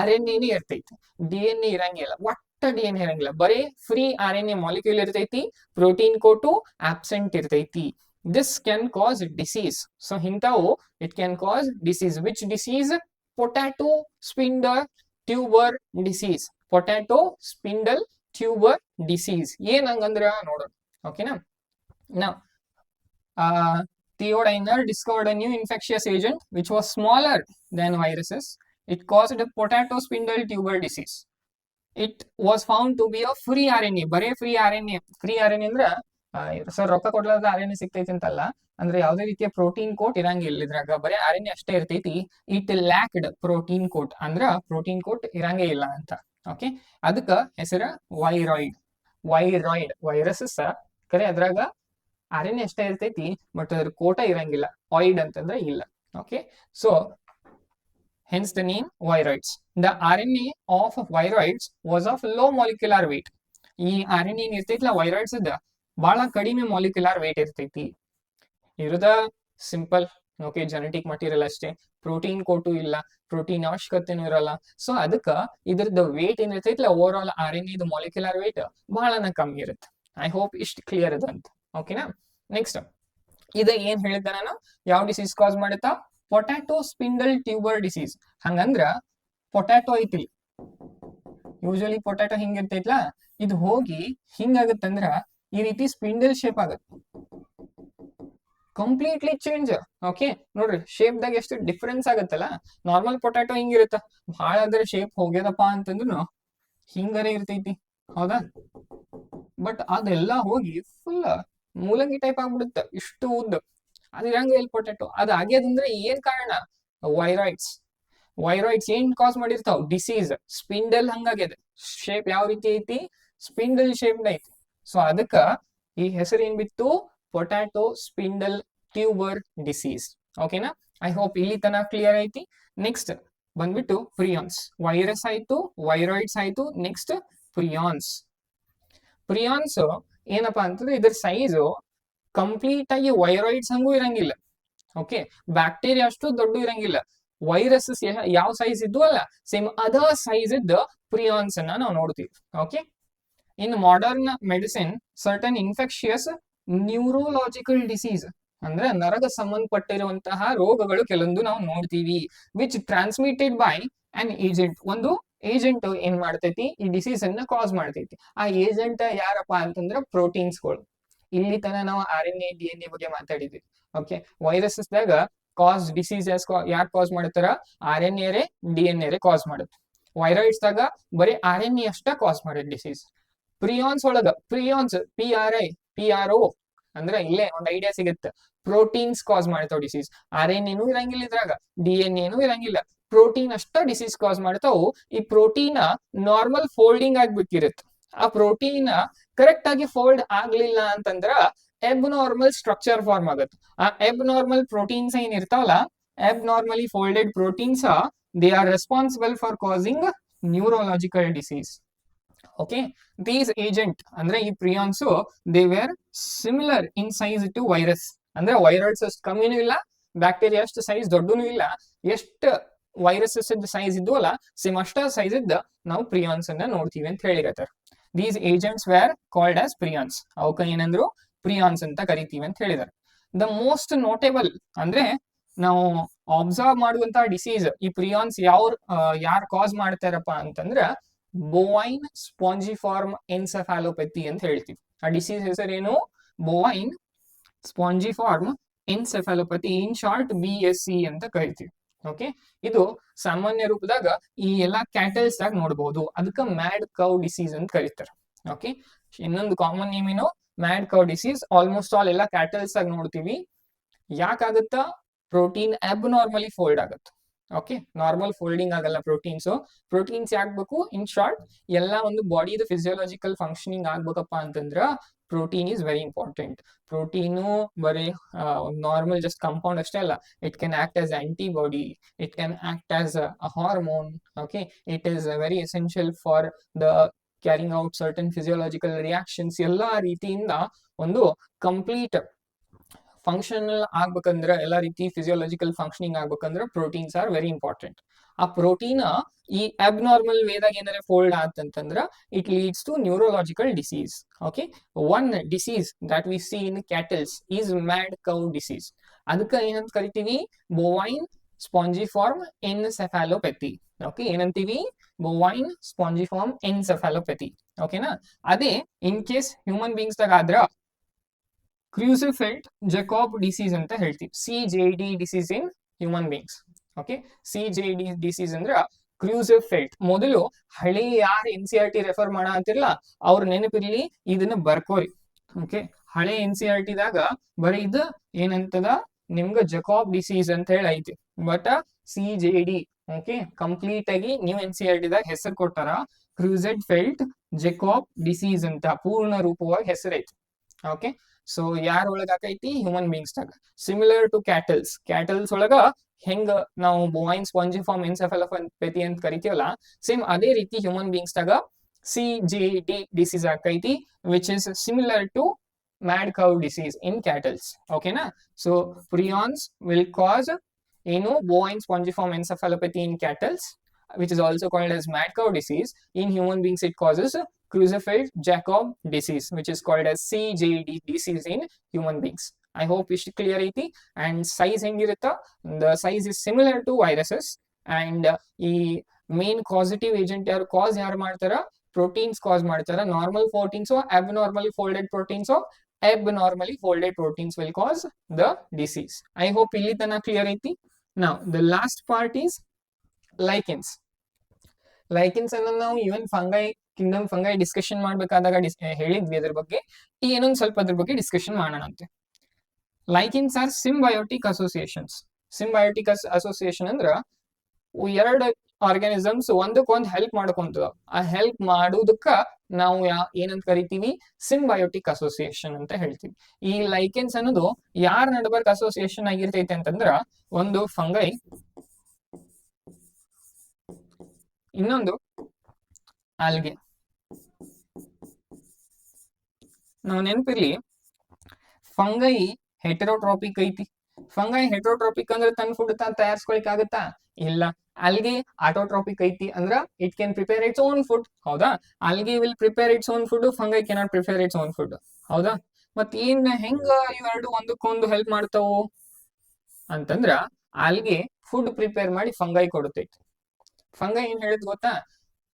RNA ಇರ್ತೈತಿ, DNA ಇರಂಗಿಲ್ಲ, ಒಟ್ಟ DNA ಇರಂಗಿಲ್ಲ, ಬರೀ ಫ್ರೀ RNA ಮಾಲಿಕ್ಯೂಲ್ ಇರ್ತೈತಿ, ಪ್ರೋಟೀನ್ ಕೋಟು ಆಬ್ಸೆಂಟ್ ಇರ್ತೈತಿ. This can cause disease. So hintavu it can cause disease. Which disease? Potato spindle tuber disease. Potato spindle tuber disease. ಏನ್ ಹಂಗಂದ್ರ ನೋಡೋಣ. ಓಕೆನಾ? Now T.O. Diner discovered a new infectious agent which was smaller than viruses. It caused a potato spindle tuber disease. It was found to be a free RNA. ಬರೇ free RNA. Free RNA ಅಂದ್ರ sir ರೊಕ್ಕ ಕೊಡ್ಲಾರ್ದ RNA ಸಿಗ್ತೈತಿ ಅಂತಲ್ಲ, ಅಂದ್ರೆ ಯಾವುದೇ ರೀತಿಯ protein coat ಇರಂಗಿಲ್ಲ ಇದ್ರಾಗ, ಬರೀ RNA ಅಷ್ಟೇ ಇರ್ತೈತಿ. ಇಟ್ ಲ್ಯಾಕ್ಡ್ ಪ್ರೋಟೀನ್ ಕೋಟ್, ಅಂದ್ರ ಪ್ರೋಟೀನ್ ಕೋಟ್ ಇರಂಗೇ ಇಲ್ಲ ಅಂತ. ಓಕೆ, ಅದಕ್ಕ ಹೆಸರ ವೈರಾಯ್ಡ್. ವೈರಾಯ್ಡ್ ವೈರಸಸ್ ಕರೆ ಅದ್ರಾಗ RNA ಅಷ್ಟೇ ಇರ್ತೈತಿ, ಬಟ್ ಅದ್ರ ಕೋಟ ಇರಂಗಿಲ್ಲ. ಆಯ್ಡ್ ಅಂತಂದ್ರೆ ಇಲ್ಲ. Okay, so hence the name viroids. The RNA of viroids was of low molecular weight. ಈ RNA ಏನ್ ಇರ್ತೈತಿಲ್ಲ ವೈರಾಯ್ಡ್ಸ್ ಇದ್ದ ಬಹಳ ಕಡಿಮೆ ಮಾಲಿಕ್ಯುಲರ್ ವೇಟ್ ಇರ್ತೈತಿ. ಇರುದ ಸಿಂಪಲ್ ಓಕೆ ಜೆನೆಟಿಕ್ ಮಟೀರಿಯಲ್ ಅಷ್ಟೇ, ಪ್ರೋಟೀನ್ ಕೋಟು ಇಲ್ಲ, ಪ್ರೋಟೀನ್ ಅವಶ್ಯಕತೆನೂ ಇರಲ್ಲ. ಸೊ ಅದಕ್ಕ ಇದ್ರದ್ದು ವೇಟ್ ಏನಿರ್ತೈತಿಲ್ಲ ಓವರ್ ಆಲ್ RNA ಇದು ಮಾಲಿಕ್ಯುಲರ್ ವೇಟ್ ಬಹಳನ ಕಮ್ಮಿ ಇರುತ್ತೆ. ಐ ಹೋಪ್ ಇಷ್ಟು ಕ್ಲಿಯರ್ ಅದ ಅಂತ. ಓಕೆನಾ? ನೆಕ್ಸ್ಟ್ ಇದ ಏನ್ ಹೇಳಿದ್ದ ನಾನು, ಯಾವ ಡಿಸೀಸ್ ಕಾಸ್ ಮಾಡುತ್ತಾ? Potato spindle tuber disease. ಹಂಗಂದ್ರ ಪೊಟ್ಯಾಟೋ ಐತಿ, ಯೂಶಲಿ ಪೊಟ್ಯಾಟೋ ಹಿಂಗಿರ್ತೈತ್ಲ, ಇದು ಹೋಗಿ ಹಿಂಗಾಗತ್ತಂದ್ರ ಈ ರೀತಿ ಸ್ಪಿಂಡಲ್ ಶೇಪ್ ಆಗತ್ತೆ, ಕಂಪ್ಲೀಟ್ಲಿ ಚೇಂಜ್. ಓಕೆ ನೋಡ್ರಿ ಶೇಪ್ ದಾಗ ಎಷ್ಟು ಡಿಫ್ರೆನ್ಸ್ ಆಗತ್ತಲ್ಲ. ನಾರ್ಮಲ್ ಪೊಟ್ಯಾಟೋ ಹಿಂಗಿರುತ್ತ, ಬಹಳ ಅದ್ರ ಶೇಪ್ ಹೋಗ್ಯದಪ್ಪ ಅಂತಂದ್ರು ಹಿಂಗರೇ ಇರ್ತೈತಿ, ಹೌದಾ? ಬಟ್ ಅದೆಲ್ಲ ಹೋಗಿ ಫುಲ್ ಮೂಲಂಗಿ ಟೈಪ್ ಆಗ್ಬಿಡುತ್ತೆ, ಇಷ್ಟು ಉದ್ದ. ಅದು ಇರಂಗ ಎಲ್ಲಿ ಪೊಟ್ಯಾಟೋ? ಅದು ಆಗ್ಯದಂದ್ರೆ ಏನ್ ಕಾರಣ? ವೈರಾಯ್ಡ್ಸ್. ವೈರಾಯ್ಡ್ಸ್ ಏನ್ ಕಾಸ್ ಮಾಡಿರ್ತಾವ? ಡಿಸೀಸ್. ಸ್ಪಿಂಡಲ್ ಹಂಗಾಗ್ಯದ, ಶೇಪ್ ಯಾವ ರೀತಿ ಐತಿ? ಸ್ಪಿಂಡಲ್ ಶೇಪ್ ಐತಿ. ಸೊ ಅದಕ್ಕ ಈ ಹೆಸರು ಏನ್ ಬಿತ್ತು? Potato spindle tuber disease. ಓಕೆನಾ? ಐ ಹೋಪ್ ಇಲ್ಲಿ ತನಕ ಕ್ಲಿಯರ್ ಐತಿ. ನೆಕ್ಸ್ಟ್ ಬಂದ್ಬಿಟ್ಟು ಪ್ರಿಯಾನ್ಸ್. ವೈರಸ್ ಆಯ್ತು, ವೈರಾಯ್ಡ್ಸ್ ಆಯ್ತು, ನೆಕ್ಸ್ಟ್ ಪ್ರಿಯಾನ್ಸ್. ಪ್ರಿಯಾನ್ಸ್ ಏನಪ್ಪಾ ಅಂತಂದ್ರೆ ಇದ್ರ ಸೈಜ್ ಕಂಪ್ಲೀಟ್ ಆಗಿ ವೈರಾಯ್ಡ್ಸ್ ಹಂಗೂ ಇರಂಗಿಲ್ಲ. ಓಕೆ, ಬ್ಯಾಕ್ಟೀರಿಯಾ ಅಷ್ಟು ದೊಡ್ಡ ಇರಂಗಿಲ್ಲ. ವೈರಸಸ್ ಯಾವ ಸೈಜ್ ಇದ್ದು ಅಲ್ಲ, ಸೇಮ್ ಅದ ಸೈಜ್ ಇದ್ದ ಪ್ರಿಯಾನ್ಸ್ ಅನ್ನ ನಾವು ನೋಡ್ತೀವಿ. ಓಕೆ, ಇನ್ modern medicine certain infectious neurological disease ಅಂದ್ರೆ ನರಗ ಸಂಬಂಧಪಟ್ಟಿರುವಂತಹ ರೋಗಗಳು ಕೆಲವೊಂದು ನಾವು ನೋಡ್ತೀವಿ, which transmitted by an agent. ಒಂದು ಏಜೆಂಟ್ ಏನ್ ಮಾಡ್ತೈತಿ? ಈ ಡಿಸೀಸ್ ಅನ್ನ ಕಾಸ್ ಮಾಡ್ತೈತಿ. ಆ ಏಜೆಂಟ್ ಯಾರಪ್ಪ ಅಂತಂದ್ರೆ ಪ್ರೋಟೀನ್ಸ್ಗಳು. ಇಲ್ಲಿ ತನ ನಾವು RNA DNA ಬಗ್ಗೆ ಮಾತಾಡಿದ್ವಿ. ಓಕೆ, ವೈರಸಸ್ ದಾಗ ಕಾಸ್ ಡಿಸೀಸ್ ಯಾರು ಕಾಸ್ ಮಾಡ್ತಾರ? RNA ರೇ DNA ರೇ ಕಾಸ್ ಮಾಡುತ್ತೆ. ವೈರಾಯ್ಡ್ಸ್ ದಾಗ ಬರೀ RNA ಅಷ್ಟ ಕಾಸ್ ಮಾಡೋದು ಡಿಸೀಸ್. ಪ್ರಿಯಾನ್ಸ್ ಒಳಗ ಪ್ರಿಯಾನ್ಸ್ PRO ಅಂದ್ರೆ ಇಲ್ಲೇ ಒಂದು ಐಡಿಯಾ ಸಿಗುತ್ತೆ. ಪ್ರೋಟೀನ್ಸ್ ಕಾಸ್ ಮಾಡ್ತಾವ ಡಿಸೀಸ್. RNA ಇರಂಗಿಲ್ಲ ಇದ್ರಾಗ, DNA ಇರಂಗಿಲ್ಲ, ಪ್ರೋಟೀನ್ ಅಷ್ಟ ಡಿಸೀಸ್ ಕಾಸ್ ಮಾಡ್ತಾವು. ಈ ಪ್ರೋಟೀನ್ ನಾರ್ಮಲ್ ಫೋಲ್ಡಿಂಗ್ ಆಗ್ಬೇಕಿರುತ್ತೆ. ಆ ಪ್ರೋಟೀನ್ ಕರೆಕ್ಟ್ ಆಗಿ ಫೋಲ್ಡ್ ಆಗ್ಲಿಲ್ಲ ಅಂತಂದ್ರ ಎಬ್ ನಾರ್ಮಲ್ ಸ್ಟ್ರಕ್ಚರ್ ಫಾರ್ಮ್ ಆಗುತ್ತೆ. ಆ ಎಬ್ ನಾರ್ಮಲ್ ಪ್ರೋಟೀನ್ಸ್ ಏನ್ ಇರ್ತಾವಲ್ಲ, abnormally folded proteins, they are responsible for causing neurological disease. Okay, these agent ಅಂದ್ರೆ ಈ prions they were similar in size to virus. ಅಂದ್ರೆ ವೈರಾಯ್ಡ್ಸ್ ಅಷ್ಟು ಕಮ್ಮಿನೂ ಇಲ್ಲ, ಬ್ಯಾಕ್ಟೀರಿಯಾ ಅಷ್ಟು ಸೈಜ್ ದೊಡ್ಡನೂ ಇಲ್ಲ. ಎಷ್ಟು ವೈರಸಸ್ ಸೈಜ್ ಇದ್ವಲ್ಲ ಸೇಮ್ ಅಷ್ಟ ಸೈಜ್ ಇದ್ದ ನಾವು ಪ್ರಿಯಾನ್ಸ್ ಅನ್ನ ನೋಡ್ತೀವಿ ಅಂತ ಹೇಳಿರತ್ತಾರ. These agents were called as prions. ಅವಕ್ಕ ಏನಂದ್ರು? ಪ್ರಿಯಾನ್ಸ್ ಅಂತ ಕರಿತೀವಿ ಅಂತ ಹೇಳಿದಾರೆ. ದ ಮೋಸ್ಟ್ ನೋಟೇಬಲ್ ಅಂದ್ರೆ ನಾವು ಅಬ್ಸರ್ವ್ ಮಾಡುವಂತಹ ಡಿಸೀಸ್ ಈ ಪ್ರಿಯಾನ್ಸ್ ಯಾರು ಕಾಸ್ ಮಾಡ್ತಾರಪ್ಪ ಅಂತಂದ್ರ ಬೋವೈನ್ ಸ್ಪಾಂಜಿಫಾರ್ಮ್ ಎನ್ಸೆಫಾಲೋಪತಿ ಅಂತ ಹೇಳ್ತೀವಿ. ಆ ಡಿಸೀಸ್ ಹೆಸರೇನು? ಬೋವೈನ್ spongiform encephalopathy, in short BSC ಅಂತ ಕರಿತೀವಿ. ಓಕೆ, ಇದು ಸಾಮಾನ್ಯ ರೂಪದಾಗ ಈ ಎಲ್ಲಾ ಕ್ಯಾಟಲ್ಸ್ ದಾಗ ನೋಡಬಹುದು. ಅದಕ್ಕ ಮ್ಯಾಡ್ ಕೌ ಡಿಸೀಸ್ ಅಂತ ಕರೀತಾರೆ. ಓಕೆ, ಇನ್ನೊಂದು ಕಾಮನ್ ನೇಮ್ ಏನು? Mad cow disease. Almost all ಎಲ್ಲ ಕ್ಯಾಟಲ್ಸ್ ಆಗಿ ನೋಡ್ತೀವಿ. ಯಾಕಾಗುತ್ತ? ಪ್ರೋಟೀನ್ ಅಬ್ನಾರ್ಮಲಿ ಫೋಲ್ಡ್ ಆಗುತ್ತೆ. ಓಕೆ, ನಾರ್ಮಲ್ ಫೋಲ್ಡಿಂಗ್ ಆಗಲ್ಲ ಪ್ರೋಟೀನ್ಸ್ ಯಾಕಬೇಕು? ಇನ್ ಶಾರ್ಟ್ ಎಲ್ಲ ಒಂದು ಬಾಡಿದ ಫಿಸಿಯೋಲಾಜಿಕಲ್ ಫಂಕ್ಷನಿಂಗ್ ಆಗ್ಬೇಕಪ್ಪ ಅಂತಂದ್ರ protein is very important. Protein ಬರೀ ನಾರ್ಮಲ್ ಜಸ್ಟ್ ಕಂಪೌಂಡ್ ಅಷ್ಟೇ ಅಲ್ಲ, it can act as antibody, it can act as a hormone. Okay, it is very essential for the carrying out certain physiological reactions. ಎಲ್ಲಾ ರೀತಿಯಿಂದ ಒಂದು complete functional ಆಗ್ಬೇಕಂದ್ರ, ಎಲ್ಲಾ ರೀತಿ physiological functioning ಆಗ್ಬೇಕಂದ್ರ ಪ್ರೋಟೀನ್ಸ್ ಆರ್ ವೆರಿ ಇಂಪಾರ್ಟೆಂಟ್. ಆ protein ಈ abnormal ವೇದಾಗ ಏನಾರ ಫೋಲ್ಡ್ ಆತಂತಂದ್ರ it leads to neurological disease. Okay, one disease that we see in cattles is mad cow disease. ಅದಕ್ಕ ಏನಂತ ಕರಿತೀವಿ? ಬೋವೈನ್ ಸ್ಪಾಂಜಿಫಾರ್ಮ್ ಎನ್ಸೆಫಾಲೋಪತಿ. ಓಕೆ, ಏನಂತೀವಿ? ಬೋವೈನ್ ಸ್ಪಾಂಜಿಫಾರ್ಮ್ ಎನ್ಸೆಫಾಲೋಪತಿ. ಓಕೆನಾ? ಅದೇ ಇನ್ ಕೇಸ್ ಹ್ಯೂಮನ್ ಬೀಯಿಂಗ್ಸ್ ದಾಗ ಆದ್ರ ಕ್ರೂಸಿಫೆಲ್ಟ್ ಜಕೋಬ್ ಡಿಸೀಸ್ ಅಂತ ಹೇಳ್ತೀವಿ. CJD disease in human beings. Okay, CJD disease ಅಂದ್ರ ಕ್ರೂಸಿಫೆಲ್ಟ್. ಮೊದಲು ಹಳೆ ಯಾರು NCERT ರೆಫರ್ ಮಾಡ ಅಂತಿರ್ಲ ಅವ್ರ ನೆನಪಿರ್ಲಿ, ಇದನ್ನ ಬರ್ಕೋರಿ. ಓಕೆ, ಹಳೆ NCERT ದಾಗ ಬರೀ ಇದು ಏನಂತದ ನಿಮ್ಗ ಜಕೋಬ್ ಡಿಸೀಸ್ ಅಂತ ಹೇಳಿ ಐತಿ. ಬಟ್ CJD ಓಕೆ ಕಂಪ್ಲೀಟ್ ಆಗಿ ನೀವು NCERT ದಾಗ ಹೆಸರು ಕೊಟ್ಟಾರ, ಕ್ರೂಸೆಡ್ ಫೆಲ್ಟ್ ಜಕೋಬ್ ಡಿಸೀಸ್ ಅಂತ ಪೂರ್ಣ ರೂಪವಾಗಿ ಹೆಸರೈತಿ. ಓಕೆ, ಸೊ ಯಾರ ಒಳಗ ಆಕೈತಿ? ಹ್ಯೂಮನ್ ಬೀಯಿಂಗ್ಸ್ ದಾಗ. ಸಿಮಿಲರ್ ಟು ಕ್ಯಾಟಲ್ಸ್ ಒಳಗ ಹೆಂಗ ನಾವು ಬೋವೈನ್ ಸ್ಪಾಂಜಿಫಾರ್ಮ್ ಎನ್ಸೆಫಾಲೋಪತಿ ಅಂತ ಕರಿತೀವಲ್ಲ, ಸೇಮ್ ಅದೇ ರೀತಿ ಹ್ಯೂಮನ್ ಬೀಯಿಂಗ್ಸ್ ದಾಗ CJD ಡಿಸೀಸ್ ಆಕೈತಿ, which is similar to mad cow disease in cattles. ಓಕೆನಾ? ಸೊ ಪ್ರಿಯಾನ್ಸ್ ವಿಲ್ ಕಾಸ್ ಏನು? Bovine spongiform encephalopathy in cattles, which is also called as mad cow disease. In human beings, it causes Creutzfeldt-Jakob disease, which is called as CJD disease in human beings. I hope it's clear ಐತಿ. And size ಹೆಂಗಿರುತ್ತ? The size is similar to viruses. And ಈ main causative agent ಯಾರು ಮಾಡ್ತಾರ? Proteins ಕಾಸ್ ಮಾಡ್ತಾರ. Normal proteins abnormally folded proteins abnormally folded proteins will cause the disease. I hope ಇಲ್ಲಿ ತನಕ clear ಐತಿ. Now the last part is lichens. ಅನ್ನ ನಾವು even Kingdom fungi discussion ಮಾಡ್ಬೇಕಾದಾಗ ಹೇಳಿದ್ವಿ ಅದ್ರ ಬಗ್ಗೆ. ಈ ಏನೊಂದು ಸ್ವಲ್ಪ ಅದ್ರ ಬಗ್ಗೆ ಡಿಸ್ಕಷನ್ ಮಾಡೋಣ ಅಂತೆ. Lichens are symbiotic associations. Symbiotic association ಅಂದ್ರ ಎರಡು ಆರ್ಗಾನಿಸಮ್ಸ್ ಒಂದಕ್ಕೊಂದು ಹೆಲ್ಪ್ ಮಾಡ್ಕೊಂತದ. ಆ ಹೆಲ್ಪ್ ಮಾಡೋದಕ್ಕ ನಾವು ಏನಂತ ಕರಿತೀವಿ? ಸಿಂಬಯೋಟಿಕ್ ಅಸೋಸಿಯೇಷನ್ ಅಂತ ಹೇಳ್ತೀವಿ. ಈ ಲೈಕೆನ್ಸ್ ಅನ್ನೋದು ಯಾರ ನಡುಬರ್ಕ್ ಅಸೋಸಿಯೇಷನ್ ಆಗಿರ್ತೈತೆ ಅಂತಂದ್ರ, ಒಂದು ಫಂಗೈ, ಇನ್ನೊಂದು ಆಲ್ಗೆ. ನಾವು ನೆನಪಿರ್ಲಿ, ಫಂಗೈ ಹೆಟೆರೋಟ್ರಾಪಿಕ್ ಐತಿ. ಫಂಗೈ ಹೆಟೆರೋಟ್ರಾಪಿಕ್ ಅಂದ್ರೆ ತನ್ನ ಫುಡ್ ತಯಾರಿಸ್ಕೊಳಿಕ್ ಆಗತ್ತಾ? ಇಲ್ಲ. ಆಲ್ಗೆ ಆಟೋಟ್ರಾಪಿಕ್ ಐತಿ, ಅಂದ್ರ it can prepare its own food. ಹೌದಾ? Algae will prepare its own food, fungi cannot prepare its own food. ಹೌದಾ? ಮತ್ ಹೆಂಗ ಇವೆರಡು ಒಂದಕ್ಕೊಂದು ಹೆಲ್ಪ್ ಮಾಡ್ತಾವು ಅಂತಂದ್ರ, ಆಲ್ಗೆ ಫುಡ್ ಪ್ರಿಪೇರ್ ಮಾಡಿ ಫಂಗೈ ಕೊಡುತ್ತೈತಿ. ಫಂಗೈ ಏನ್ ಹೇಳಿದ್ ಗೊತ್ತಾ?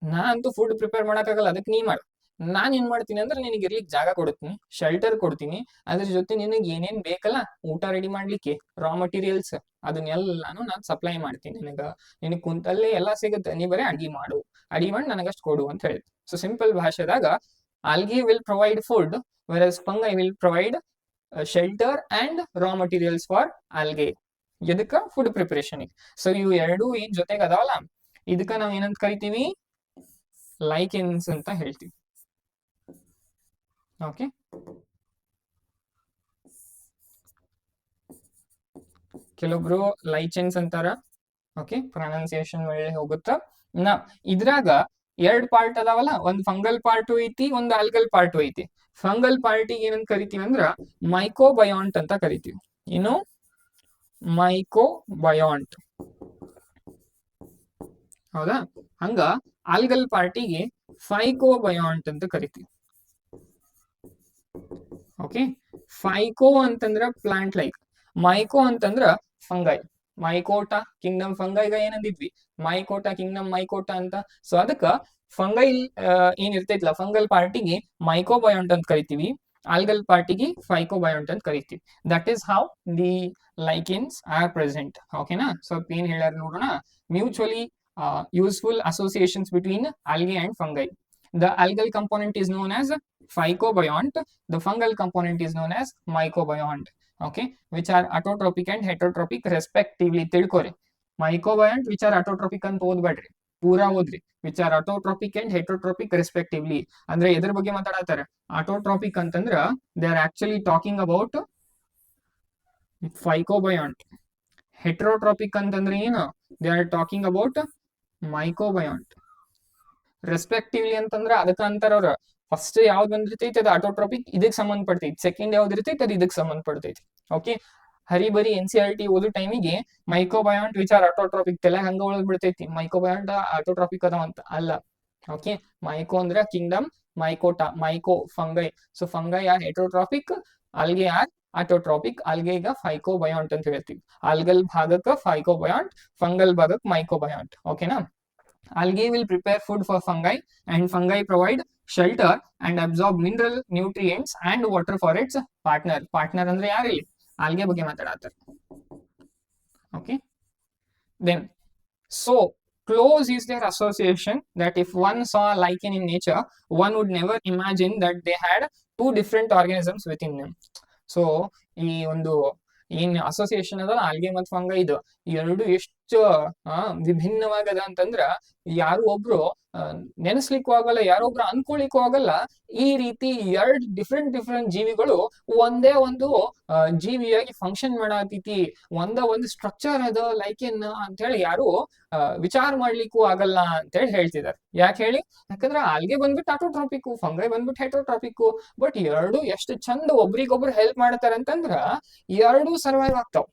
ನಾ ಅಂತೂ ಫುಡ್ ಪ್ರಿಪೇರ್ ಮಾಡಕ್ಕಾಗಲ್ಲ, ಅದಕ್ಕೆ ನೀ ಮಾಡು. ನಾನ್ ಏನ್ ಮಾಡ್ತೀನಿ ಅಂದ್ರೆ ನಿನಗೆ ಇರ್ಲಿಕ್ಕೆ ಜಾಗ ಕೊಡ್ತೀನಿ, ಶೆಲ್ಟರ್ ಕೊಡ್ತೀನಿ, ಅದ್ರ ಜೊತೆ ನಿನಗೆ ಏನೇನ್ ಬೇಕಲ್ಲ ಊಟ ರೆಡಿ ಮಾಡ್ಲಿಕ್ಕೆ ರಾ ಮಟೀರಿಯಲ್ಸ್, ಅದನ್ನೆಲ್ಲಾನು ನಾನ್ ಸಪ್ಲೈ ಮಾಡ್ತೀನಿ. ನಿನಗ್ ಕುಂತಲ್ಲೇ ಎಲ್ಲಾ ಸಿಗುತ್ತೆ, ನೀ ಬರೀ ಅಡಿಗೆ ಮಾಡಿ ನನಗಷ್ಟು ಕೊಡು ಅಂತ ಹೇಳಿದ್. ಸೊ ಸಿಂಪಲ್ ಭಾಷೆದಾಗ algae will provide food, versus fungi will provide shelter and raw materials for algae. ಇದಕ್ಕ ಫುಡ್ ಪ್ರಿಪರೇಷನ್. ಸೊ ಇವು ಎರಡೂ ಏನ್ ಜೊತೆಗೆ ಅದಾವಲ್ಲ, ಇದಕ್ಕ ನಾವ್ ಏನಂತ ಕರಿತೀವಿ? ಲೈಕೆನ್ಸ್ ಅಂತ ಹೇಳ್ತೀವಿ. ಓಕೆ, ಕೆಲವೊಬ್ರು ಲೈಚೆನ್ಸ್ ಅಂತಾರ. ಓಕೆ, ಪ್ರೊನೌನ್ಸಿಯೇಷನ್ ಒಳ್ಳೆ ಹೋಗುತ್ತ. ಇದ್ರಾಗ ಎರಡ್ ಪಾರ್ಟ್ ಅದಾವಲ್ಲ, ಒಂದ್ ಫಂಗಲ್ ಪಾರ್ಟ್ ಐತಿ, ಒಂದ್ ಆಲ್ಗಲ್ ಪಾರ್ಟ್ ಐತಿ. ಫಂಗಲ್ ಪಾರ್ಟಿಗೆ ಏನಂತ ಕರಿತೀವಿ ಅಂದ್ರ ಮೈಕೋಬಯಾಂಟ್ ಅಂತ ಕರಿತೀವಿ. ಏನು? ಮೈಕೋಬಯಾಂಟ್. ಹೌದಾ? ಹಂಗ ಆಲ್ಗಲ್ ಪಾರ್ಟಿಗೆ ಫೈಕೋಬಯಾಂಟ್ ಅಂತ ಕರಿತೀವಿ. ಓಕೆ, ಫೈಕೋ ಅಂತಂದ್ರ ಪ್ಲಾಂಟ್ ಲೈಕ್, ಮೈಕೋ ಅಂತಂದ್ರ ಫಂಗೈ. ಮೈಕೋಟಾ ಕಿಂಗ್ಡಮ್ ಫಂಗೈಗ ಏನಂದಿದ್ವಿ, ಮೈಕೋಟಾ ಕಿಂಗ್ಡಮ್ ಮೈಕೋಟಾ ಅಂತ. ಸೊ ಅದಕ್ಕ ಫಂಗೈ ಏನ್ ಇರ್ತೈತ್ಲ ಫಂಗಲ್ ಪಾರ್ಟಿಗೆ ಮೈಕೋಬಯೋಂಟ್ ಅಂತ ಕರಿತೀವಿ, ಆಲ್ಗಲ್ ಪಾರ್ಟಿಗೆ ಫೈಕೋಬಯೋಂಟ್ ಅಂತ ಕರಿತೀವಿ. That is how the lichens are present. ಓಕೆನಾ? ಸ್ವಲ್ಪ ಏನ್ ಹೇಳ್ಯಾರ ನೋಡೋಣ. Mutually useful associations between algae and fungi. The algal component is known as phycobiont. The fungal component is known as mycobiont. Okay, which are autotrophic and heterotropic respectively. ತಿಳ್ಕೊರಿ, mycobiont which are autotrophic ಅಂತ ಓದ್ಬೇಡ್ರಿ, ಪೂರಾ ಓದ್ರಿ. which are autotrophic and heterotropic respectively. ಅಂದ್ರೆ ಎದ್ರ ಬಗ್ಗೆ ಮಾತಾಡತಾರೆ? autotrophic ಅಂತಂದ್ರ they are actually talking about phycobiont. heterotropic ಅಂತಂದ್ರೆ ಏನು? they are talking about mycobiont. Respectively ಅಂತಂದ್ರೆ ಅದಕ್ಕ ಅಂತಾರ ಅವ್ರ, ಫಸ್ಟ್ ಯಾವ್ದು ಬಂದಿರ್ತೈತಿ ಅದು ಆಟೋಟ್ರಾಪಿಕ್ ಇದಕ್ಕೆ ಸಂಬಂಧಪಡ್ತೈತಿ, ಸೆಕೆಂಡ್ ಯಾವ್ದು ಇರ್ತೈತಿ ಅದು ಇದಕ್ಕೆ ಸಂಬಂಧಪಡ್ತೈತಿ. ಓಕೆ, ಹರಿಬರಿ NCERT ಓದೋ ಟೈಮಿಗೆ ಮೈಕೋಬಯೋಂಟ್ ವಿಚಾರ ಆಟೋಟ್ರಾಪಿಕ್ ತೆಲ ಹಂಗ ಒಳಗ್ ಬಿಡ್ತೈತಿ, ಮೈಕೋಬಯೋಂಟ್ ಆಟೋಟ್ರಾಪಿಕ್ ಅದಾವ ಅಂತ ಅಲ್ಲ. ಓಕೆ, ಮೈಕೋ ಅಂದ್ರೆ kingdom, mycota myco fungi. So fungi are heterotrophic, algae are autotrophic. ಆಲ್ಗೆಗ ಫೈಕೋಬಯೋಂಟ್ ಅಂತ ಹೇಳ್ತೀವಿ. ಆಲ್ಗಲ್ ಭಾಗಕ್ಕೆ ಫೈಕೋಬಯೋಂಟ್, ಫಂಗಲ್ ಭಾಗಕ್ಕೆ ಮೈಕೋಬಯೋಂಟ್. ಓಕೆನಾ? Algae will prepare food for fungi and fungi provide shelter and absorb mineral nutrients and water for its partner. Partner ಅಂದ್ರೆ ಯಾರು ಇಲ್ಲಿ? algae ಬಗ್ಗೆ ಮಾತಾಡತ್ತಾರೆ. Okay, then so close is their association that if one saw a lichen in nature, one would never imagine that they had two different organisms within them. So ಈ ಒಂದು ಏನ್ association ಅದಲ್ಲ algae ಮತ್ತು fungi ಇದು ಎರಡು ಎಷ್ಟು ವಿಭಿನ್ನವಾಗದ ಅಂತಂದ್ರ ಯಾರು ಒಬ್ರು ನೆನೆಸ್ಲಿಕ್ಕೂ ಆಗಲ್ಲ, ಯಾರೊಬ್ರು ಅನ್ಕೊಳಿಕ್ಕೂ ಆಗಲ್ಲ. ಈ ರೀತಿ ಎರಡ್ ಡಿಫ್ರೆಂಟ್ ಜೀವಿಗಳು ಒಂದೇ ಒಂದು ಜೀವಿಯಾಗಿ ಫಂಕ್ಷನ್ ಮಾಡತೈತಿ, ಒಂದು ಸ್ಟ್ರಕ್ಚರ್ ಅದ ಲೈಕೆನ್ ಅಂತ ಹೇಳಿ ಯಾರು ವಿಚಾರ ಮಾಡ್ಲಿಕ್ಕೂ ಆಗಲ್ಲ ಅಂತೇಳಿ ಹೇಳ್ತಿದ್ದಾರೆ. ಯಾಕೆ ಹೇಳಿ? ಯಾಕಂದ್ರೆ ಆಲ್ಗೆ ಬಂದ್ಬಿಟ್ಟು ಆಟೋಟ್ರಾಪಿಕ್, ಫಂಗೈ ಬಂದ್ಬಿಟ್ಟು ಹೆಟರೋಟ್ರಾಪಿಕ್. ಬಟ್ ಎರಡು ಎಷ್ಟು ಚಂದ ಒಬ್ರಿಗೊಬ್ರು ಹೆಲ್ಪ್ ಮಾಡ್ತಾರೆ ಅಂತಂದ್ರ ಎರಡು ಸರ್ವೈವ್ ಆಗ್ತಾವ.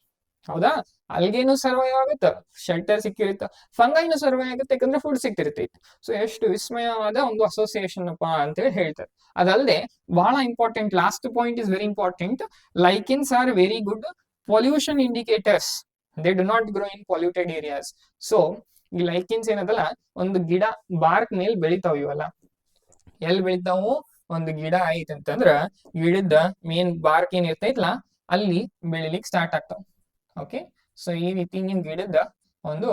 ಹೌದಾ? ಅಲ್ಗೇನು ಸರ್ವೈವ್ ಆಗುತ್ತೆ, ಶೆಲ್ಟರ್ ಸಿಕ್ಕಿರುತ್ತೆ. ಫಂಗೈನು ಸರ್ವೈವ್ ಆಗುತ್ತೆ, ಯಾಕಂದ್ರೆ ಫುಡ್ ಸಿಕ್ತಿರ್ತೈತಿ. ಸೊ ಎಷ್ಟು ವಿಸ್ಮಯವಾದ ಒಂದು ಅಸೋಸಿಯೇಷನ್ ಅಪ್ಪ ಅಂತೇಳಿ ಹೇಳ್ತಾರೆ. ಅದಲ್ಲದೆ ಬಹಳ important, last point is very important. Lichens are very good pollution indicators. They do not grow in polluted areas. So ಈ ಲೈಕೆನ್ಸ್ ಏನದಲ್ಲ, ಒಂದು ಗಿಡ ಬಾರ್ಕ್ ಮೇಲೆ ಬೆಳಿತಾವ. ಇವಲ್ಲ ಎಲ್ಲಿ ಬೆಳಿತಾವು? ಒಂದು ಗಿಡ ಐತಿ ಅಂತಂದ್ರ ಗಿಡದ ಮೇನ್ ಬಾರ್ಕ್ ಏನ್ ಇರ್ತೈತ್ಲ ಅಲ್ಲಿ ಬೆಳಿಲಿಕ್ಕೆ ಸ್ಟಾರ್ಟ್ ಆಗ್ತಾವ. ಓಕೆ, ಸೊ ಈ ರೀತಿ ನಿಮ್ ಗಿಡದ ಒಂದು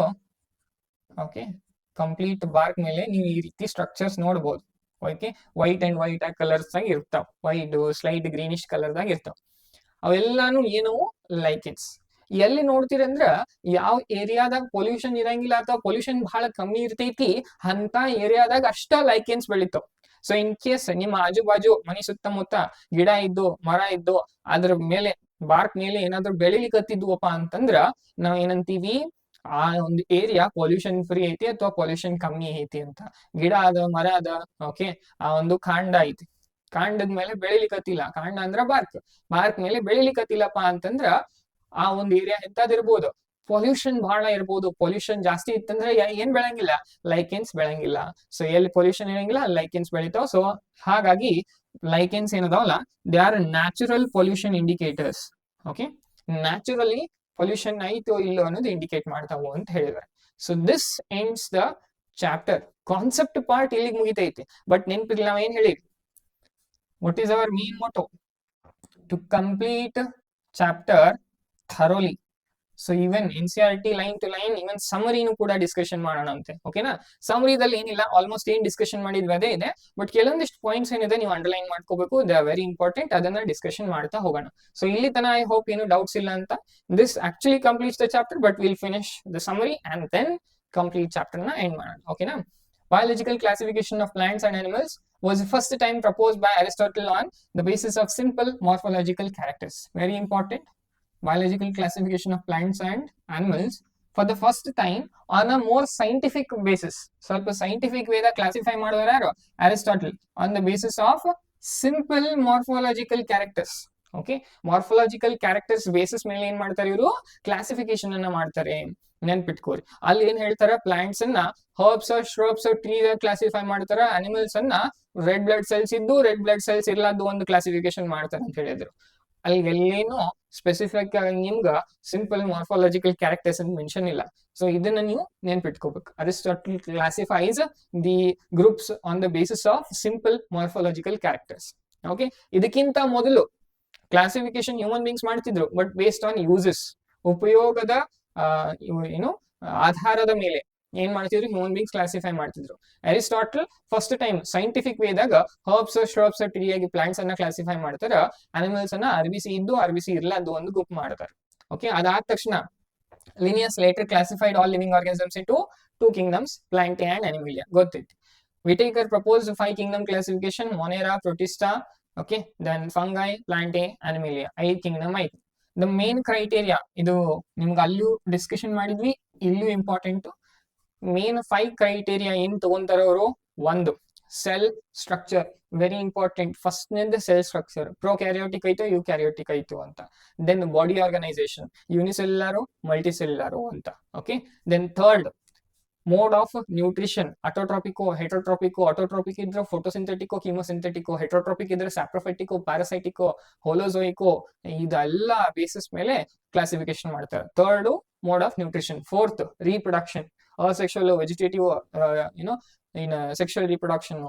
ಓಕೆ ಕಂಪ್ಲೀಟ್ ಬಾರ್ಕ್ ಮೇಲೆ ನೀವು ಈ ರೀತಿ ಸ್ಟ್ರಕ್ಚರ್ಸ್ ನೋಡ್ಬೋದು. ಓಕೆ, ವೈಟ್ ಅಂಡ್ ವೈಟ್ ಆ ಕಲರ್ಸ್ ಆಗಿ ಇರ್ತಾವ, ವೈಟ್ ಸ್ಲೈಟ್ ಗ್ರೀನಿಶ್ ಕಲರ್ದಾಗ ಇರ್ತಾವ. ಅವೆಲ್ಲಾನು ಏನು? ಲೈಕೆನ್ಸ್. ಎಲ್ಲಿ ನೋಡ್ತೀರಂದ್ರ ಯಾವ ಏರಿಯಾದಾಗ ಪೊಲ್ಯೂಷನ್ ಇರಂಗಿಲ್ಲ ಅಥವಾ ಪೊಲ್ಯೂಷನ್ ಬಹಳ ಕಮ್ಮಿ ಇರ್ತೈತಿ ಅಂತ ಏರಿಯಾದಾಗ ಅಷ್ಟ ಲೈಕೆನ್ಸ್ ಬೆಳಿತಾವ. ಸೊ ಇನ್ ಕೇಸ್ ನಿಮ್ಮ ಆಜು ಬಾಜು ಮನಿ ಸುತ್ತಮುತ್ತ ಗಿಡ ಇದ್ದು ಮರ ಇದ್ದು ಅದ್ರ ಮೇಲೆ ಬಾರ್ಕ್ ಮೇಲೆ ಏನಾದ್ರು ಬೆಳಿಲಿಕ್ಕತ್ತಿದ್ವಪ್ಪ ಅಂತಂದ್ರ ನಾವ್ ಏನಂತೀವಿ? ಆ ಒಂದು ಏರಿಯಾ ಪೊಲ್ಯೂಷನ್ ಫ್ರೀ ಐತಿ ಅಥವಾ ಪೊಲ್ಯೂಷನ್ ಕಮ್ಮಿ ಐತಿ ಅಂತ. ಗಿಡ ಅದ, ಮರ ಅದ, ಓಕೆ, ಆ ಒಂದು ಕಾಂಡ ಐತಿ, ಕಾಂಡದ ಮೇಲೆ ಬೆಳಿಲಿಕ್ಕತ್ತಿಲ್ಲ, ಕಾಂಡ ಅಂದ್ರ ಬಾರ್ಕ್ ಮೇಲೆ ಬೆಳಿಲಿಕ್ಕತ್ತಿಲ್ಲಪ್ಪ ಅಂತಂದ್ರ ಆ ಒಂದು ಏರಿಯಾ ಎಂತದಿರ್ಬೋದು? ಪೊಲ್ಯೂಷನ್ ಬಹಳ ಇರ್ಬೋದು. ಪೊಲ್ಯೂಷನ್ ಜಾಸ್ತಿ ಇತ್ತಂದ್ರೆ ಏನ್ ಬೆಳಂಗಿಲ್ಲ? ಲೈಕೆನ್ಸ್ ಬೆಳಂಗಿಲ್ಲ. ಸೊ ಎಲ್ಲಿ ಪೊಲ್ಯೂಷನ್ ಇರಂಗಿಲ್ಲ ಲೈಕೆನ್ಸ್ ಬೆಳಿತಾವ. ಸೊ ಹಾಗಾಗಿ ಲೈಕೆನ್ಸ್ ಏನದಾವಲ್ಲ, they are natural pollution indicators. Okay, naturally pollution ಐತೋ ಇಲ್ಲೋ ಅನ್ನೋದು ಇಂಡಿಕೇಟ್ ಮಾಡ್ತಾವು ಅಂತ ಹೇಳಿದ್ರೆ. So this ends the chapter. Concept part ಇಲ್ಲಿಗೆ ಮುಗಿತೈತಿ. ಬಟ್ ನೆನ್ಪಿರ್ಲಿ ನಾವ್ ಏನ್ ಹೇಳಿವಿ? What is our main motto? To complete chapter thoroughly. So even NCERT line to line even ಸಮರಿನೂ ಕೂಡ ಡಿಸ್ಕಷನ್ ಮಾಡೋಣ ಅಂತೆ. ಓಕೆನಾ? ಸಮರಿದಲ್ಲಿ ಏನಿಲ್ಲ, ಆಲ್ಮೋಸ್ಟ್ ಏನ್ ಡಿಸ್ಕಷನ್ ಮಾಡಿದ್ವಿ ಅದೇ ಇದೆ. ಬಟ್ ಕೆಲವೊಂದಿಷ್ಟು ಪಾಯಿಂಟ್ಸ್ ಏನಿದೆ ನೀವು ಅಂಡರ್ಲೈನ್ ಮಾಡ್ಕೋಬೇಕು, ದೇ ಆರ್ ವೆರಿ ಇಂಪಾರ್ಟೆಂಟ್. ಅದನ್ನ ಡಿಸ್ಕಷನ್ ಮಾಡ್ತಾ ಹೋಗೋಣ. ಸೊ ಇಲ್ಲಿ ತನ ಐ ಹೋಪ್ ಏನು ಡೌಟ್ಸ್ ಇಲ್ಲ ಅಂತ. This actually completes the chapter, but will finish the summary and then complete chapter ನ ಎಂಡ್ ಮಾಡೋಣ. ಓಕೆನಾ? Biological classification of plants and animals was the first time proposed by Aristotle on the basis of simple morphological characters. Very important. Biological classification of plants and animals for the first time on a more scientific basis. ಸ್ವಲ್ಪ scientific ವೇದ classify ಮಾಡಿದವರು ಯಾರು? Aristotle. on the basis of simple morphological characters. Okay, morphological characters basis ಮೇಲೆ ಏನ್ ಮಾಡ್ತಾರೆ ಇವರು? Classification ಅನ್ನ ಮಾಡ್ತಾರೆ. ನೆನ್ಪಿಟ್ಕೋರಿ. ಅಲ್ಲಿ ಏನ್ ಹೇಳ್ತಾರ? ಪ್ಲಾಂಟ್ಸ್ ಅನ್ನ ಹರ್ಬ್ಸ್, ಶ್ರಬ್ಸ್, ಟ್ರೀ ಕ್ಲಾಸಿಫೈ ಮಾಡ್ತಾರ. ಅನಿಮಲ್ಸ್ ಅನ್ನ ರೆಡ್ ಬ್ಲಡ್ ಸೆಲ್ಸ್ ಇದ್ದು ರೆಡ್ ಬ್ಲಡ್ ಸೆಲ್ಸ್ ಇರ್ಲಾರ್ದು ಒಂದು ಕ್ಲಾಸಿಫಿಕೇಶನ್ ಮಾಡ್ತಾರೆ ಅಂತ ಹೇಳಿದ್ರು. ಅಲ್ಲಿ ಎಲ್ಲೇನು ಸ್ಪೆಸಿಫಿಕ್ ಆಗಿ ನಿಮ್ಗ ಸಿಂಪಲ್ ಮಾರ್ಫಾಲಜಿಕಲ್ ಕ್ಯಾರೆಕ್ಟರ್ಸ್ ಅಂತ ಮೆನ್ಷನ್ ಇಲ್ಲ. ಸೊ ಇದನ್ನ ನೀವು ನೆನ್ಪಿಟ್ಕೋಬೇಕು. Aristotle classifies the groups on the basis of simple morphological characters. Okay, ಇದಕ್ಕಿಂತ ಮೊದಲು ಕ್ಲಾಸಿಫಿಕೇಶನ್ ಹ್ಯೂಮನ್ ಬೀಯಿಂಗ್ಸ್ ಮಾಡ್ತಿದ್ರು, ಬಟ್ ಬೇಸ್ಡ್ ಆನ್ ಯೂಸಸ್, ಉಪಯೋಗದ ಏನು ಆಧಾರದ ಮೇಲೆ ಏನ್ ಮಾಡ್ತಿದ್ರು, ಹ್ಯೂಮನ್ ಬೀಯಿಂಗ್ಸ್ ಕ್ಲಾಸಿಫೈ ಮಾಡ್ತಿದ್ರು. ಅರಿಸ್ಟಾಟಲ್ ಫಸ್ಟ್ ಟೈಮ್ ಸೈಂಟಿಫಿಕ್ ವೇದಾಗ ಹರ್ಬ್ಸ್, ಶ್ರಬ್ಸ್, ಟ್ರೀ ಆಗಿ ಪ್ಲಾಂಟ್ಸ್ ಅನ್ನ ಕ್ಲಾಸಿಫೈ ಮಾಡ್ತಾರ. ಅನಿಮಲ್ಸ್ ಅನ್ನ RBC ಇದ್ದು RBC ಇರ್ಲಾರ್ದು ಒಂದು ಗ್ರೂಪ್ ಮಾಡ್ತಾರೆ. ಓಕೆ, ಅದಾದ ತಕ್ಷಣ Linnaeus later classified all living organisms into 2 kingdoms, Plantae and Animalia. ಗೊತ್ತಿತ್ತು. Whittaker proposed 5 kingdom classification, Monera, Protista, okay, then fungi, Plantae, Animalia, 5 kingdom ಆಯ್ತು. ದ ಮೇನ್ ಕ್ರೈಟೇರಿಯಾ ಇದು ನಿಮ್ಗೆ ಅಲ್ಲೂ ಡಿಸ್ಕಷನ್ ಮಾಡಿದ್ವಿ, ಇಲ್ಲೂ ಇಂಪಾರ್ಟೆಂಟ್. ಮೇನ್ 5 ಕ್ರೈಟೇರಿಯಾ ಏನ್ ತಗೊಂತಾರ ಅವರು, ಒಂದು cell structure, very important. First ನಿಂದ ಸೆಲ್ ಸ್ಟ್ರಕ್ಚರ್, ಪ್ರೊಕ್ಯಾರಿಯೋಟಿಕ್ ಐತೋ ಯುಕ್ಯಾರಿಯೋಟಿಕ್ ಐತೋ ಅಂತ. ದೆನ್ ಬಾಡಿ ಆರ್ಗನೈಸೇಷನ್, ಯೂನಿಸೆಲ್ಯುಲಾರೋ ಮಲ್ಟಿಸೆಲ್ಯುಲಾರೋ ಅಂತ. Okay, then third mode of nutrition, ಅಟೋಟ್ರಾಪಿಕೋ ಹೆಟೋಟ್ರಾಪಿಕೋ. ಅಟೋಟ್ರಾಪಿಕ್ ಇದ್ರೆ ಫೋಟೋಸಿಂಥೆಟಿಕೋ ಕೀಮೋಸಿಂಥೆಟಿಕೋ, ಹೆಟೋಟ್ರಾಪಿಕ್ ಇದ್ರೆ ಸ್ಯಾಪ್ರೋಫೈಟಿಕೋ ಪ್ಯಾರಾಸೈಟಿಕೋ ಹೋಲೋಜೋಯಿಕೋ. ಇದೆಲ್ಲ ಬೇಸಿಸ್ ಮೇಲೆ ಕ್ಲಾಸಿಫಿಕೇಶನ್ ಮಾಡ್ತಾರೆ. Third mode of nutrition. Fourth reproduction, asexual vegetative ಏನೋ ಇನ್ ಸೆಕ್ಷುವಲ್ ರೀಪ್ರೊಡಕ್ಷನ್,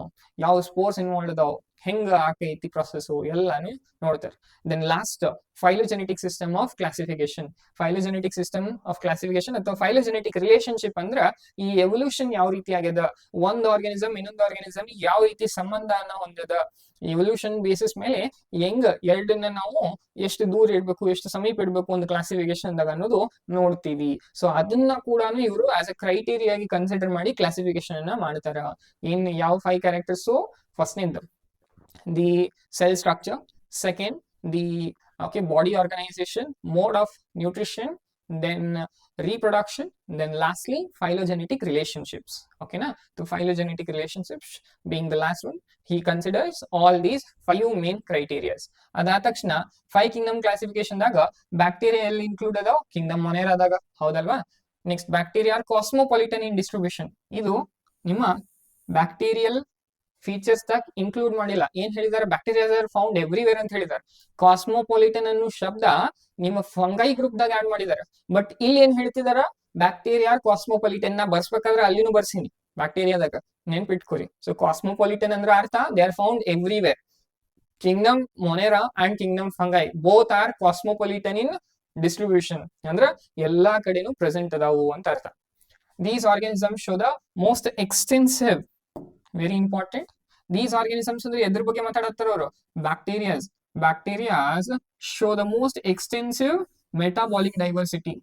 ಯಾವ ಸ್ಪೋರ್ಸ್ ಇನ್ವಾಲ್ವ್ ಅದಾವ, ಹೆಂಗ ಆಕೈತಿ ಪ್ರೊಸೆಸ್ ಎಲ್ಲಾನು ನೋಡ್ತಾರೆ. Then last phylogenetic system of classification. Phylogenetic system of classification ಅಥವಾ ಫೈಲೋಜೆನೆಟಿಕ್ ರಿಲೇಶನ್ಶಿಪ್ ಅಂದ್ರ ಈ ಎವಲ್ಯೂಷನ್ ಯಾವ ರೀತಿ ಆಗ್ಯದ, ಒಂದ್ ಆರ್ಗಾನಿಸಮ್ ಇನ್ನೊಂದು ಆರ್ಗಾನಿಸಮ್ ಯಾವ ರೀತಿ ಸಂಬಂಧನ ಹೊಂದದ, ಎವಲ್ಯೂಷನ್ ಬೇಸಿಸ್ ಮೇಲೆ ಹೆಂಗ ಎರಡನ್ನ ನಾವು ಎಷ್ಟು ದೂರ ಇಡ್ಬೇಕು, ಎಷ್ಟು ಸಮೀಪ ಇಡ್ಬೇಕು ಒಂದು ಕ್ಲಾಸಿಫಿಕೇಶನ್ ದಾಗ ಅನ್ನೋದು ನೋಡ್ತೀವಿ. ಸೊ ಅದನ್ನ ಕೂಡ ಇವರು ಆಸ್ ಅ ಕ್ರೈಟೇರಿಯಾ ಆಗಿ ಕನ್ಸಿಡರ್ ಮಾಡಿ ಕ್ಲಾಸಿಫಿಕೇಶನ್ ಅನ್ನ ಮಾಡ್ತಾರ. ಇನ್ ಯಾವ 5 ಕ್ಯಾರೆಕ್ಟರ್ಸ್, ಫಸ್ಟ್ ನಿಂದ the cell structure, second the body organization, mode of nutrition, then reproduction, then lastly phylogenetic relationships. Okay na, so phylogenetic relationships being the last one, he considers all these 5 main criteria. ಅದಾದ ತಕ್ಷಣ 5 kingdom classification ದಾಗ bacteria ಎಲ್ಲಿ include ಅದಾವ, Kingdom ಮೊನೆರಾ ದಾಗ, ಹೌದಲ್ವಾ. Next bacteria R cosmopolitan ಇನ್ distribution. ಇದು ನಿಮ್ಮ bacterial features ದಾಗ ಇನ್ಕ್ಲೂಡ್ ಮಾಡಿಲ್ಲ. ಏನ್ ಹೇಳಿದಾರೆ, ಬ್ಯಾಕ್ಟೀರಿಯಾ ಫೌಂಡ್ ಎವ್ರಿವೇರ್ ಅಂತ ಹೇಳಿದಾರೆ. ಕಾಸ್ಮೋಪಾಲಿಟನ್ ಅನ್ನೋ ಶಬ್ದ ನಿಮ್ಮ ಫಂಗೈ ಗ್ರೂಪ್ ದಾಗ ಆಡ್ ಮಾಡಿದಾರೆ. ಬಟ್ ಇಲ್ಲಿ ಏನ್ ಹೇಳ್ತಿದಾರ, ಬ್ಯಾಕ್ಟೀರಿಯಾ ಕಾಸ್ಮೋಪಾಲಿಟನ್ ನ ಬರ್ಸ್ಬೇಕಾದ್ರೆ ಅಲ್ಲಿನೂ ಬರ್ಸೀನಿ ಬ್ಯಾಕ್ಟೀರಿಯಾದಾಗ, ನೆನ್ಪಿಟ್ಕೊರಿ. ಸೊ ಕಾಸ್ಮೋಪಾಲಿಟನ್ ಅಂದ್ರೆ ಅರ್ಥ they are found everywhere. Kingdom ಮೊನೆರಾ and Kingdom fungi both are cosmopolitan in distribution, ಅಂದ್ರ ಎಲ್ಲಾ ಕಡೆನೂ ಪ್ರೆಸೆಂಟ್ ಅದಾವು ಅಂತ ಅರ್ಥ. These organisms show the most extensive, very important. These organisms ಅಂದ್ರೆ ಎದ್ರ ಬಗ್ಗೆ ಮಾತಾಡತ್ತಾರ ಅವರು, bacterias. Bacterias show the most extensive metabolic diversity,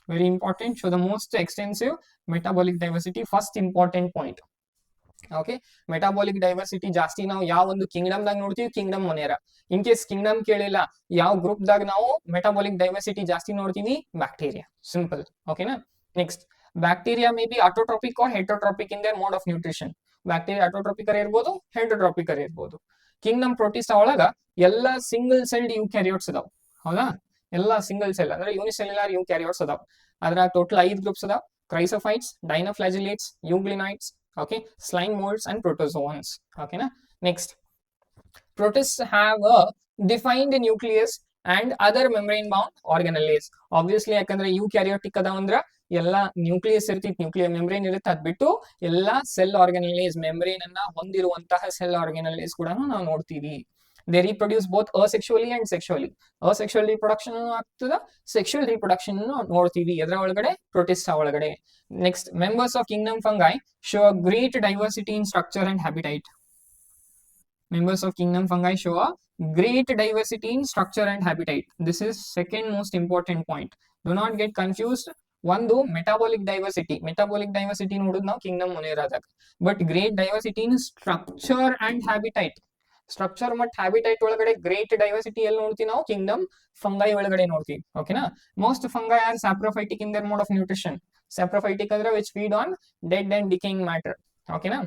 very important. Show the most extensive metabolic diversity, first important point. Okay, metabolic diversity ಜಾಸ್ತಿ ನಾವು ಯಾವ ಒಂದು Kingdom ದಾಗ ನೋಡ್ತೀವಿ, ಕಿಂಗ್ಡಮ್ ಮೊನೆರಾ. ಇನ್ ಕೇಸ್ ಕಿಂಗ್ಡಮ್ ಕೇಳಿಲ್ಲ, ಯಾವ ಗ್ರೂಪ್ ದಾಗ ನಾವು ಮೆಟಾಬಾಲಿಕ್ ಡೈವರ್ಸಿಟಿ ಜಾಸ್ತಿ ನೋಡ್ತೀವಿ, ಬ್ಯಾಕ್ಟೀರಿಯಾ. ಸಿಂಪಲ್. ಓಕೆನಾ. Next, bacteria may be autotrophic or heterotrophic in their mode of nutrition. Bacteria ಆಟೋಟ್ರಾಪಿಕರ್ ಇರ್ಬೋದು, ಹೆಟೋಟ್ರಾಪಿಕರ್ ಇರ್ಬೋದು. ಕಿಂಗ್ಡಮ್ ಪ್ರೊಟಿಸ್ಟಾ ಒಳಗ ಎಲ್ಲಾ ಸಿಂಗಲ್ ಸೆಲ್ಡ್ ಯುಕ್ಯಾರಿಯೋಟ್ಸ್ ಅದಾವ, ಹೌದಾ. ಎಲ್ಲಾ ಸಿಂಗಲ್ ಸೆಲ್ ಅಂದ್ರೆ ಯೂನಿಸೆಲ್ಯುಲಾರ್ ಯುಕ್ಯಾರಿಯೋಟ್ಸ್ ಅದಾವ. ಅದ್ರ ಟೋಟಲ್ 5 ಗ್ರೂಪ್ಸ್ ಅದಾವ. ಕ್ರೈಸೋಫೈಟ್ಸ್, ಡೈನೋಫ್ಲಾಜಿಲೇಟ್ಸ್, ಯೂಗ್ಲಿನೈಟ್ಸ್, ಓಕೆ, ಸ್ಲೈಮ್ ಮೋಲ್ಡ್ಸ್ ಅಂಡ್ ಪ್ರೋಟೋಜೋನ್ಸ್. ಓಕೆನಾ. Next, protists have a defined nucleus and other membrane bound organelles. Obviously ಯಾಕಂದ್ರೆ ಯೂಕ್ಯಾರಿಯೋಟಿಕ್ ಅದಾವ ಅಂದ್ರ ಎಲ್ಲಾ ನ್ಯೂಕ್ಲಿಯಸ್ ಇರ್ತೈತಿ, ನ್ಯೂಕ್ಲಿಯರ್ ಮೆಂಬ್ರೇನ್ ಇರುತ್ತೆ. ಅದ್ ಬಿಟ್ಟು ಎಲ್ಲಾ ಸೆಲ್ ಆರ್ಗನಲೈಸ್ ಮೆಂಬ್ರೇನ್ ಅನ್ನ ಹೊಂದಿರುವಂತಹ ಸೆಲ್ ಆರ್ಗನಲೈಸ್ ಕೂಡ ನಾವು ನೋಡ್ತೀವಿ. They reproduce both asexually and sexually. Asexual reproduction ಆಗ್ತದ, ಸೆಕ್ಷುವಲ್ ರೀಪ್ರೊಡಕ್ಷನ್ ನೋಡ್ತೀವಿ ಎದ್ರ ಒಳಗಡೆ, ಪ್ರೊಟಿಸ್ಟಾ ಒಳಗಡೆ. Next, members of kingdom fungi show a great diversity in structure and habitat. Members of kingdom fungi show a great diversity in structure and habitat. This is second most important point. Do not get confused. ಒಂದು metabolic diversity, metabolic diversity ನೋಡುದು ನಾವು kingdom ಮೊನೆರಾದಾಗ. But great diversity in structure and habitat. Structure ಮತ್ತು habitat ಒಳಗಡೆ great diversity ಎಲ್ಲಿ ನೋಡ್ತೀವಿ ನಾವು, kingdom fungi ಒಳಗಡೆ ನೋಡ್ತೀವಿ. ಓಕೆನಾ. Most fungi are saprophytic in their mode of nutrition. Saprophytic ಅಂದ್ರೆ which feed on dead and decaying matter. ಓಕೆನಾ.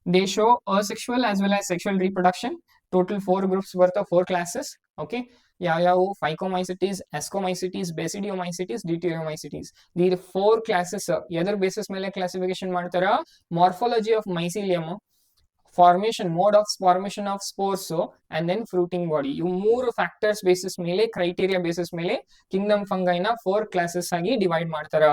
They show asexual as well as sexual reproduction. Total 4 groups worth of 4 classes. Okay. ಯಾವ Phycomycetes, Ascomycetes, Basidiomycetes, Deuteromycetes. These 4 classes ಎದರ ಬೇಸಿಸ್ ಮೇಲೆ classification ಮಾಡ್ತಾರ, morphology of mycelium, formation, mode of formation of spores and then fruiting body. ಇವು 3 factors basis ಮೇಲೆ, criteria basis ಮೇಲೆ kingdom ಫಂಗೈನ 4 classes ಆಗಿ ಡಿವೈಡ್ ಮಾಡ್ತಾರ.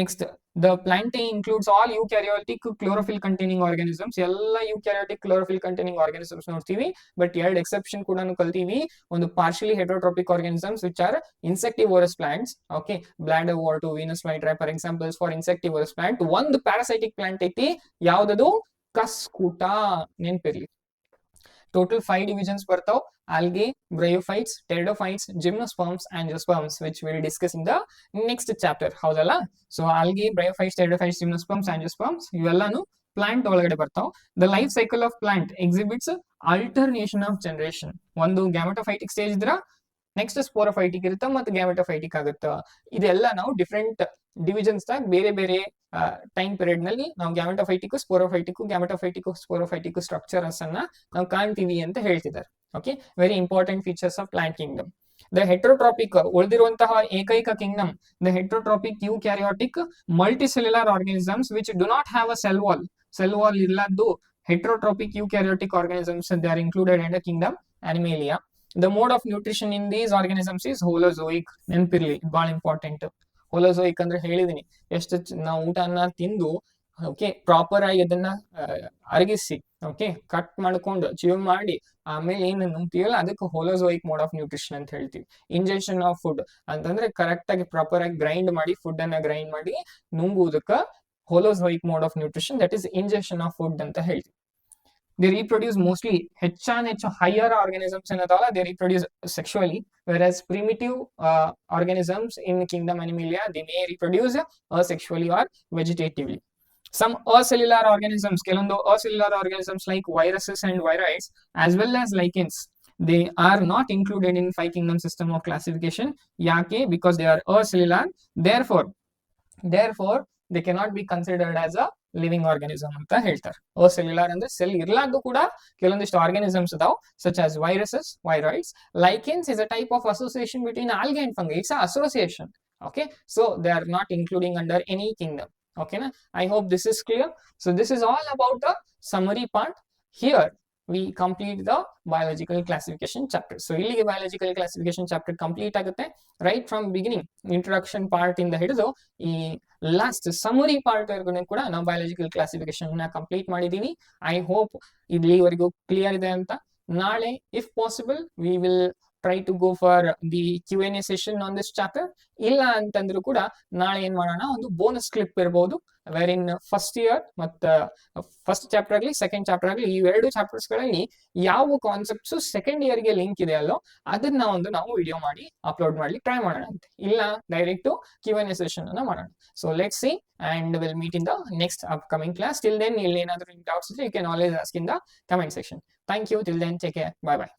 Next, the Plantae includes all eukaryotic chlorophyll containing organisms. ಎಲ್ಲ ಯೂಕ್ಯಾರಿಯೋಟಿಕ್ ಕ್ಲೋರೋಫಿಲ್ ಕಂಟೈನಿಂಗ್ ಆರ್ಗಾನಿಸಮ್ಸ್ ನೋಡ್ತೀವಿ. But 2 exception ಕೂಡ ಕಲ್ತೀವಿ. ಒಂದು partially heterotrophic organisms which are insectivorous plants. Okay, bladderwort Venus ಫ್ಲೈಟ್ರೈ for examples for insectivorous plant. ಒಂದು parasitic plant ಐತಿ, ಯಾವ್ದದು? ಕಸ್ಕೂಟ. ನೆನ್ಪಿರ್ಲಿ. Total 5 divisions ಬರ್ತಾವ್: algae, bryophytes, pteridophytes, gymnosperms, angiosperms, which we'll discuss in the next chapter. ಹೌದಲ್ಲ? So algae, bryophytes, pteridophytes, gymnosperms, angiosperms ಇವೆಲ್ಲಾನು plant ಒಳಗಡೆ ಬರ್ತಾವ್. The life cycle of plant exhibits alternation of generation. ಒಂದು gametophytic stage ಇದ್ರ next sporophytic ಇರುತ್ತೆ, ಮತ್ತೆ ಗ್ಯಾಮೆಟೋಫೈಟಿಕ್ ಆಗುತ್ತೆ. ಇದೆಲ್ಲ ನಾವು ಡಿಫ್ರೆಂಟ್ ಡಿವಿಷನ್ಸ್ ದಾಗ ಬೇರೆ ಬೇರೆ ಟೈಮ್ ಪೀರಿಯಡ್ ನಲ್ಲಿ ನಾವು ಗ್ಯಾಮೆಟೋಫೈಟಿಕ್, ಸ್ಪೋರೋಫೈಟಿಕ್ ಸ್ಟ್ರಕ್ಚರ್ಸ್ ಅನ್ನ ನಾವು ಕಾಣ್ತೀವಿ ಅಂತ ಹೇಳ್ತಿದ್ದಾರೆ. Okay, very important features of plant kingdom. The heterotrophic, ಉಳಿದಿರುವಂತಹ ಏಕೈಕ kingdom, the heterotrophic eukaryotic multicellular organisms which do not have a cell wall. Cell wall ಇಲ್ಲದ್ದು heterotropic eukaryotic organisms, they are included in the kingdom Animalia. The mode of nutrition in these organisms is holozoic. ನೆನಪಿರ್ಲಿ, ಬಹಳ important. ಹೋಲೋzoic ಅಂದ್ರೆ ಹೇಳಿದೀನಿ, ಎಷ್ಟು ನಾವು ಊಟನ ತಿಂದು okay proper ಆಗಿ ಅದನ್ನ ಅರಗಿಸಿ ಓಕೆ ಕಟ್ ಮಾಡ್ಕೊಂಡು ಚೀವ್ ಮಾಡಿ ಆಮೇಲೆ ಏನು ನುಂಗ್ತೀವಲ್ಲ ಅದಕ್ಕೆ ಹೋಲೋzoic ಮೋಡ್ ಆಫ್ ನ್ಯೂಟ್ರಿಷನ್ ಅಂತ ಹೇಳ್ತೀವಿ. ಇಂಜೆಕ್ಷನ್ ಆಫ್ ಫುಡ್ ಅಂತಂದ್ರೆ ಕರೆಕ್ಟ್ ಆಗಿ ಪ್ರಾಪರ್ ಆಗಿ ಗ್ರೈಂಡ್ ಮಾಡಿ, ಫುಡ್ ಅನ್ನ ಗ್ರೈಂಡ್ ಮಾಡಿ ನುಂಗುವುದಕ್ಕ holozoic mode of nutrition, that is ingestion of food ಅಂತ ಹೇಳ್ತೀವಿ. They reproduce mostly ಹೆಚ್ಚು higher organisms ಏನದಾವಲ್ಲ, they reproduce sexually, whereas primitive organisms in kingdom Animalia, they may reproduce asexually or vegetatively. Some acellular organisms, ಕೆಲವೊಂದು acellular organisms like viruses and viroids as well as lichens, they are not included in 5 kingdom system of classification. ಯಾಕೆ? Because they are acellular, therefore they cannot be considered as a living organism ಅಂತ ಹೇಳ್ತಾರೆ. ಅಸೆಲ್ಯುಲಾರ್ ಅಂದ್ರೆ cell ಇರ್ಲಾರ್ದು ಕೂಡ ಕೆಲವೊಂದಿಷ್ಟು organisms ಅದಾವ, such as viruses, viroids. Lichens is a type of association between algae and fungi. It's an association. Okay, so they are not including under any kingdom. Okay na? I hope this is clear. So this is all about the summary part. Here we complete the biological classification chapter. So ಇಲ್ಲಿಗೆ biological classification chapter complete ಆಗುತ್ತೆ. Right from beginning introduction part ಇಂದ ಹಿಡಿದು ಈ last summary part ವರೆಗೂ ಕೂಡ ನಾವು biological classification ನ complete ಮಾಡಿದೀವಿ. ಐ ಹೋಪ್ ಇಲ್ಲಿವರೆಗೂ ಕ್ಲಿಯರ್ ಇದೆ ಅಂತ. ನಾಳೆ if possible we will try to go for the Q&A session on this chapter. ಇಲ್ಲ ಅಂತಂದ್ರೂ ಕೂಡ ನಾಳೆ ಏನ್ ಮಾಡೋಣ, ಒಂದು ಬೋನಸ್ ಕ್ಲಿಪ್ ಇರಬಹುದು, ವೇರ್ ಇನ್ ಫಸ್ಟ್ ಇಯರ್ ಮತ್ತು ಫಸ್ಟ್ ಚಾಪ್ಟರ್ ಆಗಲಿ ಸೆಕೆಂಡ್ ಚಾಪ್ಟರ್ ಆಗಲಿ ಈ 2 ಚಾಪ್ಟರ್ಸ್ ಗಳಲ್ಲಿ ಯಾವ ಕಾನ್ಸೆಪ್ಟ್ಸ್ ಸೆಕೆಂಡ್ ಇಯರ್ ಗೆ ಲಿಂಕ್ ಇದೆ ಅಲ್ಲೋ ಅದನ್ನ ನಾವು ವಿಡಿಯೋ ಮಾಡಿ ಅಪ್ಲೋಡ್ ಮಾಡ್ಲಿಕ್ಕೆ ಟ್ರೈ ಮಾಡೋಣ ಅಂತ. ಇಲ್ಲ ಡೈರೆಕ್ಟ್ Q&A ಸೆಷನ್ ಅನ್ನ ಮಾಡೋಣ. So let's see and we'll meet in the next upcoming class. Till then, ಇಲ್ಲಿ ಏನಾದರೂ ಡೌಟ್ಸ್ ಇದ್ರೆ you can always ask in the comment section. Thank you. Till then, take care. Bye bye.